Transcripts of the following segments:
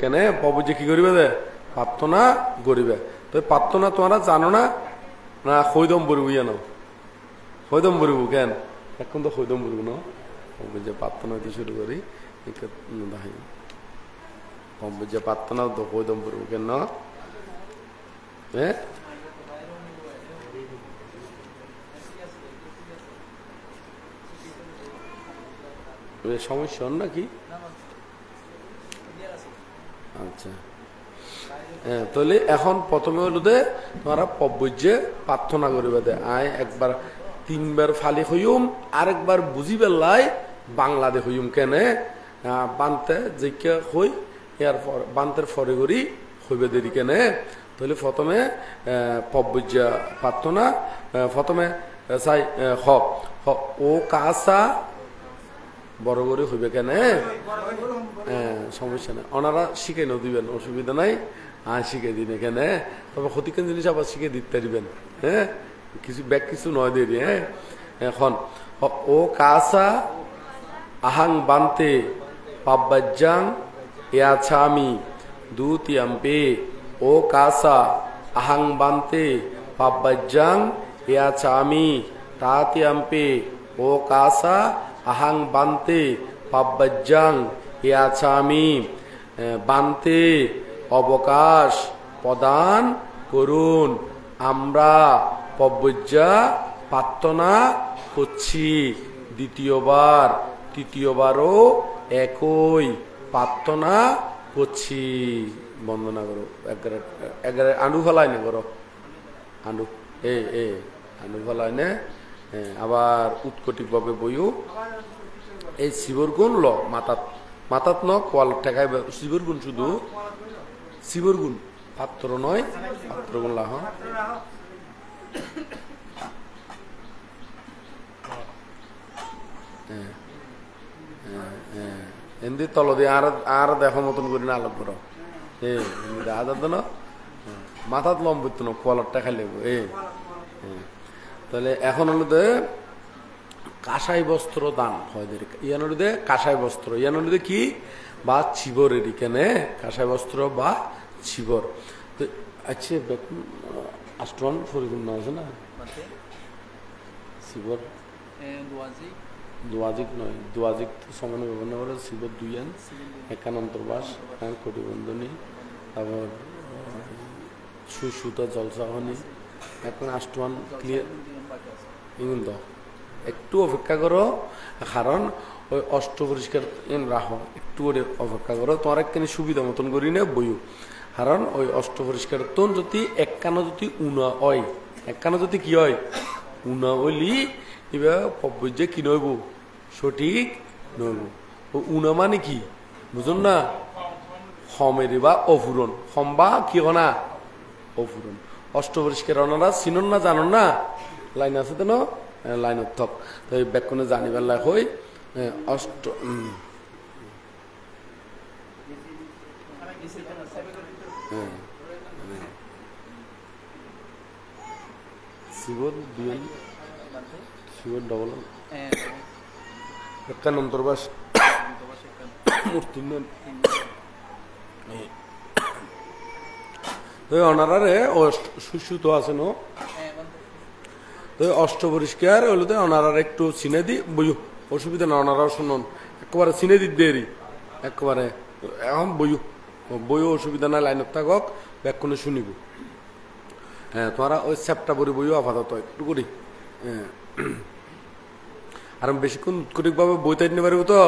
কেন পবজ্য কি করিবে দে প্রার্থনা করিবে তো প্রার্থনা তোমরা জানো না না হৈদম বলবো জানো হৈদম বলবো কেন এখন তো হৈদম বলবো না পবজ্য প্রার্থনা দিয়ে শুরু করি পবজ্য প্রার্থনা তো হৈদম বলবো কেন হ্যাঁ সমস্যা নাকি আচ্ছা হ্যাঁ তাহলে এখন প্রথমে হলো দে তোমরা পবজ্যে প্রার্থনা করিবে দে আয় একবার 3 বার ফালি হইম আরেকবার বুঝি বেলাই বাংলাদেশ হইম কেনে বানতে যে হই এরপর বান্তের ফরে করি হইবে দেরি কেনে তাহলে প্রথমে পবজ্য প্রার্থনা প্রথমে চাই ও কাসা বড় করে হইবে কেন সমস্যা নেই ওনারা শিখে ন দিবেন অসুবিধা নাই শিখে দিন এখানে তবে ক্ষতিকান জিনিস আবার শিখে দিতে দিবেন হ্যাঁ কিছু ব্যাগ কিছু নয় দেরি হ্যাঁ এখন ও কাসা আহাং বান্তে পাব্বাজ্জাং ইয়াছামি দুতিয়াম্পে ও কাসা আহাং বান্তে পাব্বাজ্জাং ইয়াছামি তাতিয়াম্পে ও কাসা আহাং বান্তে পাব্বাজ্জাং ইয়াছামি বান্তে অবকাশ প্রদান করুন আমরা পবজ্যা প্রার্থনা করছি দ্বিতীয়বার তৃতীয়বারও একই প্রার্থনা করছি বন্দনা করো এগারে আনু ফেলাই না করো আনু আনু ফেলাই নে আবার উৎকটিক ভাবে বইও এই শিবর গুণ ল মাতাত ন কোয়াল ঠেকাই শিবর গুণ শুধু শিবর গুণ পাত্র নয় পাত্র গুণ লাহ এমনি তল দিয়ে আর দেখো মতন করি না আলাপ করো মাথাত লম বুঝতো না কোয়ালার টেকাই লেবো তাহলে এখন হলো কাঁসাই বস্ত্র দান হয় ইয়ানুদে কাঁসাই বস্ত্র ইয়ানুদে কি বা চিবরেরই কেনে কাঁসাই বস্ত্র বা চিবর তো আচ্ছা আষ্টন পরিপূর্ণ আছে না চিবর দুয়াজিক নয় দুয়াজিক সমানে ব্যবহার করে শিবর দুইয়ান একানন্তরবাস কটিবন্ধনী তারপর সুসুতা জলসাহনী এখন আষ্টমান ক্লিয়ার এগুলো তো একটু অপেক্ষা করো কারণ ওই অষ্ট পরিষ্কার রাখো একটু অপেক্ষা করো তোমার একখানি সুবিধা মতন করি না বইও কারণ ওই অষ্ট পরিষ্কার তোন যদি একখানা যদি উনা হয় একখানা যদি কি হয় উনা হইলি এবার পবজ্যে কি নইব সঠিক নইব ও উনা মানে কি বুঝুন না হমেরি বা অফুরন হম বা কি না অফুরন অষ্ট পরিষ্কার ওনারা চিনন না জানন না লাইন আছে তো লাইনত থক তো এই ব্যাকুণে জানিবার লাগ হই অষ্ট শিবর দুই শিবর ডবল একটা অন্তর্বাস মূর্তি অনারারে সুসুত আছে ন অষ্ট পরিষ্কার হইলো ওনারা একটু চিনে দি বইও অসুবিধা না ওনারাও শুনুন একেবারে চিনে দি দেরি একেবারে এখন বইও অসুবিধা নাই লাইনত থাকক ব্যাকুণে শুনিব হ্যাঁ তোমরা ওই চ্যাপ্টা বই বইও আপাতত একটু করি হ্যাঁ আর বেশিক্ষণ উৎকটিক ভাবে বই তাই নিতে পারবো তো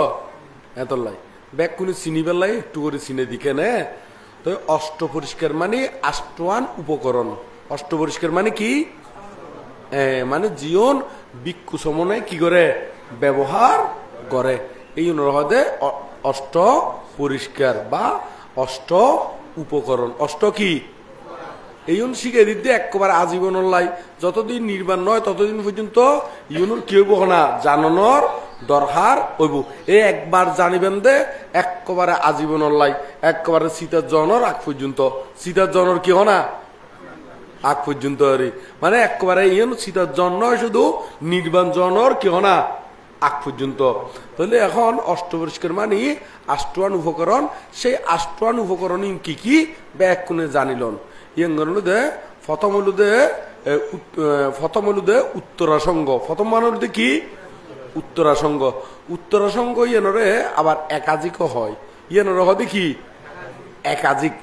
এত লাই ব্যাকুণে চিনিবার লাই একটু করে চিনে দিকে নে তো অষ্ট পরিষ্কার মানে আষ্টওয়ান উপকরণ অষ্ট পরিষ্কার মানে কি মানে জীবন ভিক্ষু সমনে কি করে ব্যবহার করে এই অনুরোধে অষ্ট পরিষ্কার বা অষ্ট উপকরণ অষ্ট কি এই শিখে দিতে একেবারে আজীবন লাই যতদিন নির্বাণ নয় ততদিন পর্যন্ত ইউনুর কি হইব না জানানোর দরকার হইব এই একবার জানিবেন দে একেবারে আজীবন লাই একেবারে সীতার জনর আগ পর্যন্ত সীতার জনর কি হনা আগ পর্যন্ত মানে একেবারে ইয়ন সীতার জন্ম শুধু নির্বাণ জনর কি হনা আগ পর্যন্ত। তাহলে এখন অষ্টপরিষ্কার মানে আষ্টওয়ান উপকরণ, সেই আষ্টওয়ান উপকরণ কি কি ব্যাকুণে জানিলন। ইয়ে প্রথম হলুদে উত্তরাসঙ্গ, প্রথম মানে হলুদে কি উত্তরাসঙ্গ। উত্তরাসঙ্গ ইয়েনরে আবার একাধিক হয়, ইয়েনরে হবে কি একাধিক।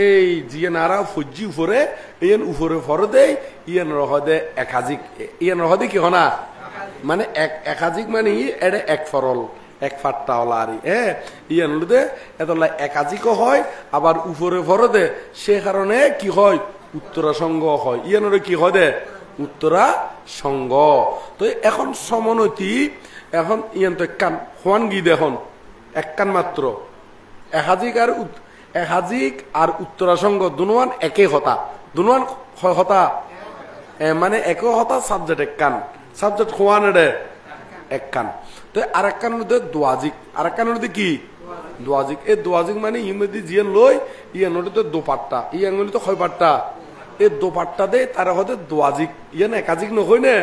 এই জিয়ে নারা ফজ্জি উপরে ইয়েন উপরে ফরে দেয়, ইয়েন রহদে একাধিক, ইয়েন রহদে কি হনা মানে একাধিক মানে এটা এক ফরল এক ফাট্টা হলা আর ইয়েন লুদে এতলা একাধিকও হয়, আবার উপরে ফরে দে, সে কারণে কি হয় উত্তরাসঙ্গ হয়। ইয়েনরে কি হয় দে উত্তরা সঙ্গ। তো এখন সমনতি এখন ইয়ান তো এক কান হওয়ান গি দেখুন এক কান মাত্র, একাধিক আর উত্তরাসঙ্গ দুনুয়ান একে হতা, দুনুয়ান হতা মানে একে হতা সাবজেক্ট এক কান, সাবজেক্ট হওয়ান এডে এক কান। তো আর এক কান মধ্যে দোয়াজিক, আর এক কান মধ্যে কি দোয়াজিক। এই দোয়াজিক মানে ইমদি জিয়ান লই ইয়ান তো দোপাট্টা, ইয়ান তো ছয় পাট্টা, এই দোপাট্টা দে তারা হতে দোয়াজিক, ইয়ান একাধিক নহয় নে,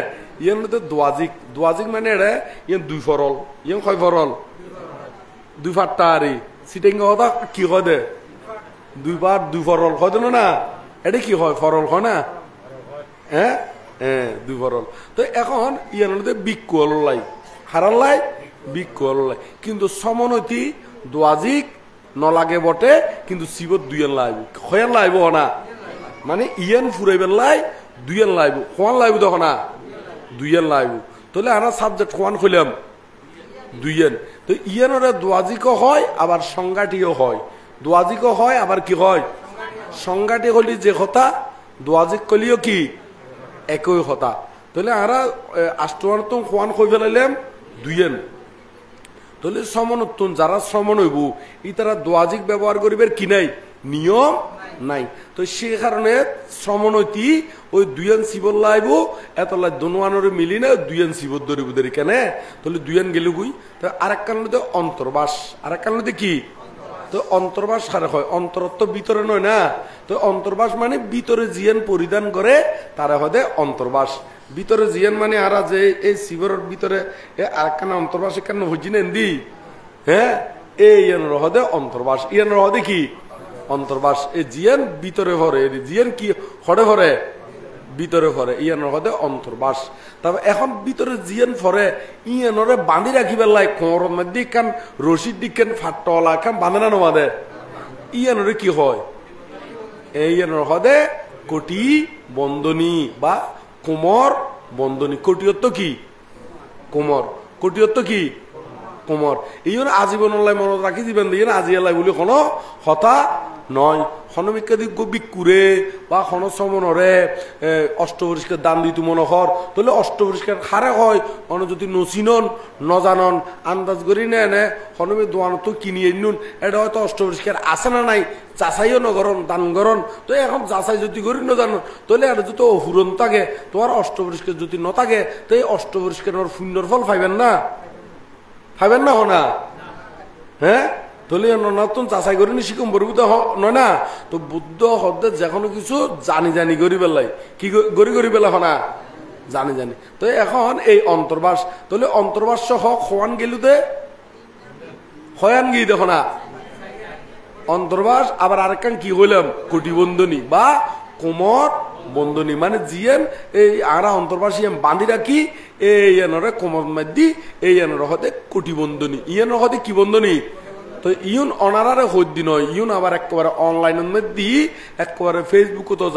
ইয়ান দোয়াজিক। দোয়াজিক মানে এড়ে ইয়ান দুই ফরল, ইয়ান ছয় ফরল দুই ফাট্টা আর সিটিং কথা কি হয় দে দুইবার দুই ফরল হয় না, এটা কি হয় ফরল হয় না, হ্যাঁ হ্যাঁ দুই ফরল। তো এখন ইয়ান বিক্ষু লাই হারাল লাই বিক্ষু লাই, কিন্তু সমনতি দোয়াজিক নলাগে বটে, কিন্তু শিবত দুইয়ান লাইব হয়ান লাইব না, মানে ইয়ান ফুরাইবেন লাই দুইয়ান লাইব, হওয়ান লাইব তখন না দুইয়ান লাইব। তাহলে আমরা সাবজেক্ট হওয়ান খুললাম দুইয়ান। তো ইয়ানরে দোয়াজিকও হয় আবার সংজ্ঞাটিও হয়, দোয়াজিকও হয় আবার কি হয় সংজ্ঞাটি হলি যে কথা, দোয়াজিক কলিও কি একই কথা। তাহলে আমরা আষ্টমানতম হওয়ান কই ফেলাইলাম দুইয়ান। তাহলে সমনোত্তন যারা সমন হইব ই তারা দোয়াজিক ব্যবহার করিবার কি নাই নিয়ম নাই। তো সে কারণে সমনতি ওই দুইয়ান শিবর লাইব এতলা দোনোয়ানোর মিলি না দুইয়ান শিবর ধরিব ধরি কেন, তাহলে দুইয়ান গেল গুই। তো আর এক কারণে অন্তর্বাস, আর এক কারণে কি তো অন্তর্বাস কারে হয়, অন্তরত্ব ভিতরে নয় না। তো অন্তর্বাস মানে ভিতরে জিয়ান পরিধান করে তারা হদে অন্তর্বাস। ভিতরে জিয়ান মানে আর যে এই শিবরের ভিতরে আর একখানা অন্তর্বাস এখানে হজি না দি, হ্যাঁ এই ইয়ান রহদে অন্তর্বাস, ইয়ান রহদে কি অন্তর্বাস। এই জিয়ান ভিতরে ভরে, জিয়ান কি হরে ভরে ভিতরে ভরে, ইয়ান রহদে অন্তর্বাস। তারপর এখন ভিতরে জিয়ান ফরে ইয়ানরে বাঁধি রাখিবার লাই কোমরের মধ্যে কান রশিদ দিকেন ফাটলা কান বাঁধে না নবাদে, ইয়ানরে কি হয় এই ইয়ানর হদে কোটি বন্ধনী বা কোমর বন্ধনী। কোটিয়ত্ব কি কোমর, কোটিয়ত্ব কি কোমর। এই আজীবন মনত রাখি দিবেন দিয়ে আজি এলাই বলে কোনো হতা নয়। হনবিজ্ঞাদিক বিকুরে বা হন সমনরে অষ্টপরিষ্কার দান দিত মনোহর, তাহলে অষ্টপরিষ্কার হারে হয় অন যদি নচিনন নজানন আন্দাজ করি নে নে হনমি দোয়ান তো কিনিয়ে নুন, এটা হয়তো অষ্টপরিষ্কার আছে না নাই যাচাইও নগরণ দান গরণ। তো এখন যাচাই যদি করি ন জানো তাহলে আর যদি অহুরন থাকে তোমার অষ্টপরিষ্কার যদি ন থাকে তো এই অষ্টপরিষ্কার শূন্যর ফল পাইবেন না, পাইবেন না হনা, হ্যাঁ তাহলে নতুন চাষাই করি নি শিখম বরবুদ্ধ নয় না। তো বুদ্ধ হদ্দে যে কোনো কিছু জানি জানি করি পেলাই কি করি পেলা হনা জানি জানি। তো এখন এই অন্তর্বাস, তাহলে অন্তর্বাস সহ খোয়ান গেলুতে হয়ান গিয়ে দেখো না অন্তর্বাস। আবার আরেকখান কি হইলাম কোটিবন্ধনী বা কোমর বন্ধনী, মানে জিয়েন এই আরা অন্তর্বাস ইয়ান বাঁধি রাখি এই ইয়ানরে কোমর মাদি এই ইয়ানর হতে কোটিবন্ধনী, ইয়ানর হতে কি বন্ধনী। তো ইউন অনারারে হদ্দি নয়, ইউন আবার একেবারে অনলাইনের মধ্যে একেবারে ফেসবুকে তো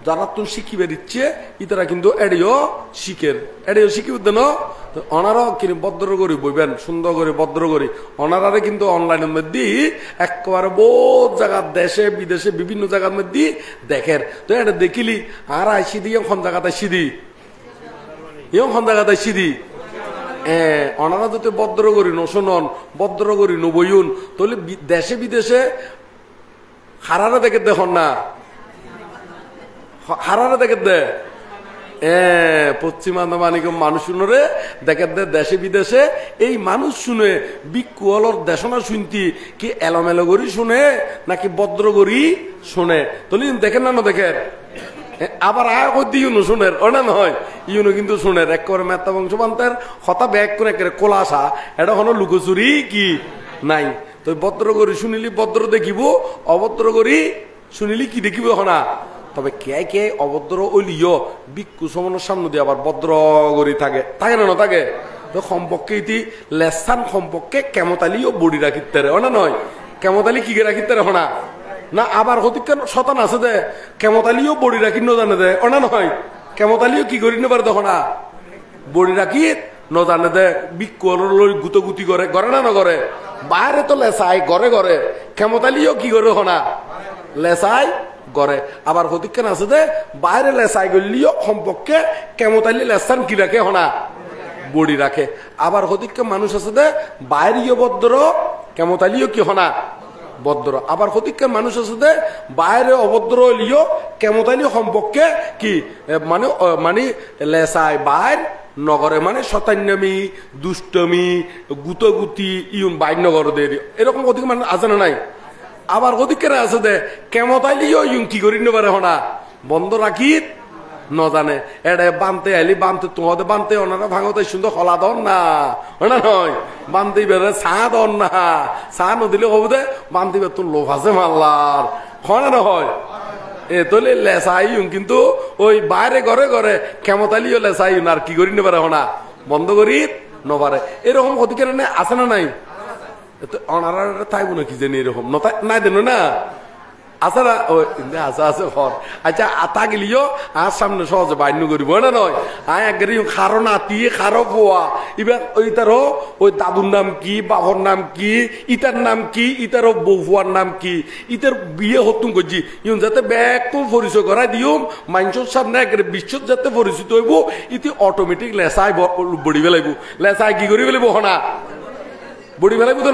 যারা তুমি শিখিবে দিচ্ছে ইতারা কিন্তু এডিও শিখের, এডিও শিখি দেন অনারাও কিন্তু ভদ্র করি বইবেন সুন্দর করে ভদ্র করি। অনারারে কিন্তু অনলাইনের মধ্যে একেবারে বহুত জায়গা দেশে বিদেশে বিভিন্ন জায়গার মধ্যে দেখের। তো এটা দেখিলি আর আইসি দিই এখন জায়গাতে সিদি এখন জায়গাতে সিদি অনারা যদি ভদ্র করি নশোনন ভদ্র করি নবইন, তাহলে দেশে বিদেশে হারারে দেখে দেখুন না, হারারে দেখে দে পশ্চিম আন্দামানিক মানুষ শুনরে দেখে দে দেশে বিদেশে এই মানুষ শুনে বিকুয়ালর দেশনা শুনতি কি এলোমেলো করি শুনে নাকি ভদ্র করি শুনে, তাহলে দেখেন না দেখেন আবার আয় হইতে ইউনো শুনের ওনা নয় ইউনো কিন্তু শুনের একেবারে মেত্তা বংশবান্তের হতা ব্যাগ করে একেবারে কোলাসা এটা হলো লুকোচুরি কি নাই তো ভদ্র করি শুনিলি ভদ্র দেখিব অভদ্র করি শুনিলি কি দেখিব হনা তবে কে কে অভদ্র ওলিও বিক্ষু সমনের সামনে দিয়ে আবার ভদ্র করি থাকে থাকে না থাকে তো সম্পর্কে ইতি লেসান সম্পর্কে কেমতালিও বডি রাখিতে ওনা নয় কেমতালি কি রাখিতে হনা না আবার হতিকান শতান আছে দে কেমতালিও বডি রাখি নজানে দে ওনা নয় কেমতালিও কি করি নেবার দেখো না বডি রাখি নজানে দে বিক্ষুর গুতগুতি করে করে না নগরে বাইরে তো লেসাই ঘরে ঘরে কেমতালিও কি করে হনা লেসাই গড়ে আবার হতিকান আছে দে বাইরে লেসাই গলিও সম্পর্কে কেমতালি লেসান কি রাখে হনা বডি রাখে আবার হতিকা মানুষ আছে দে বাইরেও ভদ্র কেমতালিও কি হনা ভদ্র আবার হতিকার মানুষ আছে দে বাইরে অভদ্র হলিও কেমতালি সম্পর্কে কি মানে মানে লেসাই বাইর নগরে মানে শতান্যমি দুষ্টমি গুতগুতি ইউন বাইর নগর দে এরকম অধিক মানুষ আছে না নাই আবার অধিকের আছে দে কেমতালিও ইউন কি করি নেবারে হনা বন্ধ রাখি নজানে এডে বানতে আইলি বানতে তোমাদের বানতে ওনারা ভাঙতে সুন্দর হলা দন না ওনা নয় বানতে বেড়ে চা দন না চা নদিলে হবু দে বানতে বের তোর লোভ আছে মাল্লার হয় না হয় এ তোলে লেসাই কিন্তু ওই বাইরে ঘরে ঘরে ক্ষমতালিও লেসাই আর কি করি নেবারে হনা বন্ধ করি নবারে এরকম অধিকার আছে না নাই ওনারা তাইব না কি জানি এরকম নাই দেন না আছে না আছে আছে ঘর আচ্ছা আতা গেলিও আর সামনে সহজে বান্য করিব না নয় আয় একবারে খারো নাতি খারো পোয়া এবার ওইটারও ওই দাদুর নাম কি বাবর নাম কি ইটার নাম কি ইটারও বউয়ার নাম কি ইটার বিয়ে হতুম করছি ইউন যাতে ব্যাগ তো পরিচয় করাই দিম মানুষের সামনে একবারে বিশ্বত যাতে পরিচিত হইব ইতি অটোমেটিক লেসাই বড়ি ফেলাইব লেসাই কি করি ফেলিব হনা বড়ি ফেলাইব তো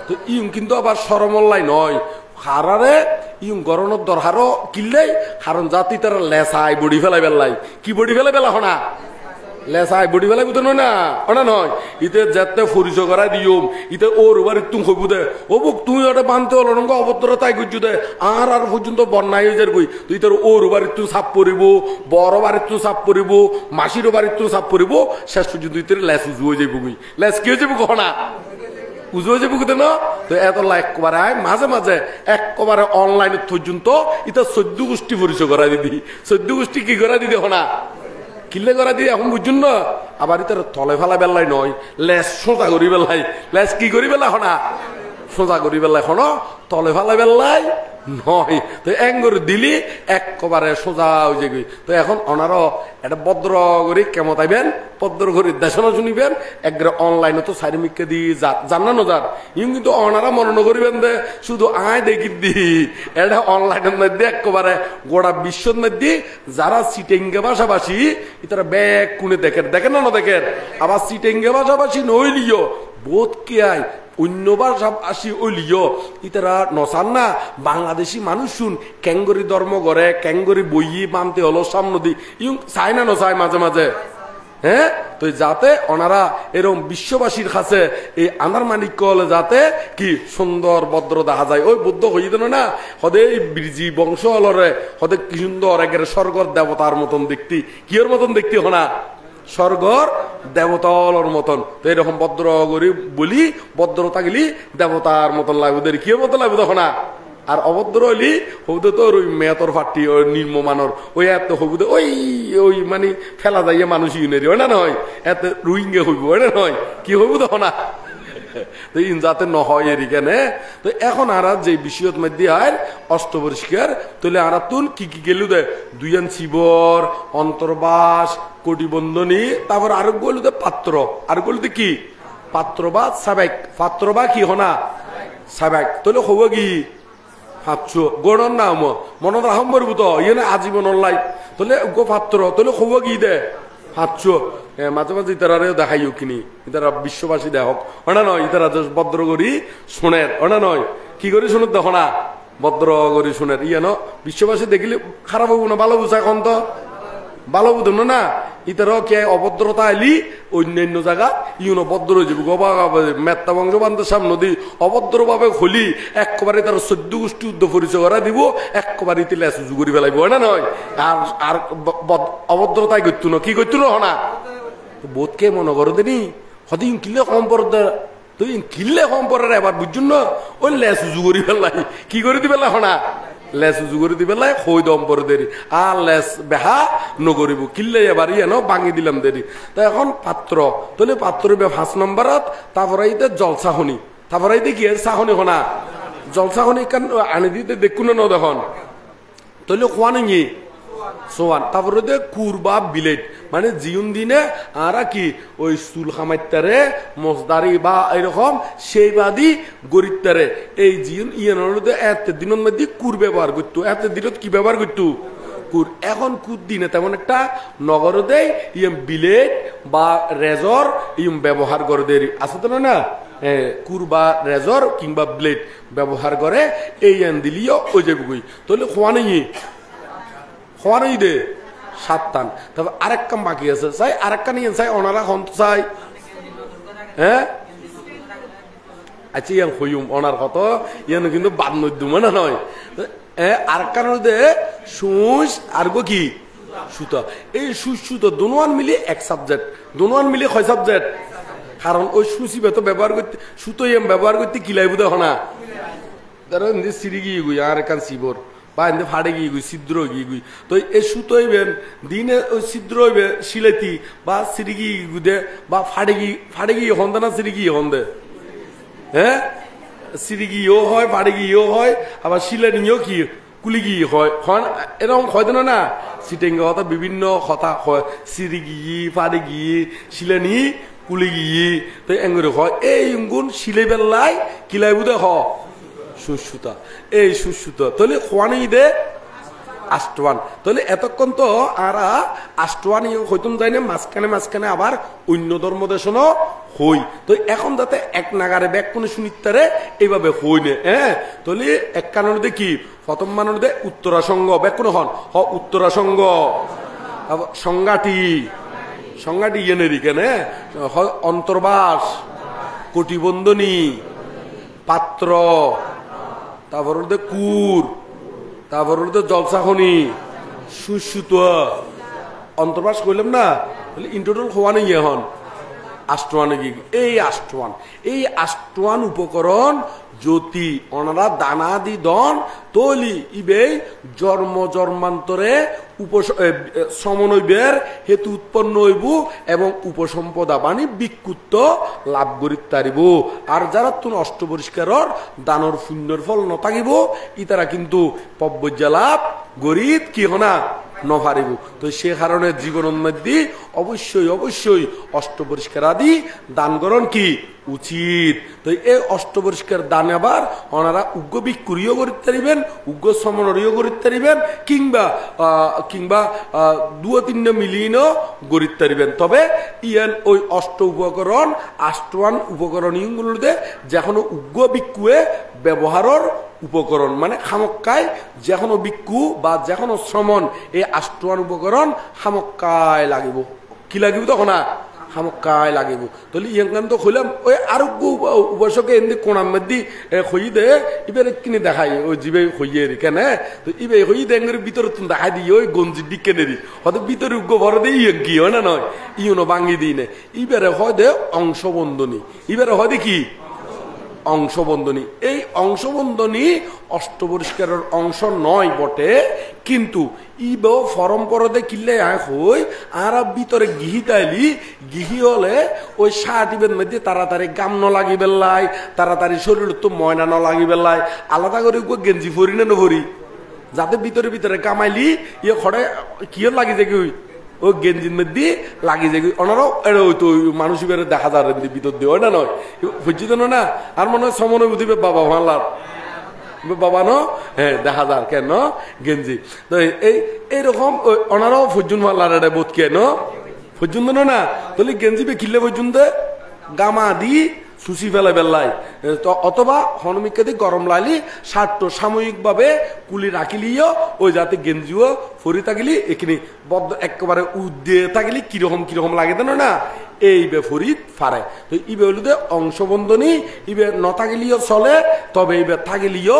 তো ইউন কিন্তু আবার সরমল্লাই নয় হারারে ইউন গরনের দরহারও কিনলেই কারণ জাতি তারা লেসাই বডি ফেলাই বেলাই কি বডি ফেলাই বেলা হনা লেসাই বডি ফেলাই বুঝতে নয় না ওনা নয় ইতে যাতে পরিচয় করাই দিম ইতে ওর এবার তুমি হইব দে ও বুক তুমি ওটা বানতে হলো রঙ অভদ্র তাই করছু দে আর পর্যন্ত বন্যায় হয়ে যার কই তুই তোর ওর বাড়ির তুই সাপ পরিব বড় বাড়ির তুই সাপ পরিব মাসির বাড়ির তুই সাপ পরিব শেষ পর্যন্ত তুই লেস উজু হয়ে যাইব কই লেস কি হয়ে যাবো কহনা উজু যাবো কিন্তু না তো এত একবারে মাঝে মাঝে একবারে অনলাইনে পর্যন্ত এটা 14 গোষ্ঠী পরিচয় করা দিদি 14 গোষ্ঠী কি করা দিদি হনা কিল্লে করা দিদি এখন বুঝুন না আবার ইতার তলে ফেলা বেলাই নয় লেস সোজা করি বেলাই লেস কি করি বেলা হনা সোজা করি বেলাই হন তলে ফেলা বেলাই নয় তো এঙ্গর দিলি একবারে সোজা হয়ে যাবি তো এখন ওনারও এটা ভদ্র করে কেমন আইবেন ভদ্র করে দেশনা শুনিবেন একবারে অনলাইনে তো সাইডমিককে দি জানানো যান ইউ কিন্তু ওনারা মনে করিবেন দে শুধু আয় দেখি দি এটা অনলাইনের মধ্যে একবারে গোটা বিশ্বর মধ্যে যারা সিটেঙ্গে ভাষাভাষী তারা ব্যাগ কুনে দেখেন না দেখেন আবার সিটেঙ্গে ভাষাভাষী নইলিও বোধ কে আয় অন্যবার সব আসি ওলিও ইতারা নসান না বাংলাদেশি মানুষ শুন ক্যাঙ্গরি ধর্ম করে ক্যাঙ্গরি বইয়ে বানতে হলো সামনে দি ইউ চায় না নসায় মাঝে মাঝে হ্যাঁ তো যাতে ওনারা এরকম বিশ্ববাসীর কাছে এই আনার মানিক কলে যাতে কি সুন্দর ভদ্র দেখা যায় ওই বুদ্ধ হয়ে দেন না হদে বীরজি বংশ হলরে হদে কি সুন্দর একের স্বর্গর দেবতার মতন দেখতি কিয়র মতন দেখতি হনা স্বর্গর দেবতার মতন তো এরকম ভদ্র করি বলি ভদ্রতা গেলি দেবতার মতন লাগবে কি মতন লাগবে তখন আর অভদ্র হইলি হবুদে তোর ওই মেয়তর ফাটি ওই নির্মমানর ওই এত হবুদে ওই ওই মানে ফেলা যাইয়া মানুষ ইউনেরি ওই না নয় এত রুইঙ্গে হইব ওই না নয় কি হইব তখন তো ইন যাতে নহয় এরি কেনে তো এখন আর যে বিষয়ত মধ্যে আর অষ্ট পরিষ্কার তাহলে আর তুন কি কি গেলু দে দুইয়ান শিবর অন্তর্বাস কোটিবন্ধনী তারপর আর গেলু দে পাত্র আর গেলু দে কি পাত্র বা সাবেক পাত্র বা কি হনা সাবেক তাহলে হব কি ভাবছ গণর নাম মনত রাখম পারব তো ইয়ে না আজীবন লাই তাহলে গো পাত্র তাহলে হব কি দে ভাবছ মাঝে মাঝে ইতারারেও দেখাইও কিনি ইতারা বিশ্ববাসী দেখক ওনা নয় ইতারা ভদ্র করি শোনের ওনা নয় কি করি শুনুন দেখো না ভদ্র করি শোনের ইয়ে ন বিশ্ববাসী দেখিলে খারাপ হবো না ভালো বুঝা এখন তো ভালো বুঝুন না ইতারও কে অভদ্রতা আইলি অন্যান্য জায়গা ইউনো ভদ্র হয়ে যাবো গবা মেত্তা বংশ বান্ধব সামনে দি অভদ্রভাবে হলি একবারে তার 14 গোষ্ঠী উদ্ধ পরিচয় করা দিব একবারে তিলে সুযোগ করে ফেলাইব না নয় আর আর অভদ্রতায় করতো না কি করতো না বোধকে মনে করো দিনি হয়তো কিনলে কম পর তুই কিনলে কম পরে এবার বুঝুন না ওই লেস উজু করি ফেলাই কি করে দিবে না লেস উজু করে দিবে হই দম পরে দেরি আর লেস বেহা নগরিব কিনলে এবার ইয়েন ভাঙি দিলাম দেরি তা এখন পাত্র তাহলে পাত্র 5 নম্বরত তারপরে ইতে জলসাহনি তারপরে ইতে কি সাহনি হনা জলসাহনি কান আনি দিতে দেখুন না দেখুন তাহলে খোয়া নেই সোয়ান তারপরে কুরবা বিলেট মানে জিউন দিনে আর কি ওই চুল খামাইতারে মজদারি বা এরকম সেই বাদি গরিবতারে এই জিউন ইয়ানোর এত দিনের মধ্যে কুর ব্যবহার করতো এত দিনত কি ব্যবহার করতো কুর এখন কুর দিনে তেমন একটা নগরদে ইম বিলেট বা রেজর ইম ব্যবহার করে দেরি আছে তো না কুর বা রেজর কিংবা ব্লেড ব্যবহার করে এই আন দিলিও ওই যাবে তাহলে খোয়া নেই হওয়ারই দে 7 টান তবে আরেক কাম বাকি আছে চাই আরেক কান চাই ওনারা হন চাই হ্যাঁ আচ্ছা ইয়ান হইম ওনার কত ইয়ান কিন্তু বাদ নদ্যুম না নয় আরেক কান দে সুস আর গো কি সুতা এই সুতো দুনোয়ান মিলি এক সাবজেক্ট দুনোয়ান মিলি 6 সাবজেক্ট কারণ ওই সুসিবে তো ব্যবহার করতে সুতো এম ব্যবহার করতে কিলাইব দেখো না তারা সিঁড়ি গিয়ে গুই আর কান সিবর বা এনে ফাড়ে গিয়ে গুই ছিদ্র গিয়ে গুই তো এই সুতো হইবেন দিনে ওই ছিদ্র হইবে সিলেতি বা সিরিগি গুদে বা ফাড়ে গিয়ে হন্দে না সিরিগি হন্দে হ্যাঁ সিরিগিও হয় ফাড়ে গিয়েও হয় আবার সিলেনিও কি কুলি গিয়ে হয় এরকম হয়তো না সিটেঙ্গা কথা বিভিন্ন কথা হয় সিরিগি ফাড়ে গিয়ে সিলেনি কুলি গিয়ে তো এঙ্গুরে হয় এই গুণ সিলে বেল্লাই কিলাই বুধে হ সুসুতা এই সুসুতা তাহলে খোয়ানি দে আষ্টওয়ান তাহলে এতক্ষণ তো আরা আষ্টওয়ান হইতুম যাই না মাঝখানে আবার অন্য ধর্ম দেশনও হই তো এখন যাতে এক নাগারে ব্যাগ কোন শুনিতারে এইভাবে হই নে হ্যাঁ তাহলে এক কারণ দেখি প্রথম মানুষ দে উত্তরাসঙ্গ ব্যাগ কোন হন উত্তরাসঙ্গ সংজ্ঞাটি ইয়েনেরি কেন অন্তর্বাস কটিবন্ধনী পাত্র তারপর কুর তারপর জলসাখনি সুসুতুয়া অন্তর্বাস করলাম না ইন্টোটাল হওয়া নেই এখন আষ্টওয়ানে গিয়ে এই আষ্টওয়ান উপকরণ জ্যোতি ওনারা দানা দি দন তলি ইবে জন্মান্তরে সমনৈবের হেতু উৎপন্ন হইব এবং উপসম্পদা মানে বিক্ষুত্ব লাভ করিতে পারিব আর যারা তুমি অষ্টপরিষ্কারর দানর শূন্যর ফল নথাকিব ইতারা কিন্তু পব্বজ্জা লাভ গরিব কি হনা নভারিব তো সে কারণে জীবনের মধ্যে অবশ্যই অষ্টপরিষ্কার আদি দানকরণ কি উচিত তো এই অষ্টপরিষ্কার দান আবার ওনারা উগ্র বিক্রিও করতে পারিবেন উগ্র সমনরিও করতে পারিবেন কিংবা 2-3 মিলিয়নও গড়িতে পারিবেন তবে ইয়ান ওই আষ্টওয়ান উপকরণ ইগুলোতে যেকোনো উগ্র বিক্ষুয়ে ব্যবহারের উপকরণ মানে খামক্কায় যেকোনো বিক্ষু বা যেকোনো শ্রমণ এই আষ্টওয়ান উপকরণ খামক্কায় লাগিব কি লাগিব তখন না খামক্কায় লাগিব তাহলে ইয়ান তো হইলাম ওই আরোগ্য উপাসকে এমনি কোনার মধ্যে হই দে এবার কিনে দেখাই ওই জিবে হইয়ে কেন তো ইবে হই দেঙ্গের ভিতরে তুমি দেখাই দিই ওই গঞ্জি ডিকে নেরি হয়তো ভিতরে উগ্র ভরে দিয়ে ইয়ে কি হয় না নয় ইউনো ভাঙি দিই নে ইবারে হয় দে অংশবন্ধনী ইবারে হয় দে কি অংশবন্ধনী এই অংশবন্ধনী অষ্টপরিষ্কারের অংশ নয় বটে কিন্তু ইব পরম্পরাতে কিনলে হই আর ভিতরে গিহি তাইলি গিহি হলে ওই শার্টিবের মধ্যে তাড়াতাড়ি গাম ন লাগি বেল্লাই তাড়াতাড়ি শরীর তো ময়না ন লাগি বেল্লাই আলাদা করে গেঞ্জি ভরি না নভরি যাতে ভিতরে কামাইলি ইয়ে খড়ে কিয় লাগি যে কি ও গেঞ্জির মধ্যে লাগি যায় ওনারাও তো মানুষ দেখা যায় ভিতর দিয়ে ওটা নয় বুঝছি তো না আর মনে হয় সময় বুঝিবে বাবা ভাল্লার বাবা ন হ্যাঁ দেখা যার কেন গেঞ্জি তো এইরকম ওনারাও ফজুন ভাল্লার এটা বোধ কেন ফজুন না তাহলে গেঞ্জি বে কিনলে ফজুন দে গামা দি সুসি ফেলে বেল্লাই তো অথবা হনমিকে দি গরম লাইলি শার্ট সাময়িকভাবে কুলি রাখিলিও ওই যাতে গেঞ্জিও ফরি থাকিলি এখানে বদ্ধ একেবারে উদ্দে থাকিলি কিরকম লাগে দেন না এই বে ফরিদ ফারে তো ইবে হলো অংশবন্ধনী ইবে ন থাকিলিও চলে তবে ইবে থাকিলিও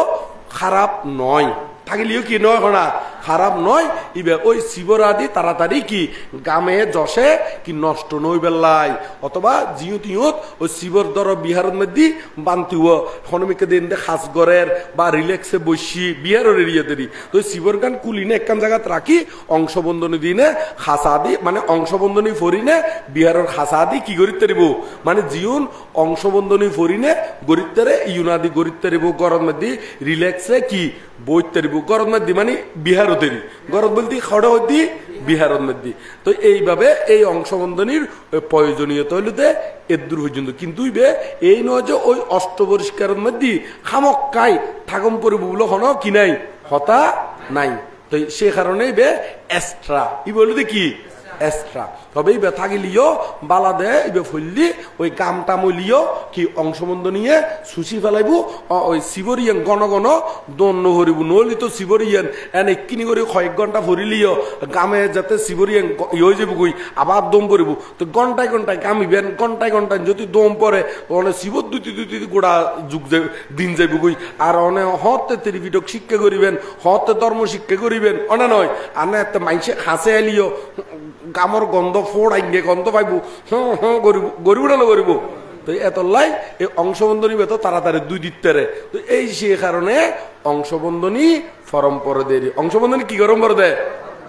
খারাপ নয় থাকিলিও কি নয় না খারাপ নয় ইবে ওই শিবরাদি তাড়াতাড়ি কি গামে যশে কি নষ্ট নই বেল্লাই অথবা জিউত ইউত ওই শিবর দর বিহারের মধ্যে বান্তিও হনমিকে দিন খাস গরের বা রিল্যাক্সে বসি বিহারের এরিয়া দেরি তো শিবর গান কুলিনে একখান জায়গাত রাখি অংশবন্ধনী দিনে খাসা দি মানে অংশবন্ধনী ফরিনে বিহারের খাসা দি কি গরিতে রিব মানে জিউন অংশবন্ধনী ফরিনে গরিতে ইউনাদি গরিতে রিব গরম মধ্যে রিল্যাক্সে কি বইতে রিব গরম মধ্যে মানে বিহার গরম বলতে খড় হইতি বিহারের মধ্যে তো এইভাবে এই অংশবন্ধনীর প্রয়োজনীয়তা হইলে এদূর পর্যন্ত কিন্তু এই নয় যে ওই অষ্টপরিষ্কারের মধ্যে খামক্কাই ঠাকুম পরিব বলে হন কি নাই হতা নাই তো সে কারণে এক্সট্রা ই বলতে কি এক্সট্রা তবে ইবে থাকিলিও বালা দে ইবে ফুললি ওই কামটা মলিও কি অংশবন্ধ নিয়ে সুশি ফেলাইব ওই শিবরিয়ান ঘন ঘন দন্য হরিব নলি তো শিবরিয়ান এনে কিনি করে কয়েক ঘন্টা ভরিলিও গামে যাতে শিবরিয়ান হয়ে যাব কই আবার দম পড়ব তো ঘন্টায় ঘন্টায় কামিবেন ঘন্টায় ঘন্টায় যদি দম পড়ে অনেক শিবর দুটি গোড়া যুগ দিন যাইব কই আর অনেক হতে তেরিপিটক শিক্ষা করিবেন হতে ধর্ম শিক্ষা করিবেন অনে নয় আনে একটা মাইসে হাসে এলিও গামর গন্ধ ফোড় আইন গন্ধ পাইব গরিব না গরিব তো এত লাই এই অংশবন্ধনী বেত তাড়াতাড়ি দুই দিতে তো এই সে কারণে অংশবন্ধনী ফরম পরে দেরি অংশবন্ধনী কি গরম করে দেয়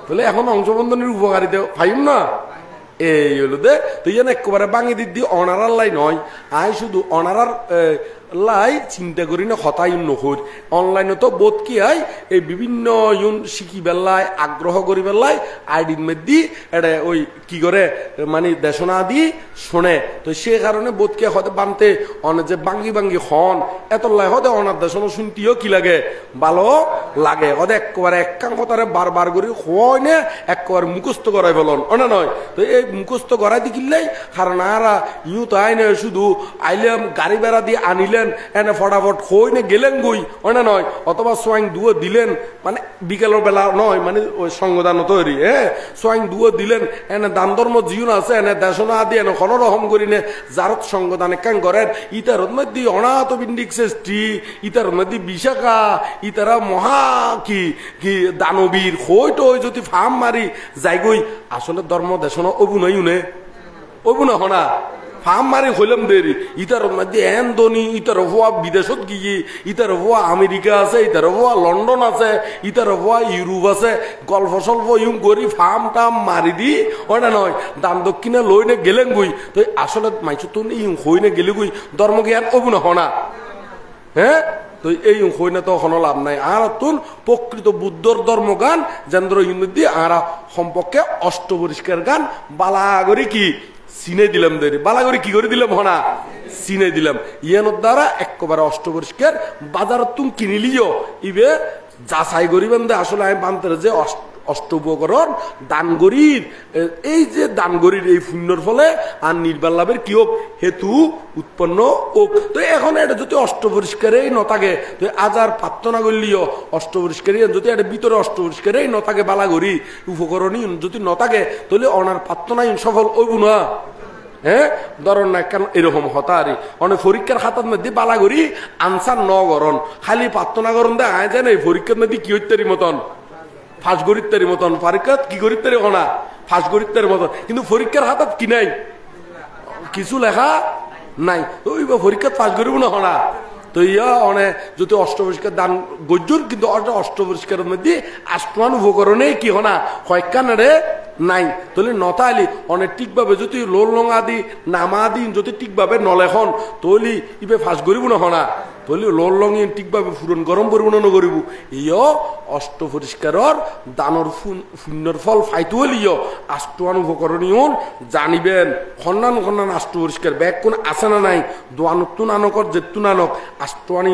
তাহলে এখন অংশবন্ধনীর উপকারিতা পাইম না এই হলো দে তো যেন একেবারে বাঙি দিদি অনারার লাই নয় আয় শুধু অনারার লাই চিন্তা করি না হতাই নহর অনলাইনে তো বোধ কি হয় এই বিভিন্ন ইউন শিখি বেলায় আগ্রহ করি বেলায় আইডির মধ্যে এটা ওই কি করে মানে দেশনা দি শোনে তো সে কারণে বোধ কে হতে বানতে অনেক যে বাঙ্গি হন এত লাই হতে অনার দেশনা শুনতেও কি লাগে ভালো লাগে হতে একেবারে একখান কথারে বারবার করে হয় না একেবারে মুখস্থ করাই বলন অনে নয় তো এই মুখস্থ করাই দিকিল্লাই কারণ আরা ইউ তো আইনে শুধু আইলাম গাড়ি বেড়া দিয়ে আনিলেন এনে ফটাফট হই না গেলেন গই ওই না নয় অথবা সোয়াইং দুয়ো দিলেন মানে বিকেলের বেলা নয় মানে ওই সংগদান তৈরি সোয়াইং দুয়ো দিলেন এনে দান ধর্ম জীবন আছে এনে দেশনা আদি এনে কোনো রকম করি নে যারত সংগদানে কাং করেন ইতার মধ্যে অনাথ বিন্দিক শ্রেষ্ঠী ইতার মধ্যে বিশাখা ইতারা মহা কি কি দানবীর হই তো যদি ফার্ম মারি যাই গই আসলে ধর্ম দেশনা অবুনই নে অবুনা হনা ফার্ম মারি হইলাম দেরি ইতার মধ্যে এন ধনী ইতার হওয়া বিদেশত গিয়ে ইতার হওয়া আমেরিকা আছে ইতার হওয়া লন্ডন আছে ইতার হওয়া ইউরোপ আছে গল্প সল্প ইউম করি ফার্ম টাম মারি দি ওটা নয় দান দক্ষিণে লই নে গেলেন গই তো আসলে মাইছো তো ইউম হই না গেলে গই ধর্ম জ্ঞান অবুন হনা হ্যাঁ তো এই হই না তো কোনো লাভ নাই আর তুন প্রকৃত বুদ্ধর ধর্মগান যেন্দ্র ইউনিদি আর সম্পর্কে অষ্টপরিষ্কার গান বালাগরি কি চিনে দিলাম দেরি বালাগরি কি করে দিলাম হনা চিনে দিলাম ইয়ানোর দ্বারা একেবারে অষ্টপরিষ্কার বাজার তুম কিনিলিও ইবে যাচাই করিবেন দে আসলে আমি বানতে যে অষ্টপকরণ দানগরির এই যে দানগরির এই পুণ্যর ফলে আর নির্বাণ লাভের কি হোক হেতু উৎপন্ন হোক তো এখন এটা যদি অষ্টপরিষ্কারেই নথাকে তো আজার প্রার্থনা করলিও অষ্টপরিষ্কারই যদি এটা ভিতরে অষ্টপরিষ্কারেই নথাকে বালাগরি উপকরণই যদি নথাকে তাহলে অনার প্রার্থনাই সফল হইব না হ্যাঁ ধরন না কেন এরকম হতারি অনেক পরীক্ষার খাতার মধ্যে বালা করি আনসার ন গরণ খালি প্রার্থনা করন দে আয় যায় না এই পরীক্ষার মধ্যে কি হইতারি মতন ফাঁস গরিত্তারি মতন পরীক্ষাত কি গরিত্তারি হনা ফাঁস গরিত্তারি মতন কিন্তু পরীক্ষার হাতত কি নাই কিছু লেখা নাই ওই পরীক্ষাত ফাঁস গরিব না হনা তো ইয়া অনেক যদি অষ্টপরিষ্কার দান গজ্জুর কিন্তু অষ্টপরিষ্কারের মধ্যে আষ্টমান উপকরণে কি হনা কয়েকখানে নাই তাহলে নতা আলি অনেক ঠিকভাবে যদি লোল লং আদি নামা আদি যদি ঠিকভাবে নলেখন তাহলে ইবে ফাঁস করিব না হনা তাহলে লোল লং ঠিকভাবে ফুরন গরম করব না নকরিব ইয় অষ্ট পরিষ্কারর দানর শূন্যর ফল ফাইতো হলিও আষ্টমান উপকরণীয় জানিবেন খন্নান খন্নান আষ্ট পরিষ্কার ব্যাগ কোন আছে না নাই দোয়ানতুন আনকর জেতুন আনক আষ্টমানি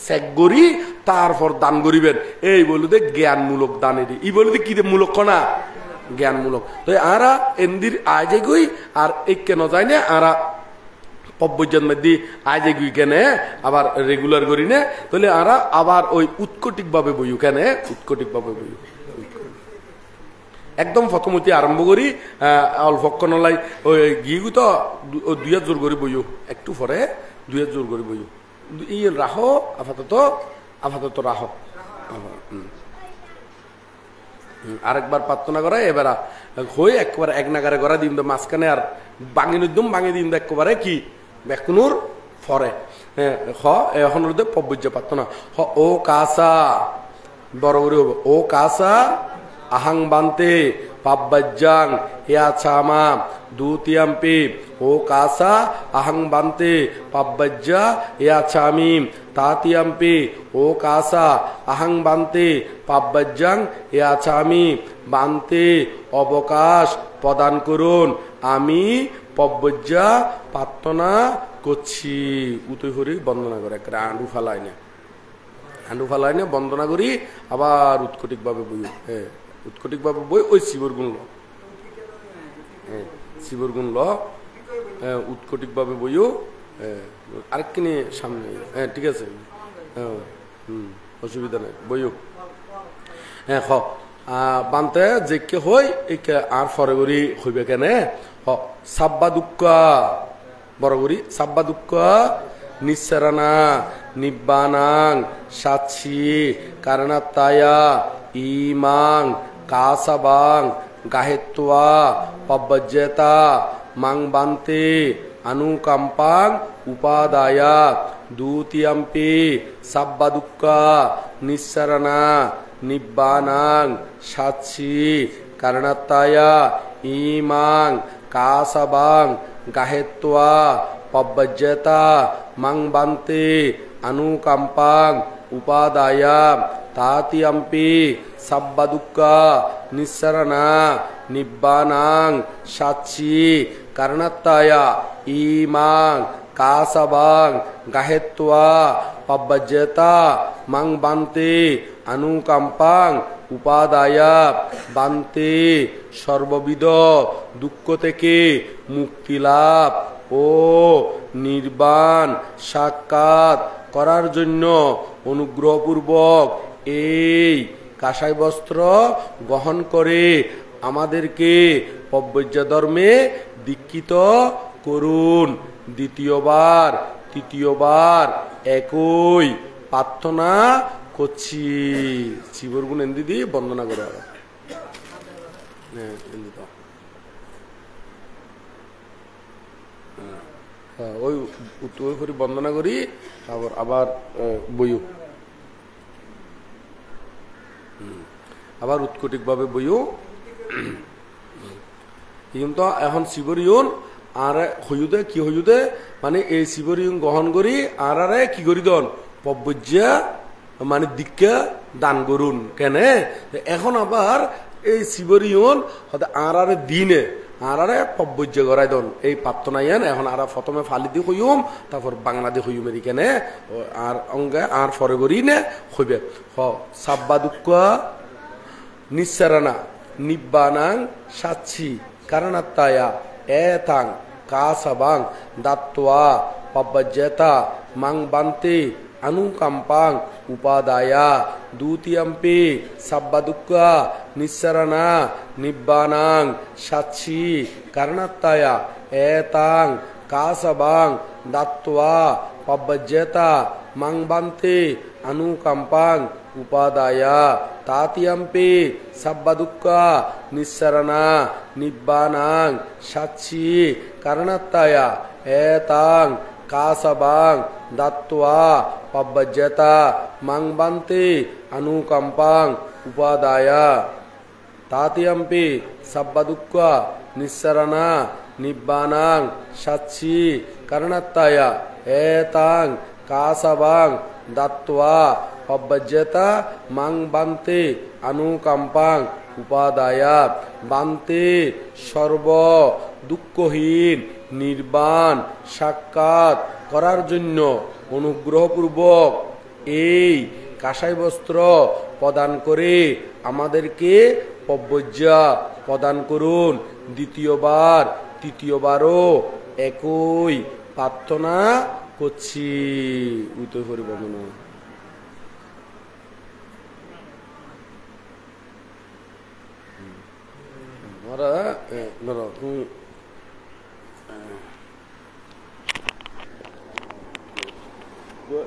চেক করি তারপর দান করিবেন এই বলুদে জ্ঞানমূলক দানেরই ই বলুদে কি মূলক না জ্ঞানমূলক তো আরা এন্দির আজে গই আর এক কেন যায় না আরা পব্বজ্জাত মধ্যে আজে গুই কেনে আবার রেগুলার করি নে তাহলে আরা আবার ওই উৎকটিক ভাবে বইও কেনে উৎকটিক ভাবে বইও একদম প্রথম হইতে আরম্ভ করি অল্পক্ষণ লাই ওই গিয়ে তো 2 হাত জোর করে বইও একটু পরে 2 হাত জোর করে বইও এই রাহ আপাতত রাহ আরেকবার প্রার্থনা করা এবার হই একবার এক নাগারে করা দিন মাঝখানে আর বাঙি দিন একবারে কি বেকুনুর ফরে এখন পব্বজ্জা প্রার্থনা ও কাসা বড় করে হবে ও কাসা আহাং বান্তে পাব্বাজ্জাং ইয়া চামা দুতিয়াম্পি ও কাসা আহাং বান্তে পাব্বাজ্জা ইয়া চামিম তাতিয়াম্পি ও কাসা আহাং বান্তে পাব্বাজ্জাং ইয়া চামি বান্তে অবকাশ প্রদান করুন আমি পব্বজ্জা প্রার্থনা করছি উতই হরি বন্দনা করে একটা আন্ডু ফালাই না বন্দনা করি আবার উৎকটিক ভাবে বই উৎকটিক ভাবে বই ওই শিবর গুণ ল উৎকটিক ভাবে বইও আরেকখানি সামনে ঠিক আছে অসুবিধা নাই বইও বানতে যে কে হই আর ফরে করি হইবে কেনে সাব্বা দুঃখ বড় করি সাব্বা দুঃখ নিঃসারানা নিব্বানাং সাচ্ছি কারণাত্তায়া ইমাং কাসাবাং গাহেত্বা পব্বজ্জেতা মাং বান্তে অনুকম্পাং উপাদায়া দুতিয়াম্পি সাব্বা দুঃখ নিঃসারানা নিব্বানাং সাচ্ছি কারণাত্তায়া ইমাং কাসাবাং গাহেত্বা পব্বজ্জেতা মাং বান্তে অনুকম্পাং উপাদায়া তাতিয়াম্পি সাব্বা দুঃখ নিঃসারানা নিব্বানাং সাচ্ছি কারণাত্তায়া ইমাং কাসাবাং গাহেত্বা পব্বজ্জেতা মাং বান্তে অনুকম্পাং উপাদায়া বান্তে সর্ববিধ দুঃখ থেকে মুক্তি লাভ ও নির্বাণ সাক্ষাৎ করার জন্য অনুগ্রহপূর্বক এই কাঁসাই বস্ত্র গ্রহণ করে আমাদেরকে পব্বজ্জা ধর্মে দীক্ষিত করুন। তৃতীয়বার একই প্রার্থনা করছি। শিবর গুণ এন্দি দিয়ে বন্দনা করে ওই করে বন্দনা করি তারপর আবার বইও আবার উৎকটিক ভাবে বইও কিন্তু এখন শিবরিয়ন আর হইউদে কি হইউদে মানে এই শিবরিয়ন গ্রহণ করি আর কি করি দন পব্বজ্জা মানে দীক্ষা দান করুন কেনে এখন আবার এই শিবরিয়ন আর দিনে আর পব্বজ্জা করাই দন এই প্রার্থনা ইয়ান এখন আর প্রথমে ফালি দি হইম তারপর বাংলা দি হইম এরি কেনে আর অঙ্গে আর ফরে করি নে হইবে সাব্বা দুঃখ নিঃসারানা নিব্বানাং সাচ্ছি কারণাত্তায়া এতাং কাসাবাং দাত্ত্বা পব্বজ্জেতা মাং বান্তে অনুকম্পাং উপাদায়া দুতিয়াম্পি সাব্বা দুঃখ নিঃসারানা নিব্বানাং সাচ্ছি কারণাত্তায়া এতাং কাসাবাং দাত্ত্বা পব্বজ্জেতা মাং বান্তে অনুকম্পাং উপাদায়া তাতিয়াম্পি সাব্বা দুঃখ নিঃসারানা নিব্বানাং সাচ্ছি কারণাত্তায়া এতাং কাসাবাং দাত্ত্বা পব্বজ্জেতা মাং বান্তে অনুকম্পাং উপাদায়া তাতিয়াম্পি সাব্বা দুঃখ নিঃসারানা নিব্বানাং সাচ্ছি কারণাত্তায়া এতাং কাসাবাং দাত্ত্বা পব্বজ্জেতা মাং বান্তে অনুকম্পাং উপাদায়া বান্তে সর্ব দুঃখহীন নির্বাণ সাক্ষাৎ করার জন্য অনুগ্রহপূর্বক এই কাঁসাই বস্ত্র প্রদান করে আমাদেরকে পব্বজ্জা প্রদান করুন। তৃতীয়বারও একই প্রার্থনা করছি উইতো করিব মনে ওরা ধরো তুমি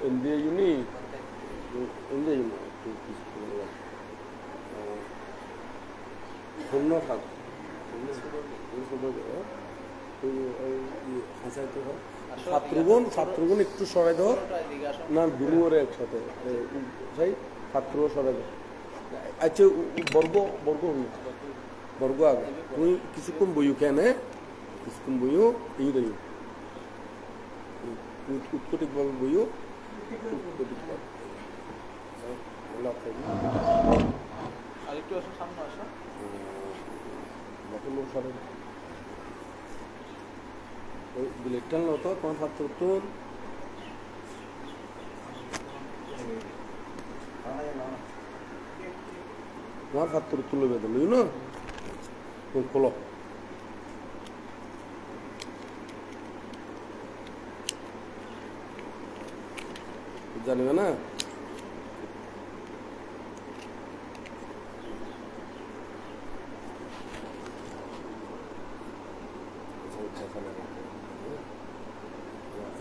India uni শূন্য থাক ছাত্রগুণ একটু সরাই দাও না দুনুরে একসাথে ছাত্র সরাই দাও আচ্ছা বর্গ বর্গ বর্গ আগে তুমি কিছুক্ষণ বইও কেন কিছুক্ষণ বইও এই দেয় উৎকটিকভাবে বইও আরেকটু আসো সামনে আসো বুলেটটা হতো তোমার ছাত্র উত্তর তোমার ছাত্র উত্তর লইবে তো লই না খোলো জানিবে না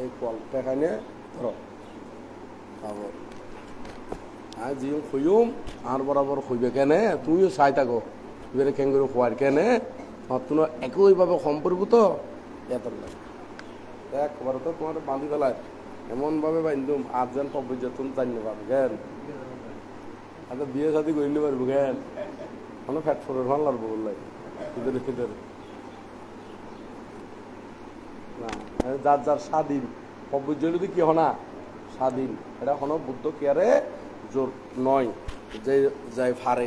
এই কলটা এখানে ধরো আর যে খুঁজুম আর বরাবর খুঁজবে কেনে তুমিও চাই থাকো এবারে কেন করে খোয়ার কেনে তোমার একইভাবে সম্পর্কিত এত একবার তো তোমার বাঁধি ফেলায় এমন ভাবে বান্ধুম আর যেন পর্যটন জানতে পারবো জ্ঞান আচ্ছা বিয়ে সাথে করে নিতে পারবো জ্ঞান মানে ফ্যাট ফোরের ভালো লাগবো বললাই ভিতরে ভিতরে না যার যার স্বাধীন পর্যটন যদি কি হনা স্বাধীন এটা হলো বুদ্ধ কেয়ারে জোর নয় যে যাই ফারে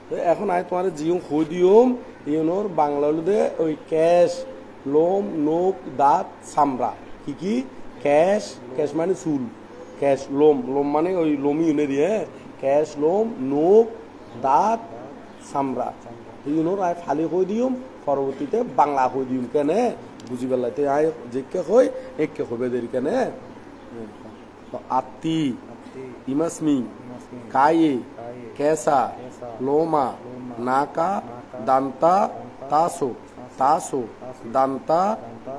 তো এখন আয় তোমার জিও খুঁই দিওম ইউনোর বাংলা হলুদে ওই ক্যাশ লোম নোক দাঁত চামড়া কি কি ক্যাশ ক্যাশ মানে চুল ক্যাশ লোম লোম মানে ওই লোমি ইউনে দিয়ে ক্যাশ লোম নোক দাঁত চামড়া ইউনোর আয় ফালি কই দিম পরবর্তীতে বাংলা কই দিম কেনে বুঝি পেলাইতে আয় যেকে কই একে হবে দেরি কেনে আত্তি ইমাসমি কায়ে कैसा लोमा नाका दंता तासो तासो दंता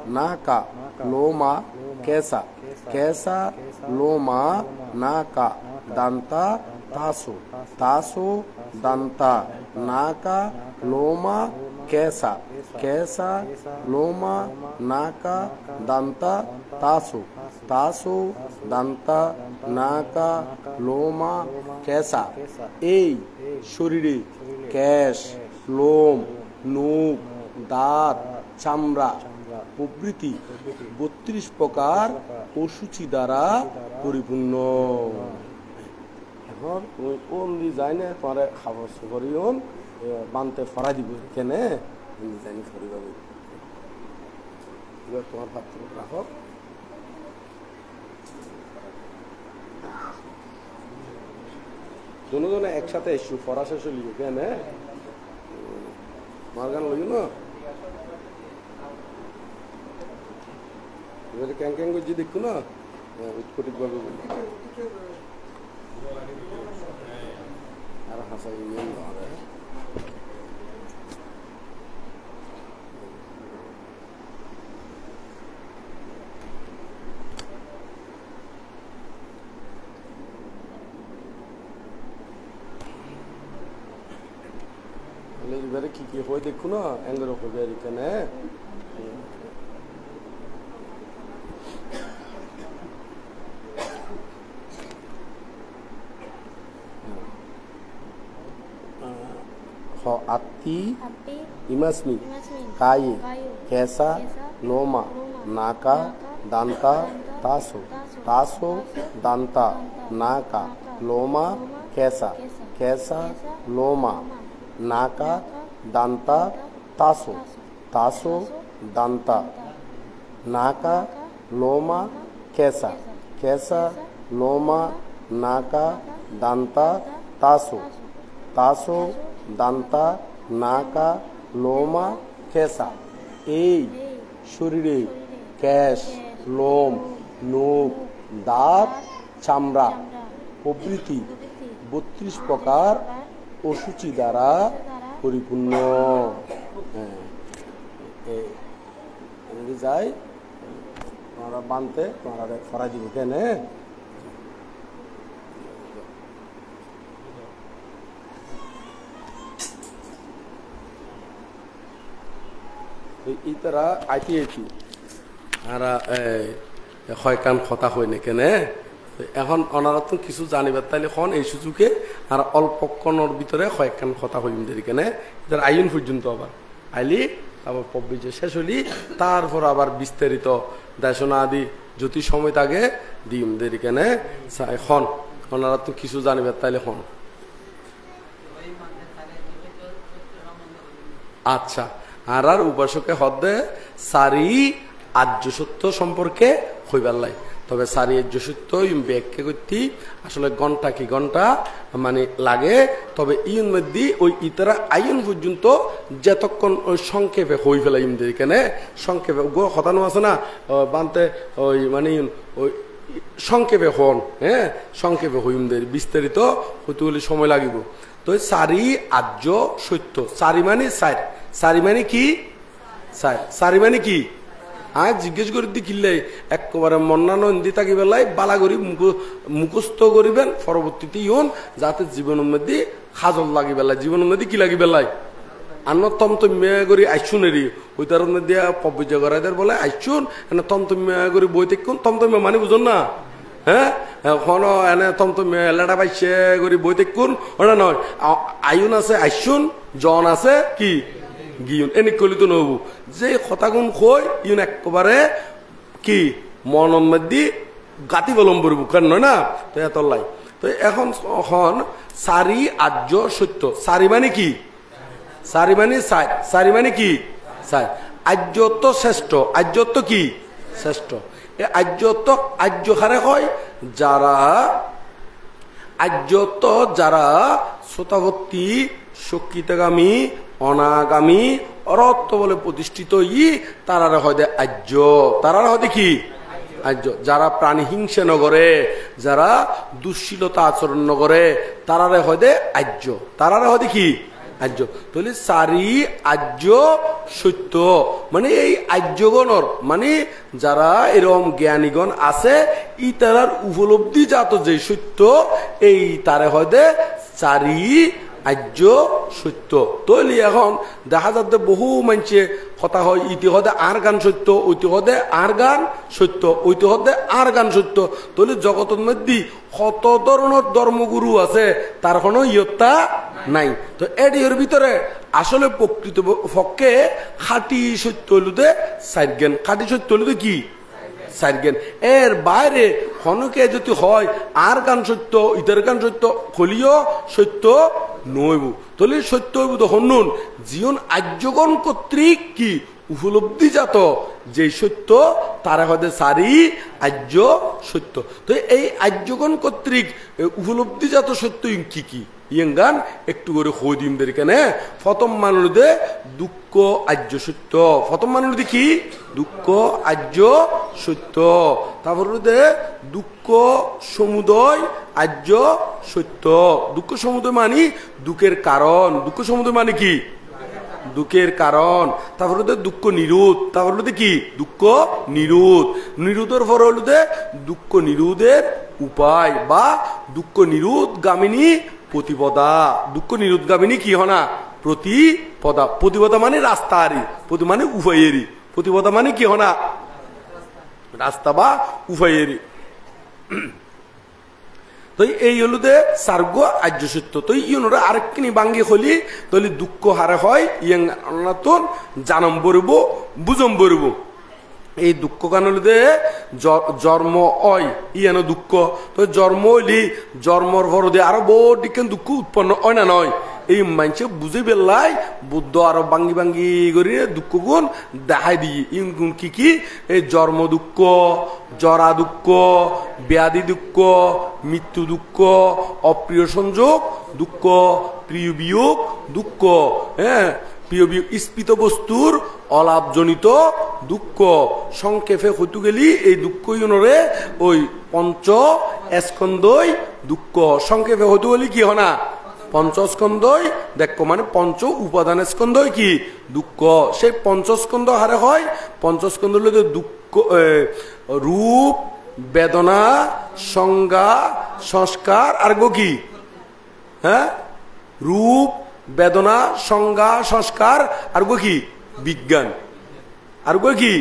नाका लोमा कैसा कैसा लोमा नाका दंता तासो तासो दंता नाका लोमा कैसा कैसा लोमा नाका दंता तासो तासो दंता नाका लोमा कैसा এই শরীরে ক্যাশ লোম নখ দাঁত চামড়া প্রভৃতি ৩২ প্রকার অসুচি দ্বারা পরিপূর্ণ এখন ওই কোন যায় না তোমার খাবার সুগরিয়ন বানতে ফরাই দিব কেনে ডিজাইন ফরি পাবে তোমার পাত্র রাখো দুজনে একসাথে এসু ফরা শেষ লিখো কেন মার গান লইও না এবারে ক্যাং ক্যাং করছি দেখো না উৎকটিক ভাবে আর হাসাই এবারে কি কি হয় দেখো না এঙ্গের হবে এখানে আত্তি ইমাসমি কায়ে कैसा लोमा नाका दांता तासो तासो दांता नाका लोमा कैसा कैसा लोमा नाका दांता तासो तासो दांता नाका लोमा कैसा कैसा लोमा नाका दांता तासो तासो दांता नाका लोमा कैसा এই শরীরে ক্যাশ লোম, নখ, দাঁত, চামড়া প্রভৃতি 32 প্রকার অসুচি দ্বারা পরিপূর্ণ। যাই তোমরা বানতে তোমরা ফরাই দিব কেন ইতারা আইটি আর হয়কান কথা হয় না কেন এখন ওনারা তো কিছু জানিবার তাইলে এখন এই সুযোগে আর অল্পক্ষণের ভিতরে কয়েকখান কথা হইম দেরি কেন এদের আইন পর্যন্ত আবার আইলি আবার পব্বিজে শেষ হইলি তারপর আবার বিস্তারিত দেশনা আদি যদি সময় থাকে দিম দেরি কেন এখন ওনারা তো কিছু জানিবার তাইলে এখন আচ্ছা আর আর উপাসকে হদে সারি আর্য সত্য সম্পর্কে হইবার লাই তবে সারি আর্য সত্য ব্যাখ্যা করতে আসলে ঘন্টা কি ঘন্টা মানে লাগে তবে ইন মধ্যে ওই ইতারা আইন পর্যন্ত যতক্ষণ ওই সংক্ষেপে হই ফেলা ইমদের কেনে সংক্ষেপে হতানো আছে না বানতে ওই মানে ওই সংক্ষেপে হন হ্যাঁ সংক্ষেপে হইমদের বিস্তারিত হইতে হলে সময় লাগিব তো সারি আর্য সত্য সারি মানে সার সারি মানে কি সারি মানে কি আজ জিজ্ঞেস করে দি কিনলে একেবারে মন্নানো হিন্দি থাকি বেলায় বালা করি মুখস্থ করিবেন পরবর্তীতে ইউন যাতে জীবনের মধ্যে খাজল লাগি বেলায় জীবনের মধ্যে কি লাগি বেলায় আন্ন তমতম্যা করি আইসুন এরি ওই তার মধ্যে পব্বিজ করাইদের বলে আইসুন এনে তমতম্যা করি বই দেখুন তমতম্যা মানে বুঝুন না হ্যাঁ এখন এনে তমতম্যা লেটা পাইছে করি বই দেখুন ওটা নয় আইন আছে আইসুন জন আছে কি গিয়ন এনে কলি তো নবু যে কথাগুন কই ইউন একেবারে কি মনের মধ্যে গাতি বলম করব কারণ নয় না তো এত লাই তো এখন সারি আর্য সত্য সারি মানে কি সারি মানে সার সারি মানে কি সার আর্যত্ব শ্রেষ্ঠ আর্যত্ব কি শ্রেষ্ঠ এই আর্যত্ব আর্য হারে হয় যারা আর্যত্ব যারা শ্রোতাবর্তী সক্ষিতগামী অনাগামী অরত্ব বলে প্রতিষ্ঠিত তারারে হয় আর্য তারারে হয় কি আর্য যারা প্রাণী হিংসা নগরে যারা দুঃশীলতা আচরণ নগরে তারারে হয় আর্য তারারে হয় কি আর্য তাহলে সারি আর্য সত্য মানে এই আর্যগণর মানে যারা এরকম জ্ঞানীগণ আছে ই তারার উপলব্ধি জাত যে সত্য এই তারে হয় সারি আর্য সত্য তৈলি এখন দেখা যাচ্ছে বহু মানুষে কথা হয় ইতি হদে আর গান সত্য ঐতি হদে আর গান সত্য ঐতি হদে আর গান সত্য তৈলি জগতের মধ্যে কত ধরনের ধর্মগুরু আছে তার কোনো ইয়ত্তা নাই তো এর ভিতরে আসলে প্রকৃত পক্ষে খাঁটি সত্য হলুদে সাইজ্ঞান খাঁটি সত্য হলুদে কি সাইজ্ঞান এর বাইরে হনকে যদি হয় আর গান সত্য ইতার গান সত্য খলিও সত্য নইব তাহলে সত্য হইব তো হনুন জীবন আর্যগণ কর্তৃক কি উপলব্ধিজাত যে সত্য তারা হতে সারি আর্য সত্য তো এই আর্যগণ কর্তৃক উপলব্ধিজাত সত্য কি কি ইয়ান একটু করে হই দিম কেনে প্রথম মানুষদের দুঃখ আর্য সত্য প্রথম মানুষদের কি দুঃখ আর্য সত্য তারপর দুঃখ সমুদয় আর্য সত্য দুঃখ সমুদয় মানে দুঃখের কারণ দুঃখ সমুদয় মানে কি দুঃখের কারণ তারপর দুঃখ নিরোধ তারপর কি দুঃখ নিরোধ নিরোধের পর হল দুঃখ নিরোধের উপায় বা দুঃখ নিরোধ গামিনী প্রতিপদা দুঃখ নিরোধগামিনী কি হনা প্রতিপদা প্রতিপদা মানে রাস্তা আরি প্রতি মানে উভয়েরই প্রতিপদা মানে কি হনা রাস্তা বা উভয়েরই তো এই হলো সার্গ আর্য সত্য তো ইউনোরা আরেকখানি বাঙ্গি হলি তাহলে দুঃখ হারে হয় ইয়াং নতুন জানম বরব বুঝম বরব এই দুঃখ কান হলে জন্ম হয় ইয়ানো দুঃখ তো জন্ম হইলি জন্মর পর আরো বহুত দুঃখ উৎপন্ন হয় না নয় এই মানুষে বুঝে পেলাই বুদ্ধ আরো বাঙ্গি বাঙ্গি করে দুঃখ গুণ দেখাই দিই ইন কি কি এই জন্ম দুঃখ জরা দুঃখ ব্যাধি দুঃখ মৃত্যু দুঃখ অপ্রিয় সংযোগ দুঃখ প্রিয় বিয়োগ দুঃখ হ্যাঁ প্রিয় বিয়োগ স্ফীত বস্তুর অলাভজনিত দুঃখ সংক্ষেপে হইতু গেলি এই দুঃখ ইউনরে ওই পঞ্চ স্কন্ধই দুঃখ সংক্ষেপে হইতু গেলি কি হনা পঞ্চস্কন্ধই দেখো মানে পঞ্চ উপাদান স্কন্ধই কি দুঃখ সেই পঞ্চস্কন্ধ হারে হয় পঞ্চস্কন্ধ হলে দুঃখ রূপ বেদনা সংজ্ঞা সংস্কার আর গো কি হ্যাঁ রূপ বেদনা সংজ্ঞা সংস্কার আর গো কি বিজ্ঞান আর গো কি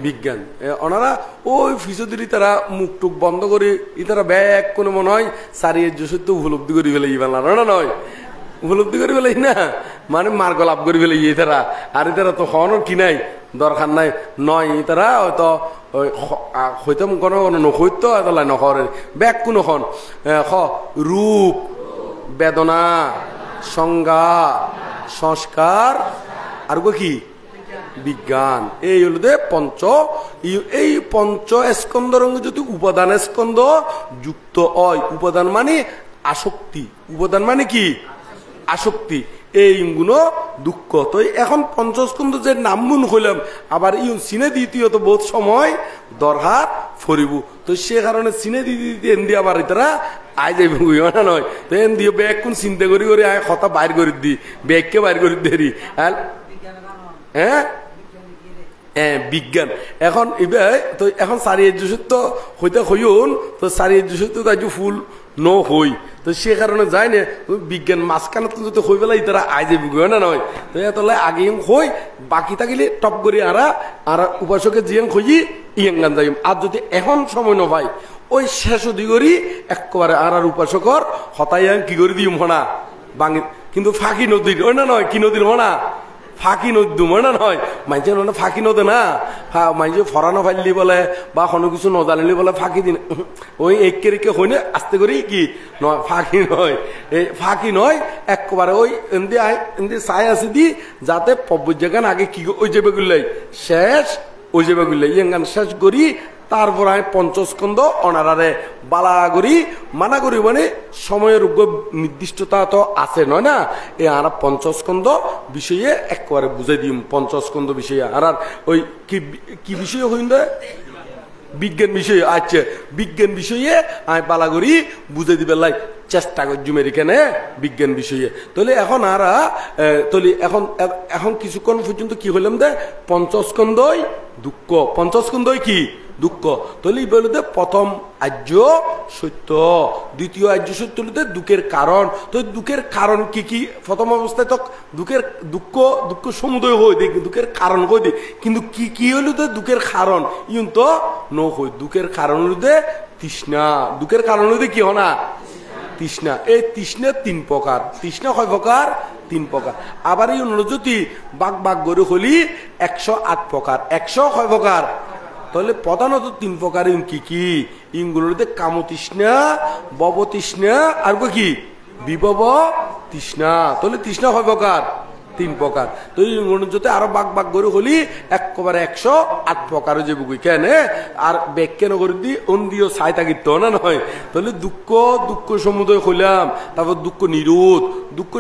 বিজ্ঞান ওনারা ওই ফিসোদিরি তারা মুখ টুক বন্ধ করে ইতারা ব্যাগ কোনো মনে হয় সারিয়ে যশোর তো উপলব্ধি করি ফেলে ইবান না নয় উপলব্ধি করে ফেলাই না মানে মার্গ লাভ করে ফেলে তারা আর তারা তো হওয়ানোর কি নাই দরকার নাই নয় তারা হয়তো হইতাম কোনো নখইতো এতলাই নখরে ব্যাগ কোনো হন রূপ বেদনা সংজ্ঞা সংস্কার আর গো কি বিজ্ঞান এই হল এই পঞ্চ স্কন্ধ রঙে যদি উপাদান স্কন্ধ যুক্ত হয় উপাদান মানে আসক্তি উপাদান মানে কি আসক্তি এইগুলো দুঃখ তো এখন পঞ্চস্কন্ধ যে নামগুণ হইলাম আবার ইউ চিনে দ্বিতীয় তো বহুত সময় দরহার ফরিব তো সে কারণে চিনে দিতে এমদি আবার তারা আয় যাইব না নয় তো এম দিয়ে ব্যাগ কোন চিন্তা করি করে আয় কথা বাইর করে দি ব্যাগকে বাইর করে দেরি হ্যাঁ হ্যাঁ বিজ্ঞান এখন এবার তো এখন সারি তো হইতে হইন তো সারি তো তাই ফুল ন হই তো সে কারণে যায় না বিজ্ঞান মাঝখানে তো যদি হই পেলাই তারা আয় যাবি না নয় তো এতলে আগে হই বাকি থাকিলে টপ করি আর উপাসকে জিয়াং হই ইয়াঙ্গান যাই আর যদি এখন সময় ন পাই ওই শেষ দিগরি একবারে আর উপাসকর হতাইয়াং কি করে দিম হনা বাঙি কিন্তু ফাঁকি নদীর ওই না নয় কি নদীর হনা ফাঁকি নদী মনে নয় মাইছে ফাঁকি নদে না মাইছে ফরানো ফাইলি বলে বা কোনো কিছু নজানিলি বলে ফাঁকি দিন ওই একে রেখে হইনে আস্তে করি কি নয় ফাঁকি নয় এই ফাঁকি নয় একবারে ওই এমনি চাই আছে দি যাতে পব্বজাগান আগে কি ওই যাবে গুলাই শেষ ওই যাবে গুলাই ইয়ান শেষ করি তারপর আমি পঞ্চস্কন্ধ অনারারে বালা করি মানা করি মানে সময়ের নির্দিষ্টতা তো আছে নয় না এই আর পঞ্চস্কন্ধ বিষয়ে একবারে বুঝাই দিম পঞ্চস্কন্ধ বিষয়ে আর ওই কি বিষয় হইন বিজ্ঞান বিষয়ে আচ্ছা বিজ্ঞান বিষয়ে আমি বালা করি বুঝাই দিবে লাই চেষ্টা করছি আমেরিকানে বিজ্ঞান বিষয়ে তাহলে এখন আর তাহলে এখন কিছুক্ষণ পর্যন্ত কি হইলাম দে পঞ্চস্কন্ধই দুঃখ পঞ্চস্কন্ধই কি দুঃখ তাহলে বলতে প্রথম আর্য সত্য দ্বিতীয় আর্য সত্য বলতে দুঃখের কারণ তো দুঃখের কারণ কি কি প্রথম অবস্থায় তো দুঃখ সমুদয় হই দেখ দুঃখের কারণ কই দি কিন্তু কি কি হইল তো দুঃখের কারণ ইউন তো ন হই দুঃখের কারণ হইতে তৃষ্ণা দুঃখের কারণ হইতে কি হনা তৃষ্ণা এই তৃষ্ণা তিন প্রকার তৃষ্ণা কয় প্রকার তিন প্রকার আবার এই যদি বাগ গড়ে হলি 108 প্রকার 100 কয় প্রকার তাহলে প্রধানত তিন প্রকার কি কি ইনগুলোতে কামতৃষ্ণা ভবতৃষ্ণা আর কি বিভব তৃষ্ণা তাহলে তৃষ্ণা হয় প্রকার তিন প্রকার তো যদি আরো বাগ করে হলি একবারে 108 প্রকার যে বুকুই কেন আর ব্যাখ্যা নগর দি অন্দিও ছাই থাকিত না নয় তাহলে দুঃখ সমুদয় হইলাম তারপর দুঃখ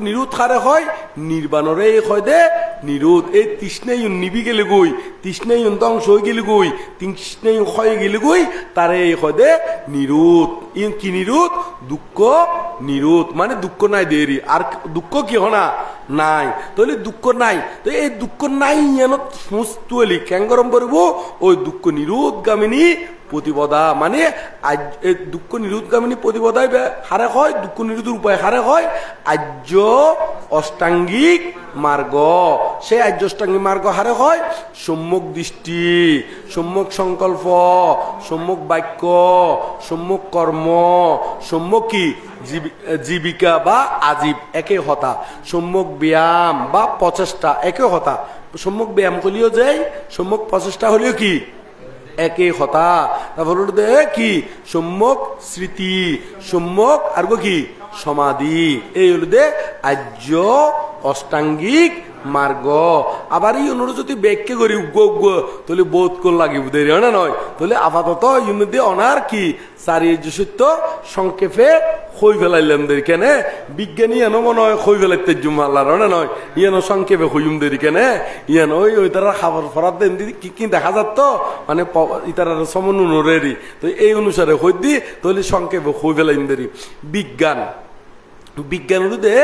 নিরোধ খারে হয় নির্বাণরে হয় দে নিরোধ এই তৃষ্ণাই নিবি গেলে গই তৃষ্ণাই ধ্বংস হয়ে গেলে গই তৃষ্ণাই হয়ে গেলে গই তারে এই হয় দে নিরোধ কি নিরোধ দুঃখ নিরোধ মানে দুঃখ নাই দেরি আর দুঃখ কি হনা নাই তাহলে দুঃখ নাই তো এই দুঃখ নাই যেন সমস্ত ক্যাঙ্গরম করবো ওই দুঃখ নিরোধগামিনী প্রতিপদা মানে এই দুঃখ নিরোধগামিনী প্রতিপদায় হারে হয় দুঃখ নিরোধের উপায় হারে হয় আর্য অষ্টাঙ্গিক মার্গ সেই আর্য অষ্টাঙ্গিক মার্গ হারে হয় সম্যক দৃষ্টি সম্যক সংকল্প সম্যক বাক্য সম্যক কর্ম সম্যক কি জীবিকা বা আজীব একে হতা সম্যক ব্যায়াম বা প্রচেষ্টা একে হতা সম্যক ব্যায়াম হলেও যাই সম্যক প্রচেষ্টা হলেও কি একে হতা তারপর কি সম্যক স্মৃতি সম্যক আর কি সমাধি এই হল দে আর্য অষ্টাঙ্গিক মার্গ আবার ই অনুরোধ যদি ব্যাখ্যা করি উগ্র উগ্র তাহলে বোধ কর লাগিব দেরি হয় না নয় তাহলে আপাতত ইউর মধ্যে অনার কি চারির্য সত্য সংক্ষেপে হই ফেলাইলাম দেরি কেন বিজ্ঞানী এনো মনে হয় হই ফেলাইতে জুমাল্লার না নয় ইয়ানো সংক্ষেপে হইম দেরি কেন ইয়ান ওই তারা খাবার ফরাত দেন কি কি দেখা যাত মানে ইতারা সমনুরেরই তো এই অনুসারে হই দি তাহলে সংক্ষেপে হই ফেলাইম দেরি বিজ্ঞান বিজ্ঞান হলুদে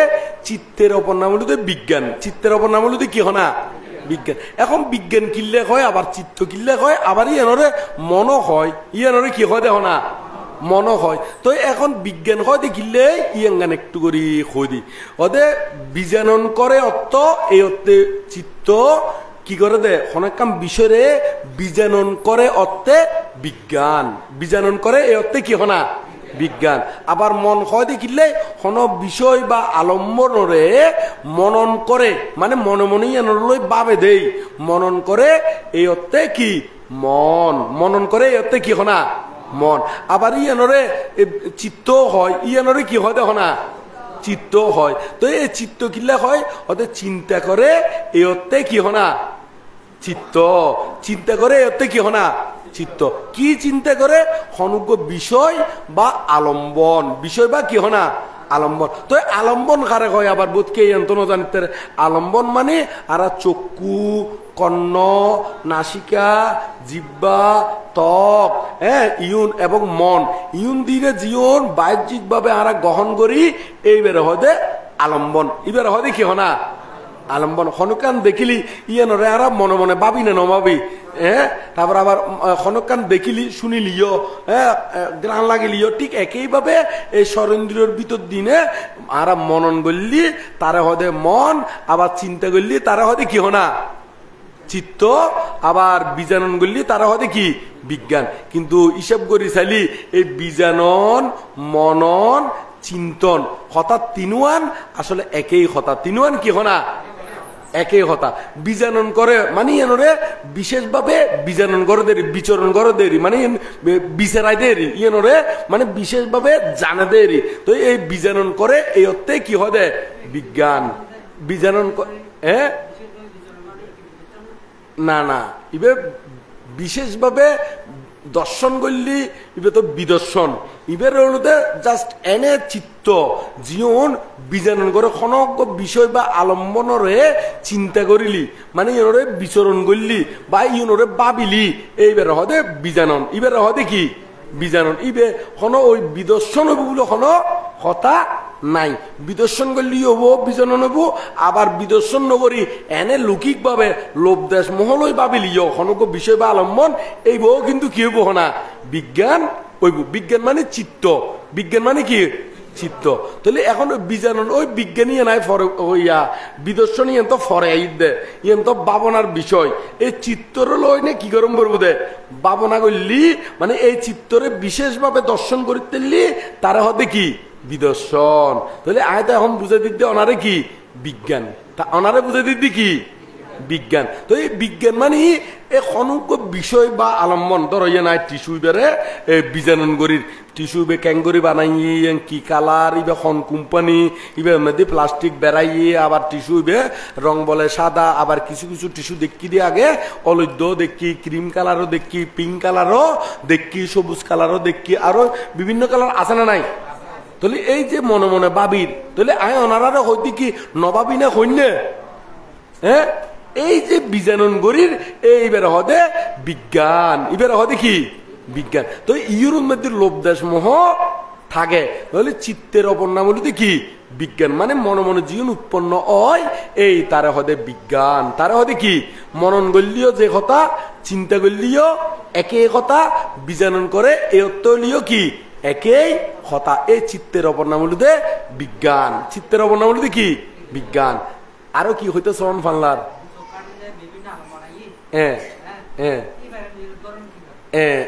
চিত্তের অপর নাম হলুদে বিজ্ঞান চিত্তের অপর নাম হলুদে কি হনা বিজ্ঞান এখন বিজ্ঞান কিনলে হয় আবার চিত্ত কিনলে হয় আবার ইয়ানরে মন হয় ইয়ানরে কি হয় দেখো না মন হয় তো এখন বিজ্ঞান হয় দেখিলে ইয়াঙ্গান একটু করি হই দি ওদে বীজানন করে অর্থ এই অর্থে চিত্ত কি করে দে অনেক কাম বিষয়ে বীজানন করে অর্থে বিজ্ঞান বীজানন করে এই অর্থে কি হনা বিজ্ঞান আবার মন হয় দেখিলে কোন বিষয় বা আলম্বনরে মনন করে মানে মনে মনে লই বাবে দেই মনন করে এই অর্থে কি মন মনন করে এই অর্থে কি হনা মন আবার ইয়ানরে চিত্ত হয় ইয়ানরে কি হয় দেখো না চিত্ত হয় তো এই চিত্ত কিল্লা হয় ওদের চিন্তা করে এই অর্থে কি হনা চিত্ত চিন্তা করে এই অর্থে কি হনা চিত্ত কি চিন্তা করে অনুজ্ঞ বিষয় বা আলম্বন বিষয় বা কি হনা আলম্বন তো আলম্বন কারে হয় আবার বোধকে যন্ত্র জানিতে আলম্বন মানে আর চক্ষু কর্ণ নাসিকা জিহ্বা ত্বক ইউন এবং মন ইউন দিয়ে জীবন বাহ্যিক ভাবে আর গ্রহণ করি এইবারে হদে আলম্বন এবারে হদে কি হনা আলম্বন হনুকান দেখিলি ইয়ানরে আর মনে মনে ভাবি না নভাবি তারপর আবার হনুকান দেখিলি শুনিলিও গ্রান লাগিলিও ঠিক একইভাবে এই স্বরেন্দ্রিয়র ভিতর দিনে আর মনন করলি তারা হদে মন আবার চিন্তা করলি তারা হদে কি হনা চিত্ত আবার বীজানন করলি তারা হদে কি বিজ্ঞান কিন্তু হিসাব করি চাইলি এই বীজানন মনন চিন্তন হঠাৎ তিনুয়ান আসলে একই হঠাৎ তিনুয়ান কি হনা একই কথা বীজানন করে মানে এনরে বিশেষভাবে বীজানন করে দেরি বিচরণ করে দেরি মানে বিচারাই দেরি ইয়েনরে মানে বিশেষভাবে জানা দেরি তো এই বীজানন করে এই অর্থে কি হবে বিজ্ঞান বীজানন না না ইবে বিশেষভাবে দর্শন করলি ইবে তো বিদর্শন ইবের হলুদে জাস্ট এনে চিত্ত জীবন বীজানন করে খনক বিষয় বা আলম্বনরে চিন্তা করিলি মানে ইনরে বিচরণ করলি বা ইনরে ভাবিলি এইবার হদে বীজানন ইবের হদে কি বীজানন ইবে কোন ওই বিদর্শন হবো বলে কোন কথা নাই বিদর্শন করলি হবো বীজানন হবো আবার বিদর্শন নগরী এনে লৌকিক ভাবে লোভ দেশ মহলই ভাবিলিও খনক বিষয় বা আলম্বন এই বউ কিন্তু কি হবো না বিজ্ঞান ওই বিজ্ঞান মানে চিত্ত বিজ্ঞান মানে কি চিত্ত তাহলে এখন বীজানন ওই বিজ্ঞানী নাই হইয়া বিদর্শন ইয়েন তো ফরে দে ইয়েন তো ভাবনার বিষয় এই চিত্তর লই নে কি গরম করবো দে ভাবনা করলি মানে এই চিত্তরে বিশেষভাবে দর্শন করিতে তারা হতে কি বিদর্শন তাহলে আয় তো এখন বুঝে দিতে অনারে কি বিজ্ঞান তা অনারে বুঝে দিতে কি বিজ্ঞান তো এই বিজ্ঞান মানে এই অনুজ্ঞ বিষয় বা আলম্বন ধর ইয়ে নাই টিস্যু বেড়ে বীজানন গরির টিস্যু বে ক্যাঙ্গরি বানাইয়ে কি কালার ইবে খন কোম্পানি ইবে মধ্যে প্লাস্টিক বেড়াইয়ে আবার টিস্যু বে রং বলে সাদা আবার কিছু কিছু টিস্যু দেখি দিয়ে আগে অলৈদ্য দেখি ক্রিম কালারও দেখি পিঙ্ক কালারও দেখি সবুজ কালারও দেখি আরো বিভিন্ন কালার আছে না নাই তাহলে এই যে মনে মনে বাবির তাহলে আয় ওনারা হইতে কি নবাবি না হইনে এই যে বীজানন গরির এইবার হদে বিজ্ঞান এবার হদে কি বিজ্ঞান তো ইউরোর মধ্যে লোভ দেশ মোহ থাকে তাহলে চিত্তের অপর নাম হলো কি বিজ্ঞান মানে মনে মনে জীবন উৎপন্ন হয় এই তারা হদে বিজ্ঞান তারা হদে কি মনন করলিও যে কথা চিন্তা করলিও একই কথা বীজানন করে এই অর্থ হলিও কি একই কথা এই চিত্তের অপর নাম হলো বিজ্ঞান চিত্তের অপর নাম হলো কি বিজ্ঞান আরো কি হইতে চরণ ফানলার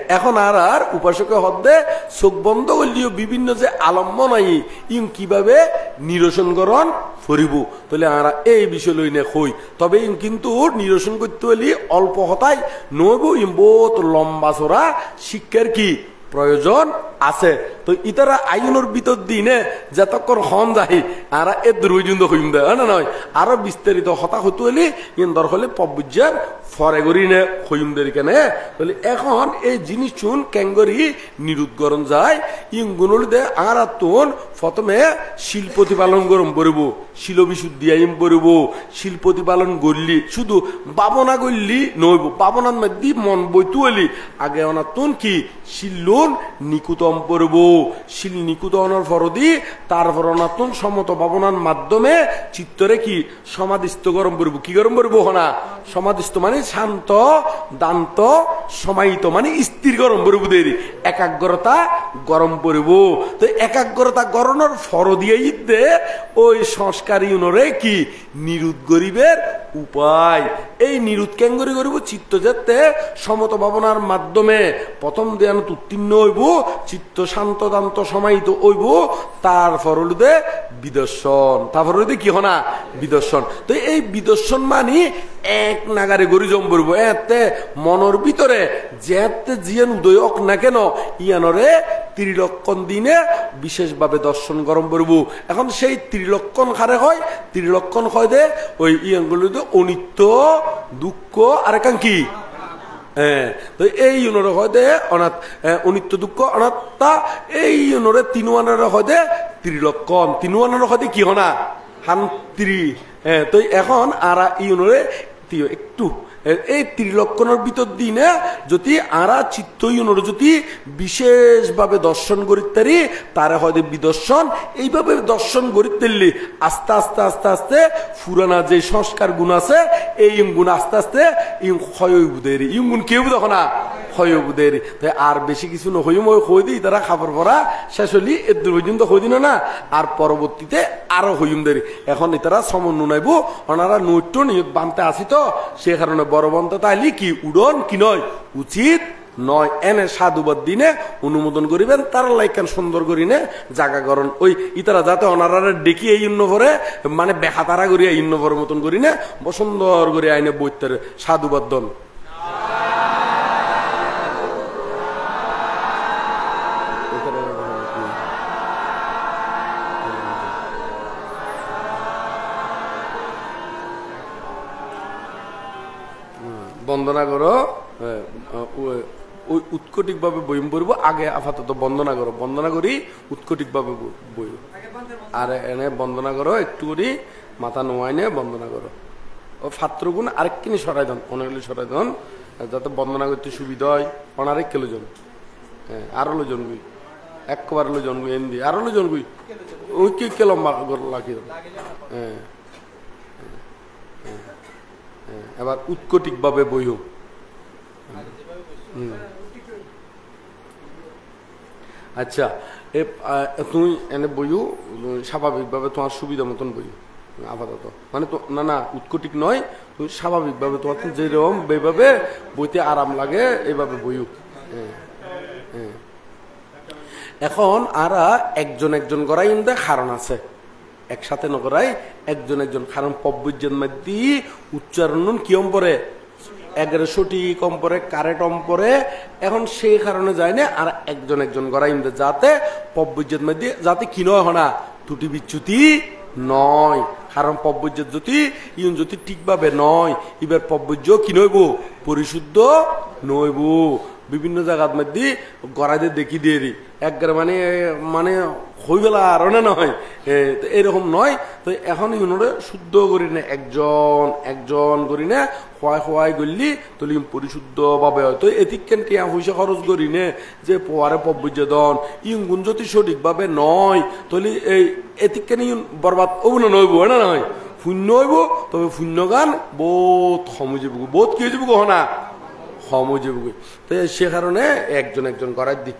এখন আর উপাসকে হদ্দে চোখ বন্ধ করলিও বিভিন্ন যে আলম্বন আই ইম কিভাবে নিরসনকরণ করিব তাহলে আমরা এই বিষয় লই নে কই তবে ইম কিন্তু নিরসন করতে হলে অল্প হতাই নইব ইম বহুত লম্বা চড়া শিক্ষার কি প্রয়োজন আছে তো ইতারা আইনের ভিতর দিনে যতক্ষণ হন যাই আর এ দুর্বজুন্দ হইম দেয় না নয় আরো বিস্তারিত হতা হতু হলে ইন্দর হলে পবুজার ফরে করি নে হইম দেরি কেন বলে এখন এই জিনিস চুন ক্যাঙ্গরি নিরুদ্গরণ যায় ইঙ্গুনুল দে আর তুন প্রথমে শিল প্রতিপালন গরম করব শিল বিশুদ্ধি আইম করব শিল প্রতিপালন করলি শুধু বাবনা করলি নইব বাবনার মধ্যে মন বইতু হলি আগে অনাতুন কি শিল্লুন নিকুতম করব শিল নিকুতনের ফরদি তারপর অনাতুন সমত বাবনার মাধ্যমে চিত্তরে কি সমাধিস্থ গরম করব কি গরম করব হনা সমাধিস্থ মানে শান্ত দান্ত সমাহিত মানে স্থির গরম করব দেরি একাগ্রতা গরম করব তো একাগ্রতা গরমের ফর দিয়ে দে ওই সংস্কার ইউনরে কি নিরুদ গরিবের উপায় এই নিরুদ কেঙ্গরি গরিব চিত্ত যেতে সমত ভাবনার মাধ্যমে প্রথম দেয়ান উত্তীর্ণ হইব চিত্ত শান্ত দান্ত সমাহিত হইব তারপর হলুদে বিদর্শন তারপর হলুদে কি হনা বিদর্শন তো এই বিদর্শন মানে এক নাগারে গরি জম করব এতে মনের ভিতরে যেতে জিয়ান উদয় অক না কেন ইয়ানরে ত্রিলক্ষণ দিনে বিশেষভাবে দর্শন গরম করব এখন সেই ত্রিলক্ষণ খারে হয় ত্রিলক্ষণ হয় দে ওই ইয়ানগুলো অনিত্য দুঃখ আর একান কি তো এই ইউনরে হয় দে অনাথ অনিত্য দুঃখ অনাত্মা এই ইউনরে তিনুয়ানের হয় দে ত্রিলক্ষণ তিনুয়ানের হয় দে কি হনা হান তো এখন আর ইউনরে একটু এই ত্রিলক্ষণের ভিতর দিনে যদি আরা চিত্ত ইউনর যদি বিশেষভাবে দর্শন করিতারি তারা হয়তো বিদর্শন এইভাবে দর্শন করিতেলি আস্তে আস্তে আস্তে আস্তে পুরানা যে সংস্কার গুণ আছে এই গুণ আস্তে আস্তে ক্ষয় বুধেরি গুণ কেউ দেখো না ক্ষয় বুধেরি তাই আর বেশি কিছু নহইম হই দিই তারা খাবার পরা শেষ হলি এর পর্যন্ত হই দিন না আর পরবর্তীতে আরো হইম দেরি এখন তারা সমন্বয় নাইব ওনারা নৈট্য নিয়োগ বানতে আসি তো সে কারণে বড় বন্ধ তাইলি কি উড়ন কি নয় উচিত নয় এনে সাধুবাদ দিনে অনুমোদন করিবেন তার লাইকান সুন্দর করিনে জাগা করণ ওই ইতারা যাতে অনারারে ডেকি এই ইন্নভরে মানে বেহা তারা করি এই ইন্নভর মতন করিনে সুন্দর করে আইনে বইতারে সাধুবাদ দন বন্দনা করো ওই উৎকটিক ভাবে বইম পড়বো আগে আপাতত বন্দনা করো বন্দনা করি উৎকটিক ভাবে বই আর এনে বন্দনা করো একটু করি মাথা নোয়াই নে বন্দনা করো ও ফাত্রগুণ আরেক কিনি সরাই দেন অনেকগুলি সরাই দেন যাতে বন্দনা করতে সুবিধা হয় অনারেক কেলো জন হ্যাঁ আরো লোজন গুই একবার লোজন গুই এমনি আরো লোজন গুই ওই কি কে লম্বা লাখি হ্যাঁ এবার উৎকটিক ভাবে বইও আচ্ছা তুমি এনে বইও স্বাভাবিকভাবে তোমার সুবিধা মতন বইও আপাতত মানে তো না না উৎকটিক নয় তুমি স্বাভাবিকভাবে তোমার যেরকম এইভাবে বইতে আরাম লাগে এইভাবে বইও এখন আরা একজন একজন করাই ইন্দে কারণ আছে একসাথে নকরাই একজন একজন কারণ পব্বজ্যের মধ্যে উচ্চারণ কিয়ম পরে এগারো সঠিক কম পরে কারেটম পরে এখন সেই কারণে যায় না আর একজন একজন করাই যাতে পব্বজ্যের মধ্যে যাতে কি নয় হনা ত্রুটি বিচ্যুতি নয় কারণ পব্বজ্যের যদি ইউন যদি ঠিকভাবে নয় এবার পব্বজ্য কি নইব পরিশুদ্ধ নইব বিভিন্ন জায়গার মধ্যে গড়াইদের দেখি দিয়ে একবারে মানে মানে হইবেলা আর নয় এরকম নয় তো এখন ইউনরে শুদ্ধ করি না একজন একজন করি না খোয়াই খোয়াই গলি তলি পরিশুদ্ধ ভাবে হয় তো এদিক কেন টিয়া পয়সা খরচ করি নে যে পোয়ারে পব্বজ্যদন ইউন গুণ যদি সঠিকভাবে নয় তলি এই এদিক কেন ইউন বরবাদ হব না নইব না নয় শূন্য হইব তবে শূন্য গান বহুত সময় যাব বহুত কি হয়ে যাব গহনা সময় যাব তো সে কারণে একজন একজন করার দিক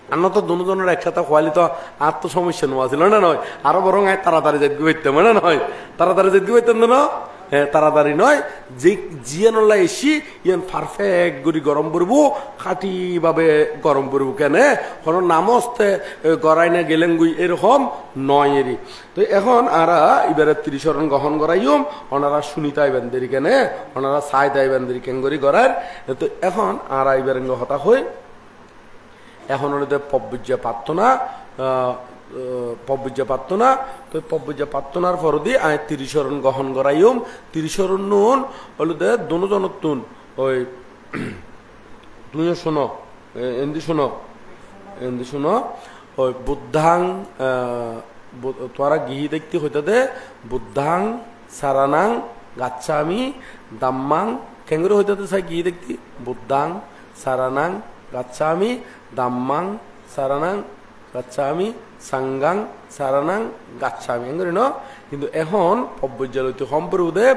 আর তো দুজনের একসাথে খোয়ালি তো আর তো সমস্যা নেওয়া ছিল না নয় আরো বরং তাড়াতাড়ি যেতে পারতাম না নয় তাড়াতাড়ি যেতে পারতাম না হ্যাঁ তাড়াতাড়ি নয় যে জিয়ানল্লা এসি ইয়ান পারফেক্ট করে গরম করবো খাটি ভাবে গরম করবো কেন কোনো নামস্তে গড়াই না গেলেন গুই এরকম নয় এরই তো এখন আরা এবারে 30 রন গ্রহণ করাইম ওনারা শুনিতে আইবেন দেরি কেন ওনারা চাইতে আইবেন দেরি কেন করি গড়ার তো এখন আরা এবারে হতা হই এখন হলে পব্বজ্জা প্রার্থনা পব্বজ্জা প্রার্থনা তো পব্বজ্জা প্রার্থনার ফরদি আয় 30 শরণ গ্রহণ করাইম 30 শরণ নুন হলো দোনো জনতুন ওই তুমিও শোনো এন্দি শোনো ওই বুদ্ধাং তোরা গিহি দেখতে হইতে দে বুদ্ধাং সারানাং গাচ্ছামি দাম্মাং কেঙ্গুরে হইতে চাই গিহি দেখতে বুদ্ধাং সারানাং গাচ্ছামি দাম্মাং সারানাং গাচ্ছামি সাঙ্গাং সারানাং গাচ্ছামি এঙ্গুরি ন কিন্তু এখন পব্বজ্জালইতে সম্পর্কে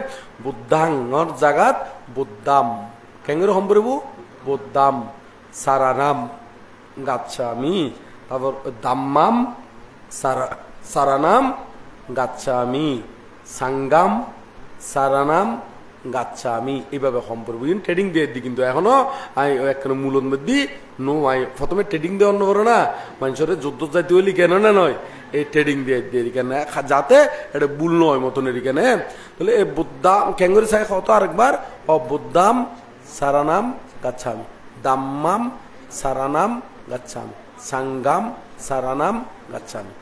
বুদ্ধাংর জাগাত বুদ্ধাম কেঙ্গুরে সম্পর্ক বুদ্ধাম সারানাম গাচ্ছামি তারপর দাম্মাম সারানাম গাচ্ছামি সাঙ্গাম সারানাম গাচ্ছামি এইভাবে সম্পর্ক ট্রেডিং দিয়ে দি কিন্তু এখনো একখানে মূলত মধ্যে নো প্রথমে ট্রেডিং দিয়ে অন্য বড় না মানুষের যুদ্ধ যাইতে হইলি কেন না নয় এই ট্রেডিং দিয়ে কেন যাতে এটা ভুল নয় মতন এখানে তাহলে এই বুদ্ধাম ক্যাঙ্গুরি চাই কত আরেকবার বুদ্ধাম সারানাম গাচ্ছামি দাম্মাম সারানাম গাচ্ছামি সাঙ্গাম সারানাম গাচ্ছামি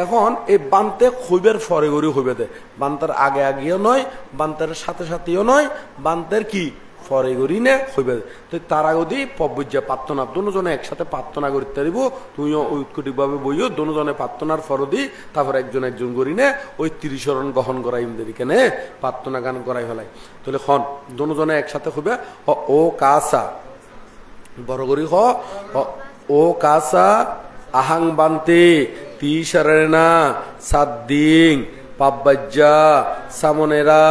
এখন এই বান্তে হইবের ফরে গড়ি হইবে দে বান্তার আগে আগেও নয় বান্তার সাথে সাথেও নয় বান্তের কি ফরে গড়ি নে হইবে তো তার আগদি পব্বজ্জা প্রার্থনা দুজনে একসাথে প্রার্থনা করতে পারিব তুইও ঐক্যটিক ভাবে বইও দুজনে প্রার্থনার ফরদি তারপর একজন একজন করি নে ওই 30 শরণ গ্রহণ করাই কেনে প্রার্থনা গান করাই ফেলাই তাহলে খন দুজনে একসাথে হইবে ও কাসা বড় করি ও কাসা আহাং বান্তে তিশারেনা সাদ্দিং পাব্বাজ্জা সামনেরা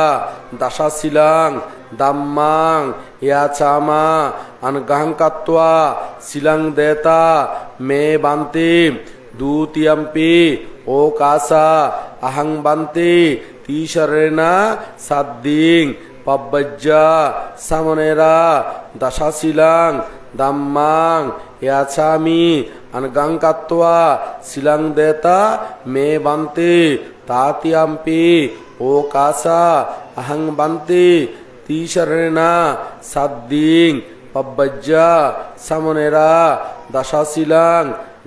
দাসা সিলাং দাম্মাং ইয়াচামা আনগাহংকাত্বা সিলাং দেতা মে বান্তে দুতিয়াম্পি ও কাসা আহাং বান্তে তিশারেনা সাদ্দিং পাব্বাজ্জা সামনেরা দাসা সিলাং দাম্মাং ইয়াচামি আনগাংকাত্বা সিলাং দেতা মে বান্তে তাতিয়াম্পি ও কাসা আহং বান্তে তিশারেনা সাদ্দিং পাব্বাজ্জা সামনেরা দাসা সিলাং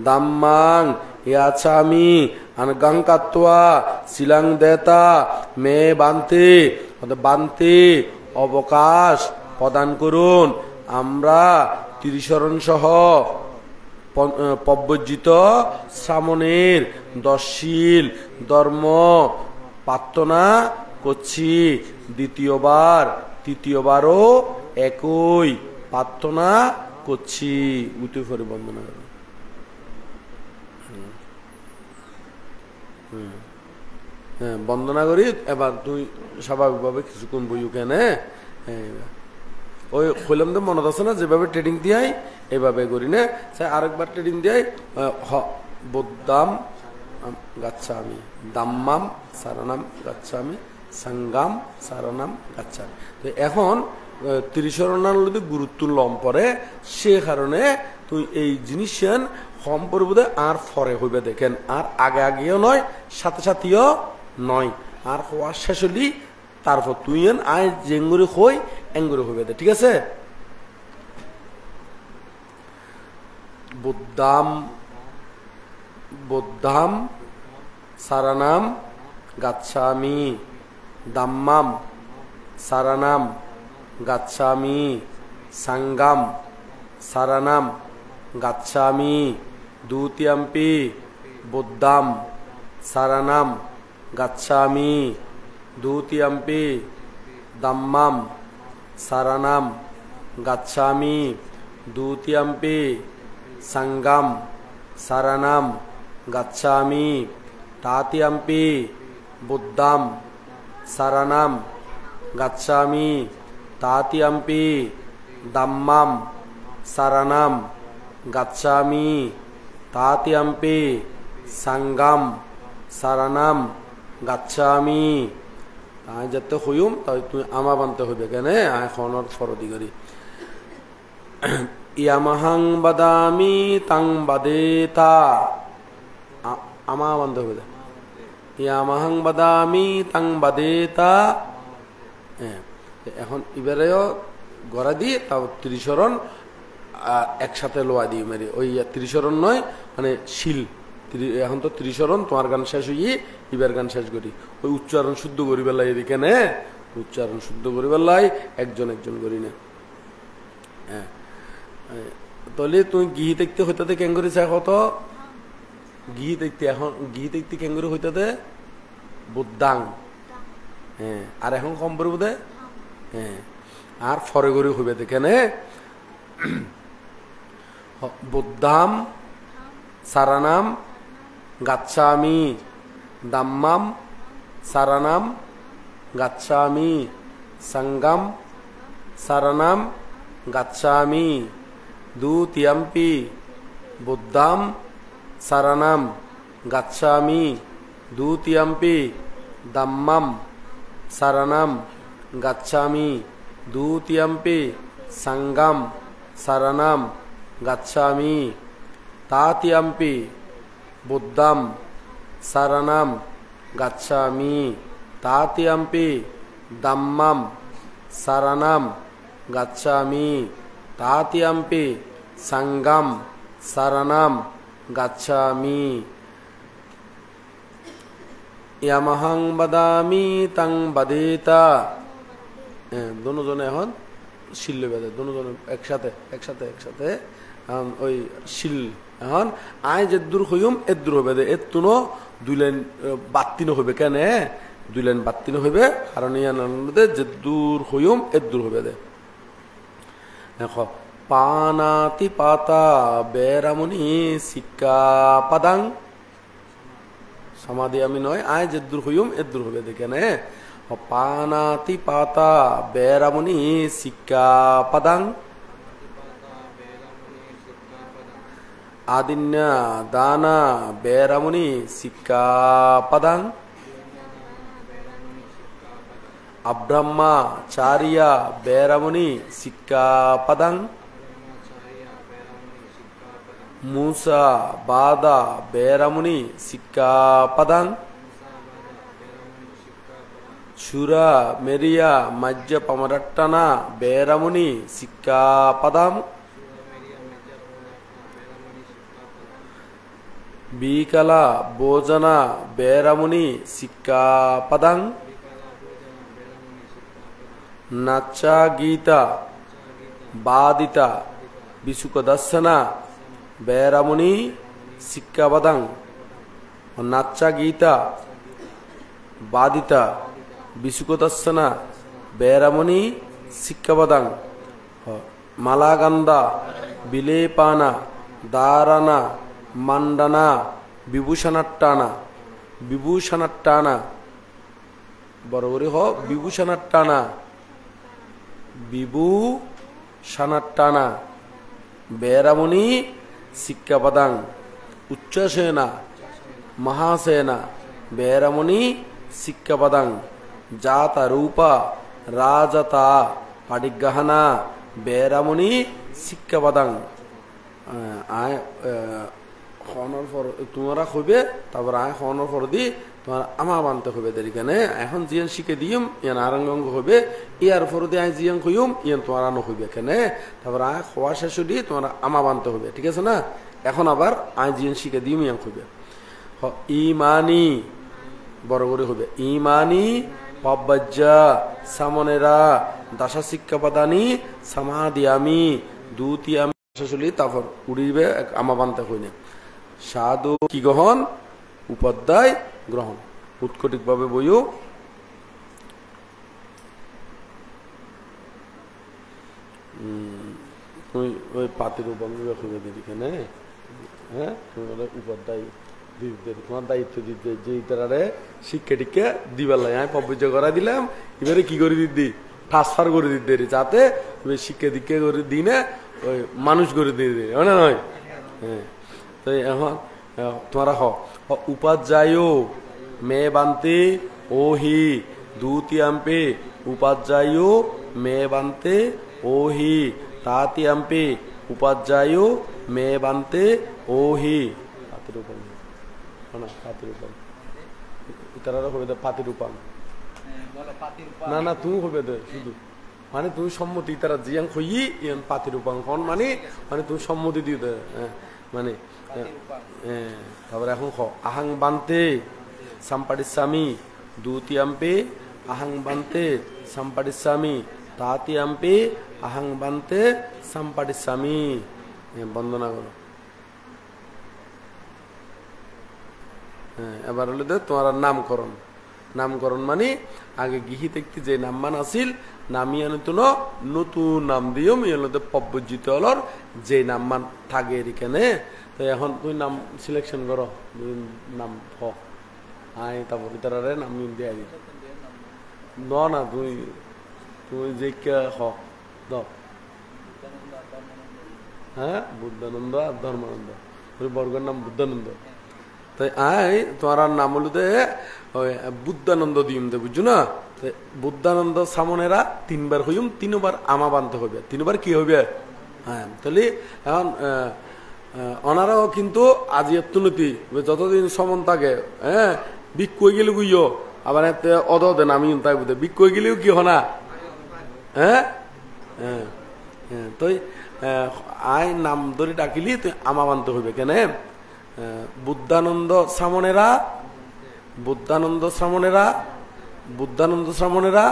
দাম্মাং ইয়াচামি আনগাংকাত্বা সিলাং দেতা মে বান্তে বান্তে অবকাশ প্রদান করুন আমরা 30 শরণ সহ পব্বজ্জিত শ্রামণের দশশীল ধর্ম প্রার্থনা করছি তৃতীয়বারও একই প্রার্থনা করছি উঠে ফরে বন্দনা করি বন্দনা করি এবার তুই স্বাভাবিকভাবে কিছুক্ষণ বইও কেন ওই হইলাম তো মনে আছে না যেভাবে ট্রেডিং দিয়াই এইভাবে করি না আরেকবার ট্রেডিং দিয়াই বুদ্ধাম গাচ্ছামি দাম্মাম সারানাম গাচ্ছামি সাঙ্গাম সারানাম গাচ্ছামি তো এখন 30 শরণার যদি গুরুত্ব লম পরে সে কারণে তুই এই জিনিস সম্পর্ক আর ফরে হইবে দেখেন আর আগে আগেও নয় সাথে সাথেও নয় আর হওয়া শেষ হলি তারপর তুই আয় জেঙ্গুরি হই এঙ্গুরি হইবে ঠিক আছে বুদ্ধাম সারানাম গাচ্ছামি দাম্মাম সারানাম গাচ্ছামি সাঙ্গাম সারানাম গাচ্ছামি দুতিয়াম্পি বুদ্ধাম সারানাম গাচ্ছামি দুতিয়াম্পি দাম্মাম সারানাম গাচ্ছামি দুতিয়াম্পি সাঙ্গাম সারানাম গাচ্ছামি তাতিয়াম্পি বুদ্ধাম সারানাম গাচ্ছামি তাতিয়াম্পি দাম্মাম সারানাম গাচ্ছামি তাতিয়াম্পি সাঙ্গাম সারানাম গাচ্ছামি তাই যাতে হইম তাই তুমি আমা বানতে হইবে কেন এখনর ফরদি করি ইয়ামাহাং বাদামি তাং বাদেতা আমা বানতে হইবে ইয়ামাহাং বাদামি তাং বাদেতা এখন এবারেও গড়া দিয়ে তাও 30 শরণ একসাথে লোয়া দিই মেরে ওই ত্রিশরণ নয় মানে শিল এখন তো ত্রিশরণ তোমার গান শেষ হইয়ে ইবার গান শেষ করি ওই উচ্চারণ শুদ্ধ করি বেলায় এদিকে নে উচ্চারণ শুদ্ধ করি বেলায় একজন একজন করি না হ্যাঁ তাহলে তুই গিহি দেখতে হইতে কেন করিস কত গিহি দেখতে এখন গিহি দেখতে কেন করে হইতে বুদ্ধাং হ্যাঁ আর এখন কম পড়ব দে হ্যাঁ আর ফরে করে হইবে দেখেনে বুদ্ধাম সারানাম গাচ্ছামি দাম্মাম সারানাম গাচ্ছামি সঙ্গম সারানাম গাচ্ছামি দ্বিতীয়ম্পি বুদ্ধাম সারানাম গাচ্ছামি দ্বিতীয়ম্পি দাম্মাম সারানাম গাচ্ছামি দ্বিতীয়ম্পি সঙ্গম সারানাম গাচ্ছামি তাতিয়াম্পি বুদ্ধাম সারানাম গাচ্ছামি তাতিয়াম্পি দাম্মাম সারানাম গাচ্ছামি তাতিয়াম্পি সঙ্গম সারানাম গাচ্ছামি ইয়ামহং বদামি তং বদেতা দুজনে এখন শিল্ল বেদে দুজনে একসাথে একসাথে একসাথে ওই শিল এখন আয় যে দূর হইম এর দূর হবে দে এর তুনো 2 লাইন বাত্তিনো হবে কেন 2 লাইন বাত্তিনো হবে কারণ ইয়ানদে যে দূর হইম এর দূর হবে দে দেখো পানাতি পাতা বেরামনি শিক্ষা পাদাং সমাধি আমি নয় আয় যে দূর হইম এর দূর হবে দে কেন পানাতি পাতা বেরামনি শিক্ষা পাদাং আদিন্য দানা বেরামনি শিক্ষা পাদাং আব্রহ্মচারিয়া বেরামনি শিক্ষা পাদাং মুসা বাদা বেরামনি শিক্ষা পাদাং সুরা মেরিয়া মাজ্য পমরট্টনা বেরামনি শিক্ষা পাদাম বিকলা ভোজনা বেরামনি শিক্ষা পাদাং নাচা গীতা বাদিতা বিশুক দর্শনা বেরামনি শিক্ষা পাদাং নাচা গীতা বাদিতা বিশুক দর্শনা বেরামনি শিক্ষা পাদাং মালাগন্ধা বিলেপানা দারানা মান্ডানা বিভূষণাট্টানা বিভূষণাট্টানা বরাবরই হ বিভূষণাট্টানা বিভূষণাট্টানা বেরামনি শিক্ষাপদাং উচ্চসেনা মহাসেনা বেরামনি শিক্ষাপদাং জাতা রূপা রাজতা পাডিগ্রহণা বেরামনি শিক্ষাপদাং আয় হনর পর তোমরা হইবে তারপর আয় হনর পর দি তোমার আমা বানতে হবে দেরিখানে এখন জিয়ান শিখে দিম ইয়ান আরঙ্গঙ্গ হবে ইয়ার পর দি আয় জিয়ান হইম ইয়ান তোমার আনো হইবে কেনে তারপর আয় হওয়া শেষ দি তোমার আমা বানতে হবে ঠিক আছে না এখন আবার আয় জিয়ান শিখে দিম ইয়ান হইবে ইমানি বড় করে হবে ইমানি পব্বজ্জা সামনেরা দশা শিক্ষা পদানি সমাধিয়ামি দ্বিতীয়ামি শেষলি তারপর উড়িবে আমা বানতে হইনে সাধু কি গ্রহণ উপাধ্যায় গ্রহণ উৎকটিক ভাবে বইও ওই পাতির উপাঙ্গ এখানে হ্যাঁ উপাধ্যায় তোমার দায়িত্ব দিতে যে তারারে শিক্ষা টিক্ষা দিবার লাগে আমি পবিত্র করা দিলাম এবারে কি করে দিদি ট্রান্সফার করে দিতে যাতে শিক্ষা দীক্ষা করে দিই না ওই মানুষ করে দিয়ে দিই না নয় হ্যাঁ তো এখন তোমরা উপাধ্যায় মে বান্তে ওহি দ্বিতীয়াম্পে উপাধ্যায় মে বান্তে ওহি তাতিয়াম্পে উপাধ্যায় মে বান্তে ওহি পাতির উপর না পাতির উপর তারা হবে পাতির উপাং না না তুমি হবে শুধু মানে তুমি সম্মতি তারা জিয়াং খই ইয়ান পাতির উপাঙ্কন মানে মানে তুমি সম্মতি দিও মানে তারপরে এখন আহাং বান্তে সাম্পাটিসামি দুতিয়াম্পে আহাং বান্তে সাম্পাটিসামি তাতিয়াম্পে আহাং বান্তে সাম্পাটিসামি বন্দনা করো। এবার হলো তোমার নামকরণ। নামকরণ মানে আগে গৃহীত একটি যে নামমান আছিল নামিয়ে নতুন নতুন নাম দিও মিলতে পব্বজিত হলর যে নামমান থাকে এখানে। তো এখন তুই নাম সিলেকশন করো নাম আই তারপরে তারা নাম দিয়ে দি না তুই তুই যে হ্যাঁ বুদ্ধানন্দ আর ধর্মানন্দ বর্গের নাম বুদ্ধানন্দ। তাই আই তোমার নাম হলো বুদ্ধানন্দ দিম দে বুঝছো না। বুদ্ধানন্দ সামনেরা 3 বার হইম 3 বার আমা বানতে হবে 3 বার কি হবে। হ্যাঁ তাহলে এখন ওনারাও কিন্তু আজি এত্তুনতি যতদিন সমন থাকে হ্যাঁ বিক কই গেলে গুইও আবার অদ দেন আমি তাই বুঝে বিক কই গেলেও কি হনা হ্যাঁ হ্যাঁ হ্যাঁ তুই আই নাম ধরে ডাকিলি তুই আমা বানতে হইবে কেন। বুদ্ধানন্দ সামনেরা বুদ্ধানন্দ শ্রামণেরা বুদ্ধানন্দ শ্রামণেরা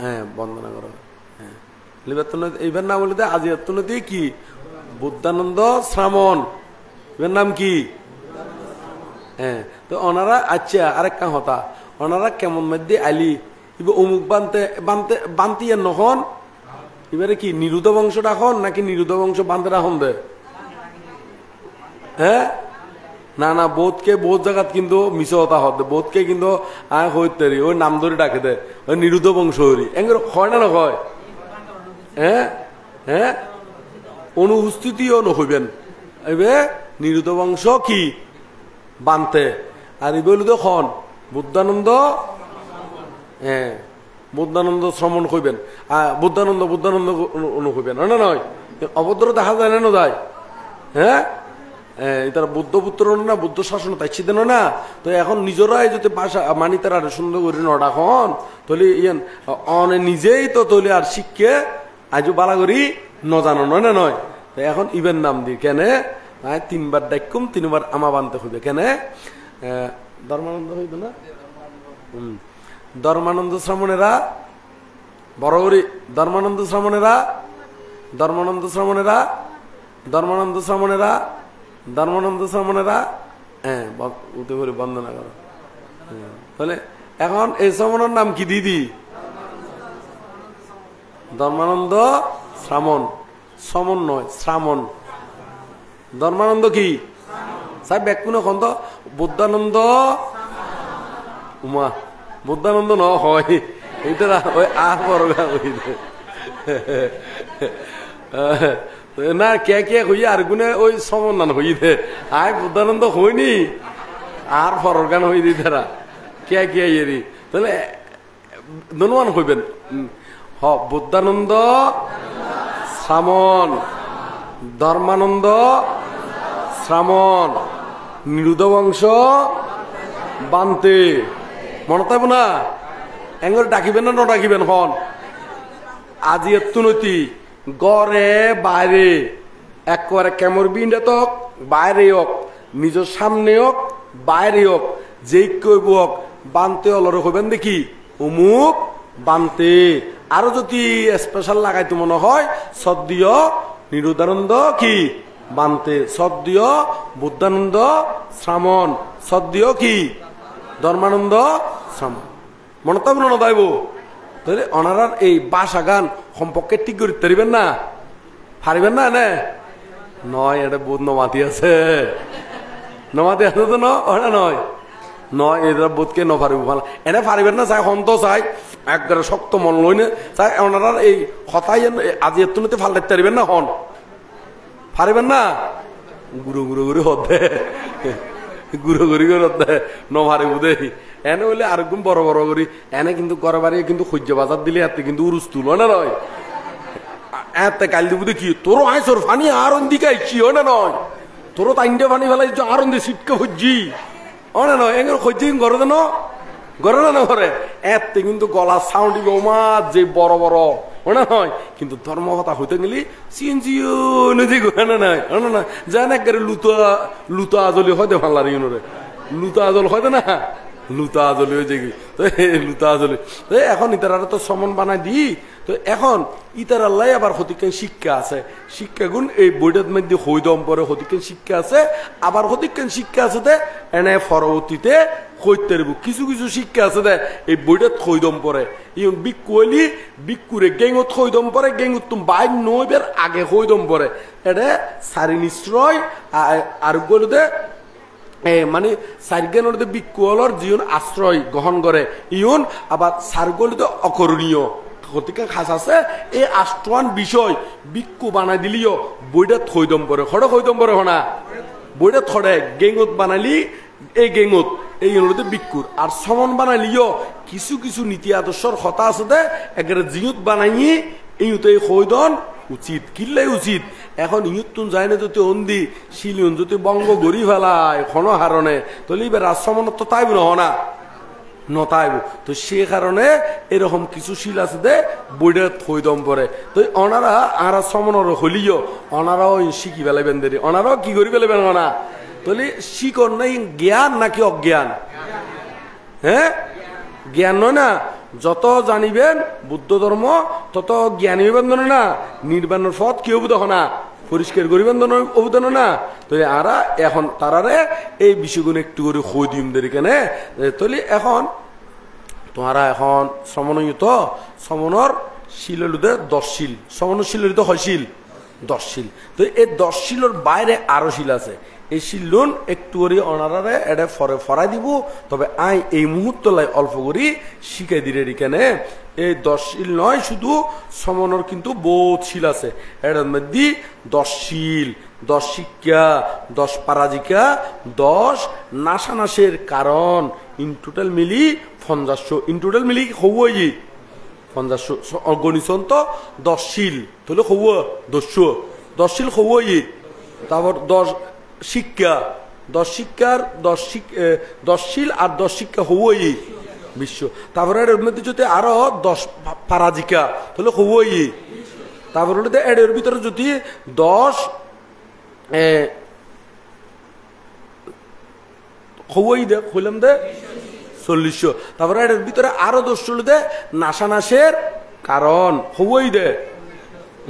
হ্যাঁ বন্দনা করো। হ্যাঁ এইবার নাম বলতে আজি এত্তুনতি কি বুদ্ধানন্দ শ্রামণ এবার নাম কি। হ্যাঁ তো ওনারা আচ্ছা আরেক হতা ওনারা কেমন মধ্যে আলি এবার অমুক বানতে বানতে বান্তিয়ে নহন এবারে কি নিরুদ্ধ বংশ রাখন নাকি নিরুদ্ধ বংশ বানতে রাখন দে। হ্যাঁ না না বোধকে বোধ জায়গাত কিন্তু মিশে হতা হতে বোধকে কিন্তু হইতে ওই নাম ধরে ডাকে দে ওই নিরুদ্ধ বংশ হরি এঙ্গের হয় না নয়। হ্যাঁ হ্যাঁ অনুপস্থিতিও নহইবেন এবে নিরুদ্ধ বংশ কি বানতে আর এবার খন বুদ্ধানন্দ হ্যাঁ বুদ্ধানন্দ শ্রমণ হইবেন বুদ্ধানন্দ বুদ্ধানন্দ হইবেন না নয় অভদ্র দেখা যায় না যায়। হ্যাঁ তারা বুদ্ধ পুত্র না বুদ্ধ শাসন তাইছি দেন না। তো এখন নিজেরাই যদি ভাষা মানি তারা সুন্দর করে নডাখন তাহলে ইয়ান অনে নিজেই তো তৈলে আর শিখকে আজও বালা করি নজানো নয় না নয়। তো এখন ইবেন নাম দি কেন 3 বার ডাকুম 3 বার আমা বানতে হইবে কেন। ধর্মানন্দ হইবে না ধর্মানন্দ শ্রামণেরা বড় করি ধর্মানন্দ শ্রামণেরা ধর্মানন্দ শ্রামণেরা ধর্মানন্দ শ্রামণেরা ধর্মানন্দ শ্রামণেরা হ্যাঁ উঠে করে বন্দনা করো। তাহলে এখন এই শ্রামণের নাম কি দিদি ধর্মানন্দ শ্রামণ শ্রমণ নয় শ্রামণ ধর্মানন্দ কি সাহেব ব্যাকুন এখন তো বুদ্ধানন্দ উমা বুদ্ধানন্দ ন হয় এইটা ওই আহ বড় না কে কে হই আর গুনে ওই সমন্বয় হই দে আয় বুদ্ধানন্দ হইনি আর ফরগান হই দি তারা কে কে এরি তাহলে ধনবান হইবেন হ বুদ্ধানন্দ শ্রামণ ধর্মানন্দ শ্রামণ নিরুদ্ধ বংশ বানতে মনে থাকবো না এঙ্গর ডাকিবেন না ডাকিবেন হন আজি এত্তুনতি গড়ে বাইরে একবারে কেমর বিন্দা তক বাইরে হোক নিজের সামনে হোক বাইরে হোক যেই কইব হোক বানতে অলর হবেন দেখি অমুক বানতে আরো যদি স্পেশাল লাগাইতে মনে হয় সদ্য নিরুদ্ধানন্দ কি বানতে সদ্য বুদ্ধানন্দ শ্রামণ সদ্য কি ধর্মানন্দ শ্রামণ মনে তো মনে দাইব তাহলে ওনারার এই বাসা গান সম্পর্কে ঠিক করে পারিবেন না পারিবেন না এনে নয় এটা বোধ নমাতি আছে নমাতি আছে তো না নয় নয় এটা বোধকে নপারিব ভালো এনে পারিবেন না চাই হন্ত চাই একবারে শক্ত মন লই না চাই ওনারার এই হতাই আজি এত নিতে ভাল দেখতে পারিবেন না হন পারিবেন না গুরু গুরু গুরু হতে গুরু গুরি করে হতে নপারিব দেই এনে হইলে আরেকদম বড় বড় করি এনে কিন্তু ঘরে বাড়ি কিন্তু সূর্য বাজার দিলে এতে কিন্তু উরুস তুল না নয় এতে কাল দিব দেখি তোর আইসর ফানি আর দিকে আইছি হয় না নয় তোর তাইনটে ফানি ফেলাই আর সিটকে খুঁজছি না নয় এগুলো খুঁজছি ঘরে দেন গড়ে না করে এতে কিন্তু গলার সাউন্ড ওমা যে বড় বড় ওনা নয় কিন্তু ধর্ম কথা হইতে গেলি সিএনজিও নদী না নাই না জান একবারে লুতা আজলি হয়তো ভাল্লার ইউনোরে লুতা আজল হয়তো না লুতা আজলি হয়ে যাবি তো লুতা আজলি তো এখন ইতারা তো সমন বানাই দি তো এখন ইতার আল্লাহ আবার হতিকেন শিক্ষা আছে শিক্ষা গুণ এই বইটার মধ্যে হইদম পরে হতিকেন শিক্ষা আছে আবার হতিকেন শিক্ষা আছে দে এনে পরবর্তীতে হইতে কিছু কিছু শিক্ষা আছে দে এই বইটাত হইদম পরে ইয়ন বিক্ষু হইলি বিক্ষুরে গেঙত হইদম পরে গেঙত তুমি বাইর নইবের আগে হইদম পরে এটা সারি নিশ্চয় আর বলে দে মানে সার্গেনের বিক্ষুহলর জীবন আশ্রয় গ্রহণ করে ইউন আবার সার্গলিতে অকরণীয় গতিকে খাস আছে এই আষ্টওয়ান বিষয় বিক্ষু বানাই দিলিও বইটা থইদম পরে খড় হইদম পরে হনা বইটা থড়ে গেঙত বানালি এই গেঙত এই হলো বিক্ষুর আর সমন বানালিও কিছু কিছু নীতি আদর্শর কথা আছে দে একেবারে জিউত বানাই এইতে হইদন উচিত কিল্লাই উচিত এখন ইউতুন যায় না যদি অন্দি শিলিয়ন যদি বঙ্গ গড়ি ফেলায় ক্ষণ হারণে তাহলে এবার রাজসমনত তো তাইব না নতাইব তো সে কারণে এরকম কিছু শিল আছে দে বইটা থইদম পরে তো অনারা আরা সমনর হলিও অনারাও শিখি ফেলাইবেন দেরি অনারাও কি করি ফেলাইবেন না তাহলে শিকর নাই জ্ঞান নাকি অজ্ঞান হ্যাঁ জ্ঞান নয় না যত জানিবেন বুদ্ধ ধর্ম তত জ্ঞানী হইবেন না নির্বাণের পথ কি হবু তখন না পরিষ্কার করিবেন অবদান না তো আরা এখন তারারে এই বিষয়গুলো একটু করে হই দিম দেরি কেনে তাহলে এখন তোমারা এখন সমনয়িত সমনর শিলের 10 শিল সমনর শিলের তো হয় শিল 10 শিল তো এই 10 শিলের বাইরে আরো শিল আছে এই শিলুন একটু করে অনারারে এটা ফরাই দিব তবে আই এই মুহূর্ত লাই অল্প করি শিখাই দিলে কেনে এই 10 শিল নয় শুধু সমনর কিন্তু বহুত শিল আছে এটার মধ্যে 10 শিল 10 শিক্ষা 10 পরাজিকা 10 নাশানাশের কারণ ইন টোটাল মিলি 50 ইন টোটাল মিলি হই 50 গণিসন তো 10 শিল তাহলে হব 10 শিল হই তারপর 10 শিক্ষা 10 শিক্ষার 10 শিল আর 10 শিক্ষা হবই বিশ্ব তারপরে এর মধ্যে যদি আরো 10 পরাজিকা তাহলে হবই তারপরে এর ভিতরে যদি 10 হবই দে হইলাম দে 40 তারপরে এর ভিতরে আরো 10 চলে দে নাশানাশের কারণ হবই দে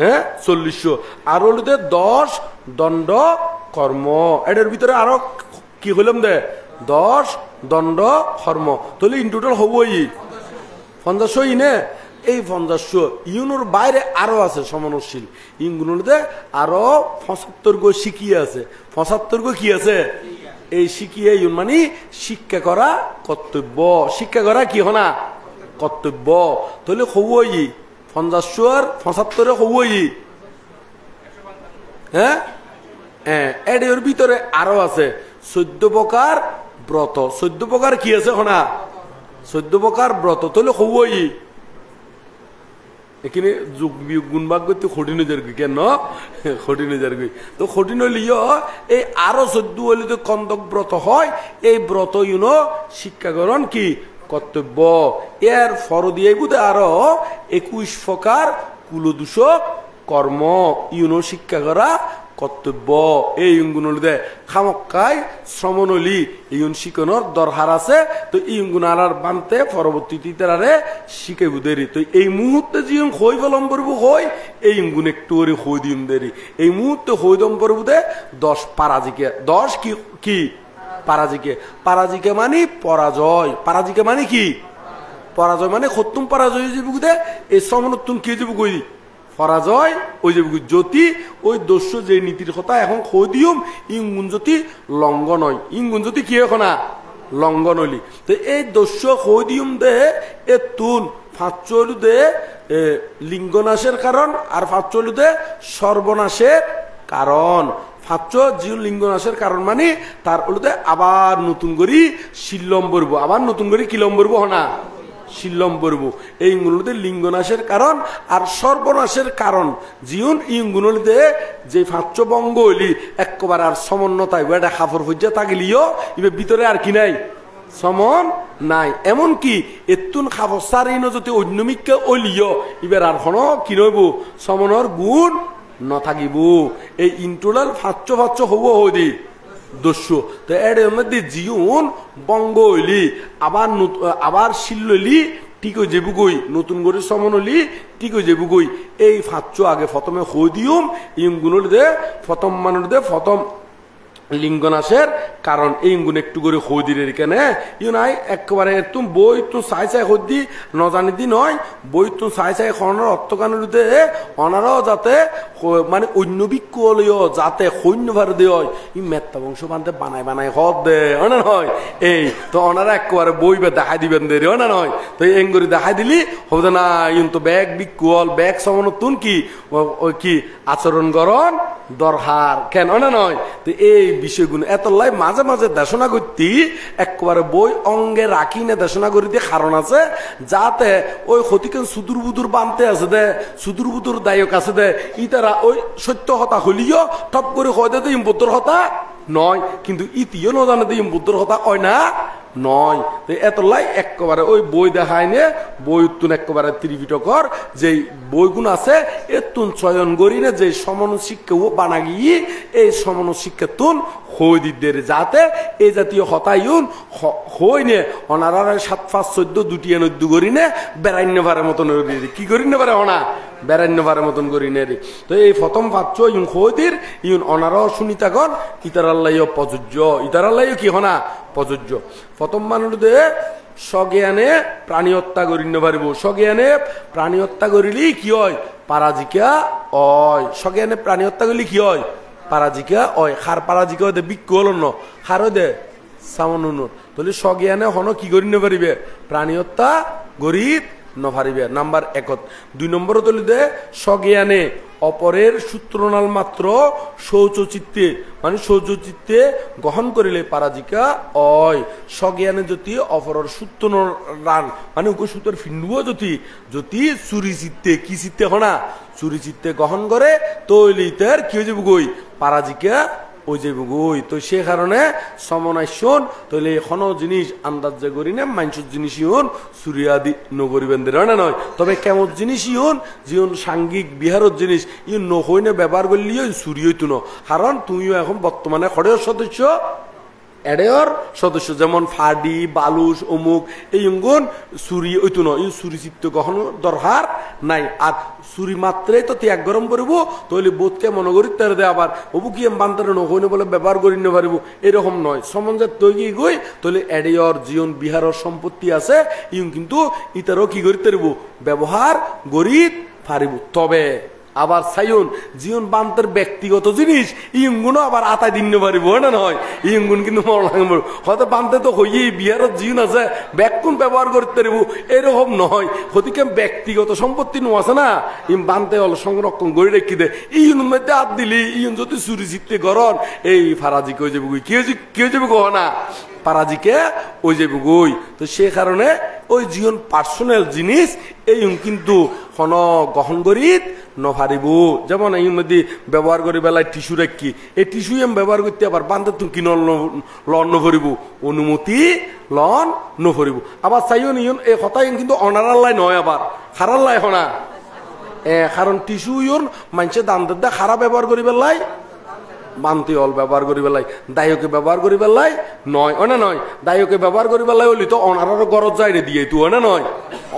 হ্যাঁ 40 আর হলো দে 10 দণ্ড কর্ম এটার ভিতরে আরো কি হইলাম দে 10 দণ্ড কর্ম তাহলে ইন টোটাল হবই 50 ইনে এই 50 ইউনোর বাইরে আরো আছে সমনশীল ইনগুলোতে আরো 75 গো শিখিয়ে আছে 75 গো কি আছে এই শিখিয়ে ইউন মানে শিক্ষা করা কর্তব্য শিক্ষা করা কি হনা কর্তব্য তাহলে হবই 50 আর 75 হবই হ্যাঁ এর ভিতরে আরো আছে 14 প্রকার ব্রত 14 প্রকার কি আছে হনা 14 প্রকার ব্রত তাহলে হবই এখানে যোগ বিয়োগ গুণ ভাগ করতে কঠিন যার কেন কঠিন যার তো কঠিন হলিও এই আরো 14 হলে তো কন্দক ব্রত হয় এই ব্রত ইউনো শিক্ষাকরণ কি কর্তব্য এর ফর দিয়ে বুধে আরো 21 প্রকার কুলদূষক কর্ম ইউনো শিক্ষা করা কর্তব্য এই ইঙ্গুনলিতে খামক্কাই শ্রমণলি ইউন শিখানোর দরকার আছে তো এই ইঙ্গুনার বানতে পরবর্তীতে তারারে শিখাইব দেরি তো এই মুহূর্তে যে হই ফলম করব হই এই ইঙ্গুন একটু করে হই দিম দেরি এই মুহূর্তে হই দম করব দে 10 পরাজিকে 10 কি কি পরাজিকে পরাজিকে মানে পরাজয় পরাজিকে মানে কি পরাজয় মানে খত্তুম পরাজয় যাবি দে এই শ্রমণতুন কি যাবি কই পরাজয় ওই যে জ্যোতি ওই দস্যু যে নীতির কথা এখন খদিয়ম ইঙ্গুন জ্যোতি লঙ্ঘন হয় ইঙ্গুন জ্যোতি কি এখন লঙ্ঘন হইলি তো এই দস্যু খদিয়ম দে এ তুন ফাঁচলু দে লিঙ্গনাশের কারণ আর ফাঁচলু দে সর্বনাশের কারণ ফাঁচ জীব লিঙ্গনাশের কারণ মানে তার হলুদে আবার নতুন করি শিল্লম বরবো আবার নতুন করে কিলম বরবো হনা শিল্লম বরবো এই ইঙ্গুনতে লিঙ্গনাশের কারণ আর সর্বনাশের কারণ জীবন ইঙ্গুনতে যে ফাঁচ বঙ্গ হইলি একবার আর সমন্বতায় এটা খাফর ফুজা থাকলিও এবার ভিতরে আর কি নাই সমন নাই এমন কি এতুন খাবসারিন যদি অন্যমিককে অলিয় ইবার আর হন কি নইব সমনের গুণ নথাকিব এই ইন্টোলাল ফাচ্চ হব হদি দস্যু তো এর মধ্যে জিউন বঙ্গ হইলি আবার শিল্লি ঠিক হয়ে যাবুগই নতুন করে সমন হলি ঠিক হয়ে যাবুগই এই ফাচ্চ আগে প্রথমে হই দিউম ইম গুণল দে প্রথম মানুষ দে প্রথম লিঙ্গনাশের কারণ এই গুণ একটু করে হই দিলে কেনে ইউ নাই একেবারে তুমি বই তুমি চাই হই দি নজানি দি নয় বই তুমি চাই খনের অর্থকানের অনারাও যাতে মানে অন্য বিক্ষলীয় যাতে সৈন্য ভার দেয় ই মেত্তা বংশ বান্ধে বানাই হদ দে না নয় এই তো অনারা একেবারে বই বে দেখাই দিবেন দে না নয় তো এই এঙ্গুরি দেখাই দিলি হবে না ইন তো ব্যাগ বিক্ষল ব্যাগ সমান তুন কি ওই কি আচরণ গরণ দরহার কেন না নয় তো এই বিষয়গুলো এত লাই মাঝে মাঝে দেশনা করতে একবারে বই অঙ্গে রাখি না দেশনা করিতে কারণ আছে যাতে ওই ক্ষতিকেন সুদূর বুদুর বানতে আছে দে সুদূর বুদুর দায়ক আছে দে ইতারা ওই সত্য হতা হলিও টপ করে হয় দে ইম্পুত্তর হতা নয় কিন্তু ইতিও ন জানে ইম্পুত্তর হতা হয় না নয় এত লাই একেবারে ওই বই দেখায় নে বই উত্তুন একেবারে ত্রিপিটকর যে বইগুণ আছে এতুন চয়ন করি না যে সমন শিক্ষা বানা গিয়ে এই সমন শিক্ষা তুন হই দিদের যাতে এই জাতীয় হতাইন হই নে অনারার 7-5-14 দুটি নদ্দু করি নে বেড়াইন্য ভারের মতন কি করি না পারে অনা বেড়াইন্য ভারের মতন করি নে রে তো এই প্রথম পাচ্ছ ইউন হইদির ইউন অনারাও শুনিতাগন ইতারাল্লাইও প্রযোজ্য ইতারাল্লাইও কি হনা প্রযোজ্য প্রথম মানুষদের স্বজ্ঞানে প্রাণী হত্যা করি না পারিব স্বজ্ঞানে প্রাণী হত্যা করিলি কি হয় পারাজিকা অয় স্বজ্ঞানে প্রাণী হত্যা করলি কি হয় পারাজিকা অয় খার পারাজিকা দে বিক্ষ হল ন খার দে সামন তাহলে স্বজ্ঞানে হন কি করি না পারিবে প্রাণী হত্যা গরিব নভারিবে নাম্বার 1 2 নম্বর তুলি দে স্বজ্ঞানে অপরের সূত্রনাল মাত্র শৌচচিত্তে মানে শৌচচিত্তে গ্রহণ করিলে পারাজিকা অয় স্বজ্ঞানে যদি অপরের সূত্রনাল মানে উপসূত্র ফিন্ডুও যদি চুরি চিত্তে কি চিত্তে হনা চুরি চিত্তে গ্রহণ করে তৈলি তার কি হয়ে যাবো গই পারাজিকা ওই যে গই তো সে কারণে সমনাইশন তৈলে এখনো জিনিস আন্দাজ যে করি না মানুষের জিনিস ইউন সুরিয়াদি নগরিবেন না নয় তবে কেমন জিনিস ইউন জিউন সাংঘিক বিহারের জিনিস ইউন নহই না ব্যবহার করলিও চুরি হইতো না কারণ তুমিও এখন বর্তমানে খড়ের সদস্য এডের সদস্য যেমন ফাডি বালুস অমুক এই অঙ্গন চুরি হইতো না এই চুরি চিত্ত গ্রহণ দরকার নাই আর চুরি মাত্রাই তো ত্যাগ গরম করবো তাহলে বোধকে মনে করি তার দে আবার অবু কি বান্তারে নহইনে বলে ব্যবহার করি না পারিব এরকম নয় সমাজের তৈরি গই তাহলে এডের জীবন বিহারের সম্পত্তি আছে ইউন কিন্তু ইতারও কি করি পারিব ব্যবহার করি পারিব তবে আবার সাইন জীবন বান্তের ব্যক্তিগত জিনিস ইঙ্গুন আবার আতাই দিন পারিব না নয় ইঙ্গুন কিন্তু হয়তো বান্তে তো হইয়ে বিহারের জীবন আছে ব্যাকুন ব্যবহার করতে পারিব এরকম নয় হতিকে ব্যক্তিগত সম্পত্তি নো আছে না ইম বান্তে হল সংরক্ষণ করে রেখে দে ইউন মধ্যে হাত দিলি ইউন যদি চুরি চিত্তে গরন এই ফারাজি কে যাবো কি হয়ে যাবো কহ না পারাজিকে ওই যাবো গই তো সে কারণে ওই জীবন পার্সোনাল জিনিস এই কিন্তু কোন গ্রহণ করি নভারিব যেমন এই মধ্যে ব্যবহার করি বেলায় টিস্যু রাখি এই টিস্যু আমি ব্যবহার করতে আবার বান্ধব তুমি কি লন নভরিব অনুমতি লন নভরিব আবার চাইও নিয়ন এই কথাই কিন্তু অনারাল্লাই নয় আবার খারাল্লাই হনা কারণ টিস্যু ইউন মানুষের দান দা খারাপ ব্যবহার করি বেলাই বান্তি অল ব্যবহার করি বেলাই দায়কে ব্যবহার করি বেলাই নয় না নয় দায়কে ব্যবহার করি বেলাই হলি তো অনারার গরজ যায় রে দিয়ে তুই না নয়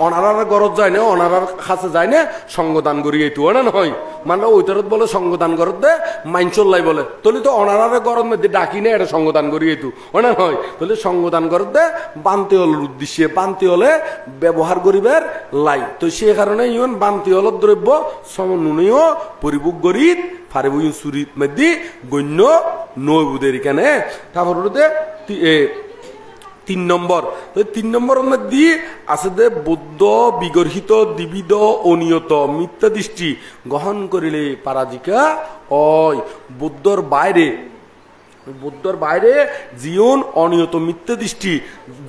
অনারার গরজ যায় না অনারার কাছে যায় না সঙ্গদান করি এই তুই না নয় মানে ওইটারত বলে সঙ্গদান করত দে মাইনচল্লাই বলে তলি তো অনারার গরজ মধ্যে ডাকি না এটা সঙ্গদান করি এই তু না নয় তাহলে সঙ্গদান করত দে বান্তি হলের উদ্দেশ্যে বান্তি হলে ব্যবহার করিবার লাই তো সে কারণে ইউন বান্তি হলের দ্রব্য সমন্বয় পরিভোগ করি ফারিব ইউন চুরির মধ্যে গণ্য নয় বুধের এখানে তারপরে 3 নম্বর তো 3 নম্বরের মধ্যে আছে যে বৌদ্ধ বিগর্হিত দ্বিবিধ অনিয়ত মিথ্যা দৃষ্টি গ্রহণ করিলে পারাজিকা অয় বৌদ্ধর বাইরে জীবন অনিয়ত মিথ্যা দৃষ্টি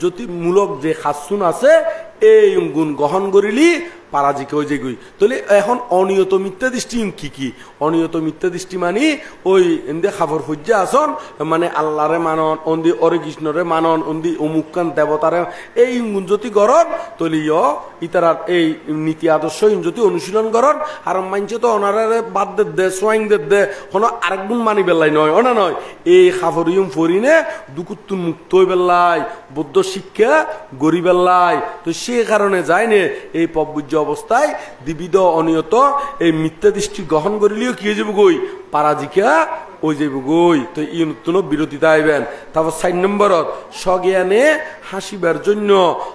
জ্যোতিমূলক যে খাসুন আছে এই গুণ গ্রহণ করিলি পারাজিকা ওই যে গুই তাহলে এখন অনিয়ত মিথ্যা দৃষ্টি কি কি অনিয়ত মিথ্যা দৃষ্টি মানে ওই এমনি খাবার ফুজ্জা আসন মানে আল্লাহরে মানন অন্দি অরে কৃষ্ণরে মানন অন্দি অমুকান দেবতারে এই যদি গরম তাহলে ইতারার এই নীতি আদর্শ যদি অনুশীলন করেন আর মানছে তো ওনারে বাদ দে সোয়াইং দে কোনো আরেক গুণ মানি বেলাই নয় ওনা নয় এই খাফরিয়ম ফরিনে দুকুত্তুন মুক্ত হই বেলাই বৌদ্ধ শিক্ষা গড়ি বেলাই তো সে কারণে যায়নি এই পবুজ্য অবস্থায় দ্বিবিধ অনিয়ত এই মিথ্যা দৃষ্টি গ্রহণ করিলেও কি হয়ে যাবো গই পারাজিকা ওই যাইব গই তো ই নতুন বিরোধিতা আইবেন তারপর 4 নম্বরত স্বজ্ঞানে হাসিবার জন্য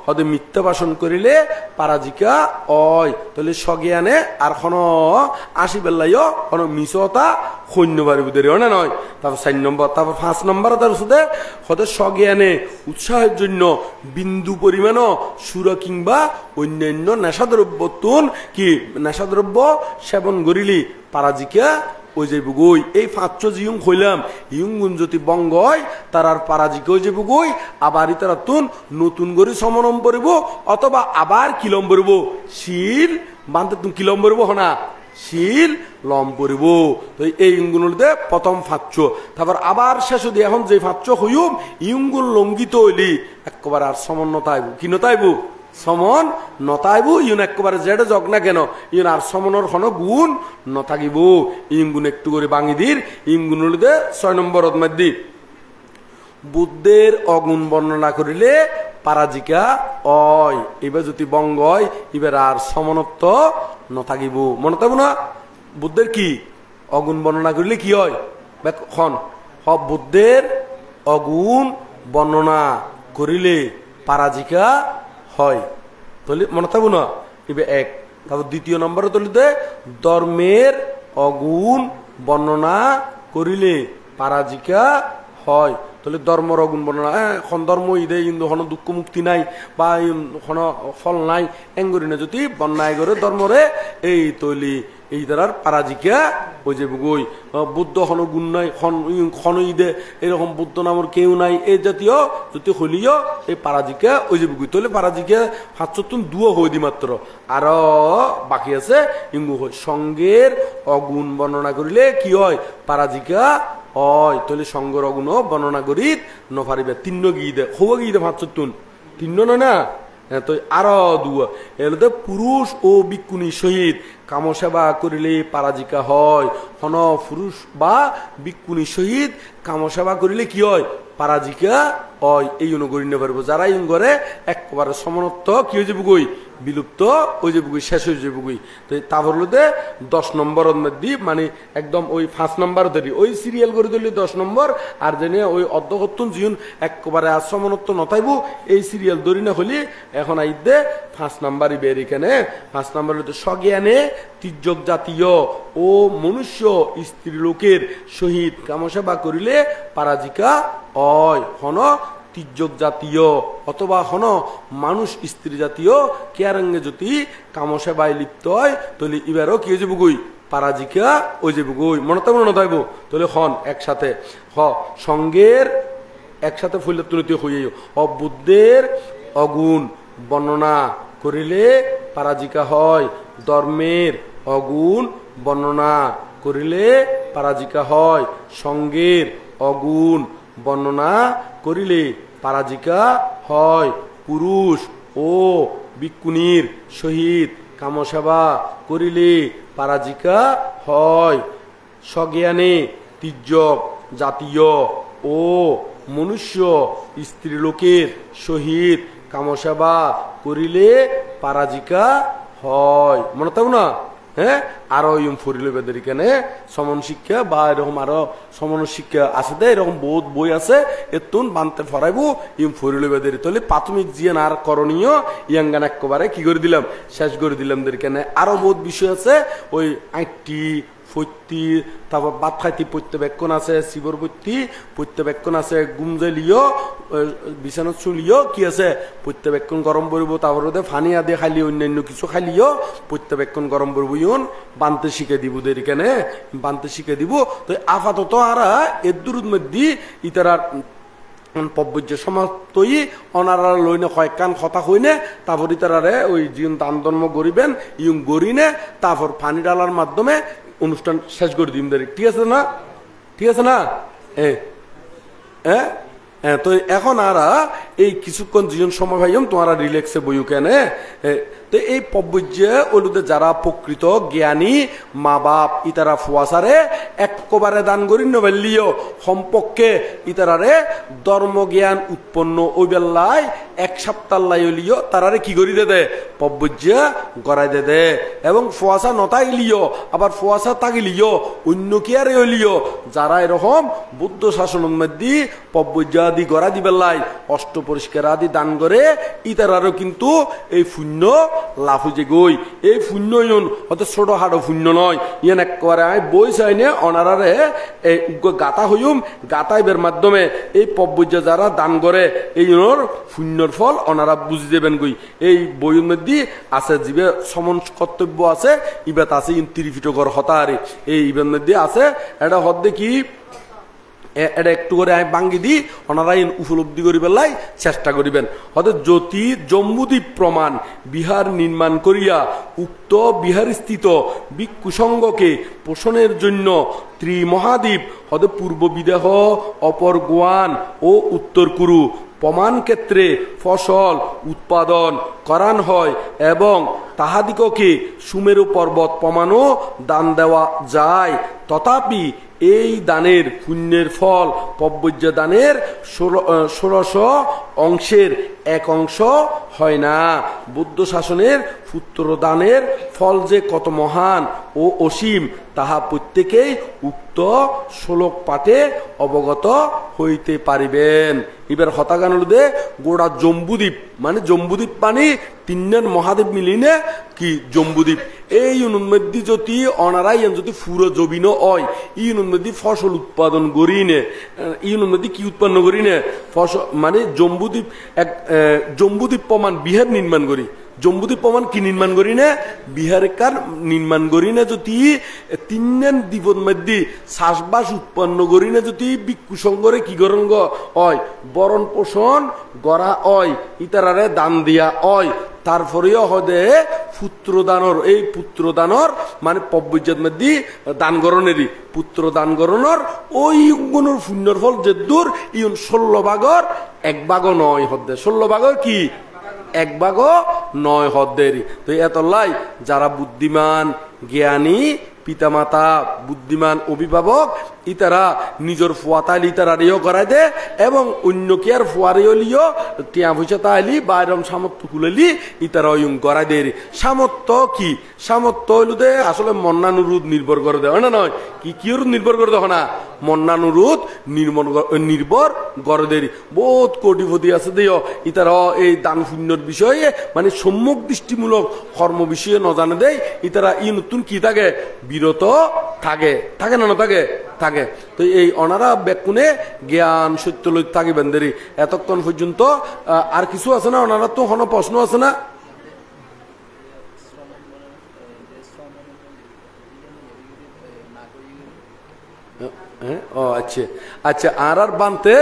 হদে মিথ্যা ভাষণ করিলে পারাজিকা অয় তাহলে স্বজ্ঞানে আর কোনো আসি বেলাইও কোনো মিশতা সৈন্য বাড়ি বুধের না নয় তারপর 4 নম্বর তারপর 5 নম্বর তার সাথে হদে স্বজ্ঞানে উৎসাহের জন্য বিন্দু পরিমাণও সুর কিংবা অন্যান্য নেশাদ্রব্য তুন কি নেশাদ্রব্য সেবন করিলি পারাজিকা ওই যে বুগই এই 5 জিউং হইলাম ইউং গুণ যদি বঙ্গ হয় তার আর পারাজিক ওই যে বুগই আবার তারা তুন নতুন করে সমনম পড়ব অথবা আবার কিলম পড়ব শিল বান্ধে তুমি কিলম পড়ব হনা শিল লম পড়ব তো এই ইঙ্গুনতে প্রথম 5 তারপর আবার শেষ দিয়ে এখন যে 5 হইম ইঙ্গুন লঙ্ঘিত হইলি একবার আর সমন্বতা আইব কি নতাইব সমন নতাইবু ইউন একবারে যেটা জগ না কেন ইউন আর সমনের কোনো গুণ নথাকিব ইমগুণ একটু করে বাঙি দির ইমগুণ 6 নম্বর মধ্যে বুদ্ধের অগুণ বর্ণনা করিলে পারাজিকা অয় এবার যদি বঙ্গ হয় এবার আর সমনত্ব নথাকিব মনে থাকবো না বুদ্ধের কি অগুণ বর্ণনা করিলে কি হয় খন বুদ্ধের অগুণ বর্ণনা করিলে পারাজিকা হয় তাহলে মনে থাকবো না এবার 1 তারপর 2 নম্বরে তুলিতে ধর্মের অগুণ বর্ণনা করিলে পারাজিকা হয় তাহলে ধর্মর অগুণ বর্ণনা এখন ধর্ম ইদে কিন্তু কোনো দুঃখ মুক্তি নাই বা কোনো ফল নাই এঙ্গরি না যদি বন্যায় করে ধর্মরে এই তৈলি এই দ্বারার পারাজিকা ওই যে বই বুদ্ধ হন গুণ নাই খন ঈদে এরকম বুদ্ধ নামের কেউ নাই এই জাতীয় যদি হলিও এই পারাজিকা ওই যে বই তাহলে পারাজিকা 5 দুও হই দি মাত্র আর বাকি আছে ইঙ্গু হয় সঙ্গের অগুণ বর্ণনা করিলে কি হয় পারাজিকা হয় তাহলে সঙ্গের অগুণ বর্ণনা করি নপারিবে 3 গিয়ে হবো গিয়ে 5 3 নয় না তো আরো দুয়া এলতে পুরুষ ও বিক্ষুণী সহিত কামসেবা করিলে পারাজিকা হয় হন পুরুষ বা বিক্ষুণী সহিত কামসেবা করিলে কি হয় পারাজিকা হয় এই অনুগরি না পারবো যারা ইন করে একবারে সমনত্ব কি হয়ে যাবো গই বিলুপ্ত হয়ে যাবো গই শেষ হয়ে যাবো গই তো তারপর 10 নম্বর মধ্যে মানে একদম ওই 5 নম্বর ধরি ওই সিরিয়াল করে দিলে 10 নম্বর আর জেনে ওই অর্ধকত্তন জীবন একবারে আর সমনত্ব নথাইবো এই সিরিয়াল ধরি না হলি এখন আইদে 5 নম্বরই বের এখানে 5 নম্বর হলো স্বজ্ঞানে তির্যক জাতীয় ও মনুষ্য স্ত্রী লোকের সহিত কামসেবা করিলে পারাজিকা অয় হন তির্যক জাতীয় অথবা হন মানুষ স্ত্রী জাতীয় কেয়ারঙ্গে যদি কামসেবায় লিপ্ত হয় তাহলে এবারও কি হয়ে যাবো গই পারাজিকা ওই যাবো গই মনে তো মনে থাকবো তাহলে হন একসাথে সঙ্গের একসাথে ফুলের তুলিতে হইয়ে বুদ্ধের অগুণ বর্ণনা করিলে পারাজিকা হয় ধর্মের অগুণ বর্ণনা করিলে পারাজিকা হয় সঙ্গের অগুণ বর্ণনা করিলে পারাজিকা হয় পুরুষ ও বিক্ষুণীর সহিত কামসেবা করিলে পারাজিকা হয় স্বজ্ঞানে তির্যক জাতীয় ও মনুষ্য স্ত্রীলোকের সহিত কামসেবা করিলে পারাজিকা হয় মনে থাকবো না হ্যাঁ আরো ইম ফরিল বেদের এখানে সমন শিক্ষা বা এরকম আরো সমন শিক্ষা আছে দে এরকম বহুত বই আছে এতুন বানতে ফরাইবো ইম ফরিল বেদের তাহলে প্রাথমিক জিয়ান আর করণীয় ইয়াঙ্গান একবারে কি করে দিলাম শেষ করে দিলাম এখানে আরো বহুত বিষয় আছে ওই 8টি ফৈতি তারপর বাদ খাইতি প্রত্যবেক্ষণ আছে শিবর বৈতি প্রত্যবেক্ষণ আছে গুমজেলিও বিছানত চুলিও কি আছে প্রত্যবেক্ষণ গরম করবো তারপর ফানি আদি খালি অন্যান্য কিছু খালিও প্রত্যবেক্ষণ গরম করবো ইউন বানতে শিখে দিব এখানে বানতে শিখে দিব তো আপাতত আর এর দূর মধ্যে ইতারা পব্বজ্য সমাপ্তই অনারা লইনে কয়েকখান কথা হইনে তারপর তারারে ওই জিন দান ধর্ম গরিবেন ইউং গরিনে তারপর পানি ডালার মাধ্যমে অনুষ্ঠান শেষ করে দিন ঠিক আছে না? ঠিক আছে না? তো এখন আরা এই কিছুক্ষণ জীবন সময় ভাইম তোমারা রিল্যাক্সে বইও কেন তো এই পব্বজ্যে ওলুদে যারা প্রকৃত জ্ঞানী মা বাপ ইতারা ফুয়াশারে একবারে দান করি নবেলিও সম্পর্কে ইতারারে ধর্ম জ্ঞান উৎপন্ন ওই বেলায় এক সপ্তাহ লাইলিও তারারে কি করি দে পব্বজ্যে গড়াই দে এবং ফুয়াশা নতাইলিও আবার ফুয়াশা তাগিলিও অন্য কি আর হইলিও যারা এরকম বুদ্ধ শাসনের মধ্যে পব্বজ্য আদি গড়া দিবেলাই অষ্ট পরিষ্কার আদি দান করে ইতারারও কিন্তু এই পুণ্য লাভ হয়ে গই এই পুণ্য হয়তো ছোট হাড়ো পুণ্য নয় ইয়ান একবারে আমি বই চাইনে অনারারে গাতা হইম গাতাইবের মাধ্যমে এই পব্বজ্য যারা দান করে এই পুণ্যর ফল অনারা বুঝি দেবেন গই এই বইয়ের মধ্যে আছে জীবে সমন কর্তব্য আছে ইবাত আছে তিরিফিটকর হতারে এই ইবের মধ্যে আছে এটা হদ্দে কি এটা একটু করে আমি বাঙ্গি দিই ওনারা উপলব্ধি করি পেলাই চেষ্টা করিবেন হয়তো জ্যোতি জম্বুদ্বীপ প্রমাণ বিহার নির্মাণ করিয়া উক্ত বিহার স্থিত ভিক্ষুসঙ্গকে পোষণের জন্য ত্রিমহাদ্বীপ হয়তো পূর্ব বিদেহ অপর গোয়ান ও উত্তর কুরু প্রমাণ ক্ষেত্রে ফসল উৎপাদন করান হয় এবং তাহাদিগকে সুমেরু পর্বত প্রমাণও দান দেওয়া যায় তথাপি এই দানের পুণ্যের ফল পব্বজ্য দানের 1600 অংশের এক অংশ হয় না বুদ্ধ শাসনের পুত্র দানের ফল যে কত মহান ও অসীম তাহা প্রত্যেকেই উক্ত শ্লোক পাঠে অবগত হইতে পারিবেন এবার হতাগানুদে গোড়া জম্বুদ্বীপ মানে জম্বুদ্বীপ পানি তিনজন মহাদ্বীপ মিলিনে কি জম্বুদ্বীপ এই মধ্যে যদি অনারাই যদি ফুরো জবিন হয় এই মধ্যে ফসল উৎপাদন করিনে এই মধ্যে কি উৎপন্ন করিনে ফসল মানে জম্বুদ্বীপ এক জম্বুদ্বীপ প্রমাণ বিহার নির্মাণ করি জম্বুদ্বীপ প্রমাণ কি নির্মাণ করি না বিহারকার নির্মাণ করি না যদি তিনজন দ্বীপের মধ্যে চাষবাস উৎপন্ন করি না যদি ভিক্ষুসঙ্গরে কি গরঙ্গ হয় বরণ পোষণ গড়া হয় ইতারারে দান দিয়া হয় তারপরেও হদে পুত্রদানর এই পুত্রদানর মানে পব্বজ্যের মধ্যে দান গরণেরই পুত্র দান গরণর ওই গুণর পুণ্যর ফল যে দূর ইউন 16 ভাগর 1 ভাগও নয় হদে 16 ভাগর কি 1 ভাগও নয় হদেরই তো এতলাই যারা বুদ্ধিমান জ্ঞানী পিতামাতা বুদ্ধিমান অভিভাবক ইতারা নিজের ফুয়াতাইলি ইতারারিও করাই দে এবং অন্য কে আর ফুয়ারিও টিয়া পয়সা তাইলি বাইরম সামর্থ্য খুলেলি ইতারা ওই করাই দে সামর্থ্য কি সামর্থ্য হইল দে আসলে মন্নানুরোধ নির্ভর করে দেয় না নয় কি কি নির্ভর করে দেখ না মন্নানুরোধ নির্ভর করে দে বহুত কোটিপতি আছে দিও ইতারা এই দান পুণ্যর বিষয়ে মানে সম্মুখ দৃষ্টিমূলক কর্ম বিষয়ে ন জানে দেয় ইতারা ই নতুন কি থাকে বিরত থাকে থাকে না থাকে থাকে তো এই অনারা বেকুনে জ্ঞান সত্য লই থাকিবেন দেরি এতক্ষণ পর্যন্ত আর কিছু আছে না ওনারা তো কোনো প্রশ্ন আছে না ও আচ্ছা আচ্ছা আর বানতে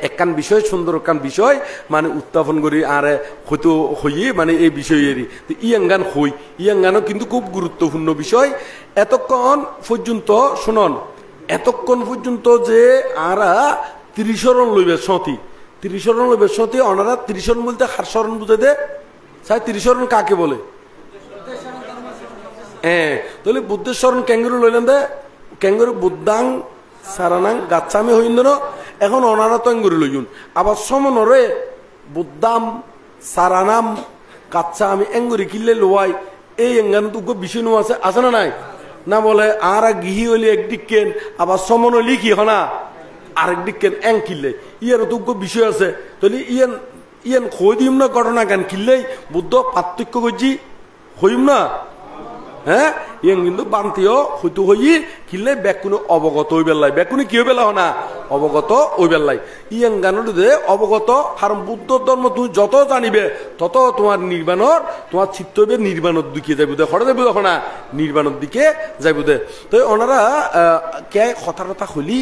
একখান বিষয় সুন্দর একখান বিষয় মানে উত্থাপন করি আর হয়তো হইয়ে মানে এই বিষয়েরই তো ইয়াঙ্গান হই ইয়াঙ্গানও কিন্তু খুব গুরুত্বপূর্ণ বিষয় এতক্ষণ পর্যন্ত শুনন এতক্ষণ পর্যন্ত যে আরা 30 শরণ লইবে সতী 30 শরণ লইবে সতী ওনারা 30 শরণ বলতে হার শরণ বুঝে দে সাই 30 শরণ কাকে বলে তাহলে বুদ্ধের শরণ ক্যাঙ্গুরু লইলেন দে ক্যাঙ্গুরু বুদ্ধাং সারানাং গাচ্ছামি হইন এখন অনারা তো এঙ্গুরি লইন আবার সমনরে বুদ্ধাম সারানাম কাচ্চা আমি এঙ্গুরি কিনলে লোয়াই এই এঙ্গান তো বিষয় নো আছে আছে না নাই না বলে আর গিহি হইলে একদিক কেন আবার সমন হইলি কি হনা আরেক দিক কেন এং কিনলে ইয়ার তো বিষয় আছে তাহলে ইয়ান ইয়ান খই দিম না ঘটনা কেন কিনলেই বুদ্ধ পার্থক্য করছি হইম না হ্যাঁ ইয়াং কিন্তু বান্তিও হয়তো হই কিনলে ব্যাকুনে অবগত হই বেলাই ব্যাকুনে কি হইবেলা না অবগত হই বেলাই ইয়াং গানোর দে অবগত কারণ বুদ্ধ ধর্ম তুমি যত জানিবে তত তোমার নির্বাণর তোমার চিত্ত হইবে নির্বাণের দিকে যাইব দে হঠাৎ যাইব দেখো না নির্বাণের দিকে যাইব দে তো ওনারা কে কথা হলি